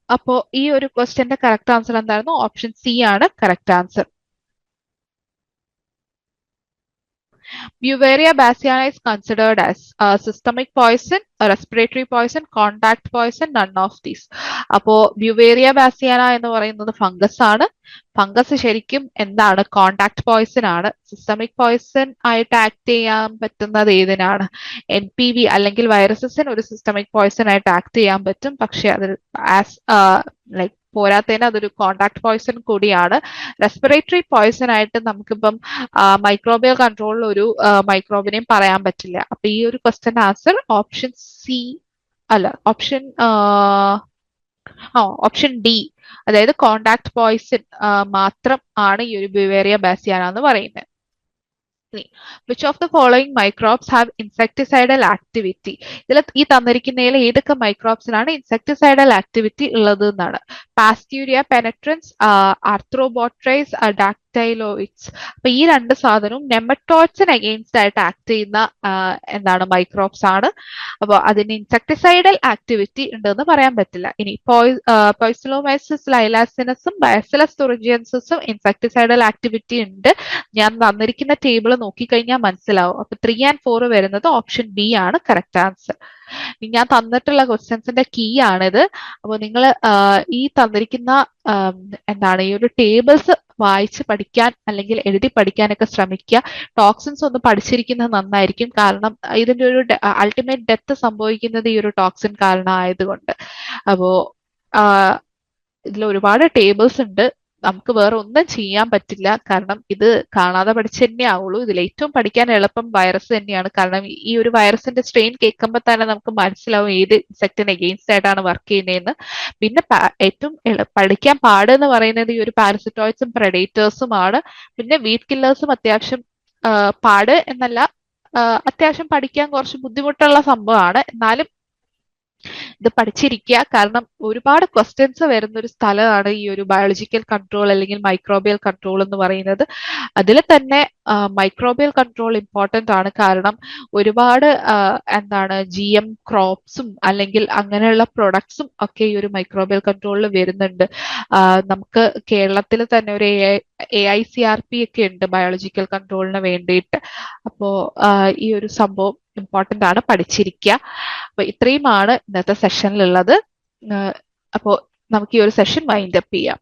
[SPEAKER 1] അപ്പോ ഈ ഒരു ക്വസ്റ്റ്യന്റെ കറക്റ്റ് ആൻസർ എന്തായിരുന്നു? ഓപ്ഷൻ സി ആണ് correct answer. Beauveria bassiana is considered as a systemic poison, a respiratory poison, contact poison, none of these. അപ്പോ Beauveria bassiana എന്ന് പറയുന്നത് ഫംഗസ് ആണ്. ഫംഗസ് ശരിക്കും എന്താണ്? കോണ്ടാക്ട് പോയിസൺ ആണ്. സിസ്റ്റമിക് പോയിസൺ ആയിട്ട് ആക്ട് ചെയ്യാൻ പറ്റുന്നത് ഏതിനാണ്? NPV അല്ലെങ്കിൽ വൈറസസിന് ഒരു സിസ്റ്റമിക് പോയിസൺ ആയിട്ട് ആക്ട് ചെയ്യാൻ പറ്റും. പക്ഷെ അത് ആസ് ലൈക്ക് പോരാത്തതിന് അതൊരു കോണ്ടാക്ട് പോയിസൺ കൂടിയാണ്. റെസ്പിറേറ്ററി പോയിസൺ ആയിട്ട് നമുക്കിപ്പം മൈക്രോബിയൽ കൺട്രോളിൽ ഒരു മൈക്രോബിനെയും പറയാൻ പറ്റില്ല. അപ്പൊ ഈ ഒരു ക്വസ്റ്റ്യൻ ആൻസർ ഓപ്ഷൻ സി അല്ല, ഓപ്ഷൻ ഡി, അതായത് കോണ്ടാക്ട് പോയിസൺ മാത്രം ആണ് ഈ ഒരു ബ്യൂവേറിയ ബാസിയാന എന്ന് പറയുന്നത്. Which of the following microbes have insecticidal activity? ഇതിൽ ഈ തന്നിരിക്കുന്നതിൽ ഏതൊക്കെ മൈക്രോബ്സിനാണ് ഇൻസെക്ടിസൈഡൽ ആക്ടിവിറ്റി ഉള്ളത് എന്നാണ്. പാസ്റ്റ്യൂരിയ പെനട്രൻസ്, ആർത്രോബോട്രൈസ്, ഡാക്ടൈലോയിഡ്സ്. അപ്പൊ ഈ രണ്ട് സാധനവും നെമറ്റോഡ്സിന് അഗെയിൻസ്റ്റ് ആയിട്ട് ആക്ട് ചെയ്യുന്ന എന്താണ് മൈക്രോബ്സ് ആണ്. അപ്പോൾ അതിന് ഇൻസെക്ടിസൈഡൽ ആക്ടിവിറ്റി ഉണ്ടെന്ന് പറയാൻ പറ്റില്ല. ഇനി പോയ്സിലോമൈസിസ് ലൈലാസിനസും ബാസിലസ് തുറിഞ്ചിയൻസിസും ഇൻസെക്ടിസൈഡൽ ആക്ടിവിറ്റി ഉണ്ട്. ഞാൻ തന്നിരിക്കുന്ന ടേബിൾ നോക്കിക്കഴിഞ്ഞാൽ മനസ്സിലാവും. അപ്പൊ 3 and 4 വരുന്നത് ഓപ്ഷൻ ബി ആണ് കറക്റ്റ് ആൻസർ. ഞാൻ തന്നിട്ടുള്ള ക്വസ്റ്റ്യൻസിന്റെ കീ ആണിത്. അപ്പോൾ നിങ്ങൾ ഈ തന്നിരിക്കുന്ന എന്താണ് ഈ ഒരു ടേബിൾസ് വായിച്ച് പഠിക്കാൻ അല്ലെങ്കിൽ എഴുതി പഠിക്കാനൊക്കെ ശ്രമിക്കുക. ടോക്സിൻസ് ഒന്ന് പഠിച്ചിരിക്കുന്നത് നന്നായിരിക്കും. കാരണം ഇതിന്റെ ഒരു അൾട്ടിമേറ്റ് ഡെത്ത് സംഭവിക്കുന്നത് ഈ ഒരു ടോക്സിൻ കാരണം ആയതുകൊണ്ട്. അപ്പോ ഇതിൽ ഒരുപാട് ടേബിൾസ് ഉണ്ട്. നമുക്ക് വേറെ ഒന്നും ചെയ്യാൻ പറ്റില്ല. കാരണം ഇത് കാണാതെ പഠിച്ചു തന്നെ ആവുള്ളൂ. ഇതിൽ ഏറ്റവും പഠിക്കാൻ എളുപ്പം വൈറസ് തന്നെയാണ്. കാരണം ഈ ഒരു വൈറസിന്റെ സ്ട്രെയിൻ കേൾക്കുമ്പോൾ തന്നെ നമുക്ക് മനസ്സിലാവും ഏത് ഇൻസെക്റ്റിന് അഗെയിൻസ്റ്റ് ആയിട്ടാണ് വർക്ക് ചെയ്യുന്നതെന്ന്. പിന്നെ ഏറ്റവും പഠിക്കാൻ പാട് എന്ന് പറയുന്നത് ഈ ഒരു പാരസിറ്റോയിഡ്സും പ്രെഡേറ്റേഴ്സും ആണ്. പിന്നെ വീറ്റ് കില്ലേഴ്സും അത്യാവശ്യം പാട് എന്നല്ല, അത്യാവശ്യം പഠിക്കാൻ കുറച്ച് ബുദ്ധിമുട്ടുള്ള സംഭവമാണ്. എന്നാലും ഇത് പഠിച്ചിരിക്കുക. കാരണം ഒരുപാട് ക്വസ്റ്റ്യൻസ് വരുന്ന ഒരു സ്ഥലമാണ് ഈ ഒരു ബയോളജിക്കൽ കൺട്രോൾ അല്ലെങ്കിൽ മൈക്രോബിയൽ കൺട്രോൾ എന്ന് പറയുന്നത്. അതിൽ തന്നെ മൈക്രോബിയൽ കൺട്രോൾ ഇമ്പോർട്ടന്റ് ആണ്. കാരണം ഒരുപാട് എന്താണ് GM ക്രോപ്സും അല്ലെങ്കിൽ അങ്ങനെയുള്ള പ്രൊഡക്ട്സും ഒക്കെ ഈ ഒരു മൈക്രോബിയൽ കൺട്രോളിൽ വരുന്നുണ്ട്. നമുക്ക് കേരളത്തിൽ തന്നെ ഒരു AICRP ഒക്കെ ഉണ്ട് ബയോളജിക്കൽ കൺട്രോളിന് വേണ്ടിയിട്ട്. അപ്പോ ഈ ഒരു സംഭവം ഇമ്പോർട്ടന്റ് ആണ്, പഠിച്ചിരിക്കുക. അപ്പൊ ഇത്രയുമാണ് ഇന്നത്തെ സെഷനിലുള്ളത്. അപ്പോൾ നമുക്ക് ഈ ഒരു സെഷൻ വൈൻഡ് അപ്പ് ചെയ്യാം.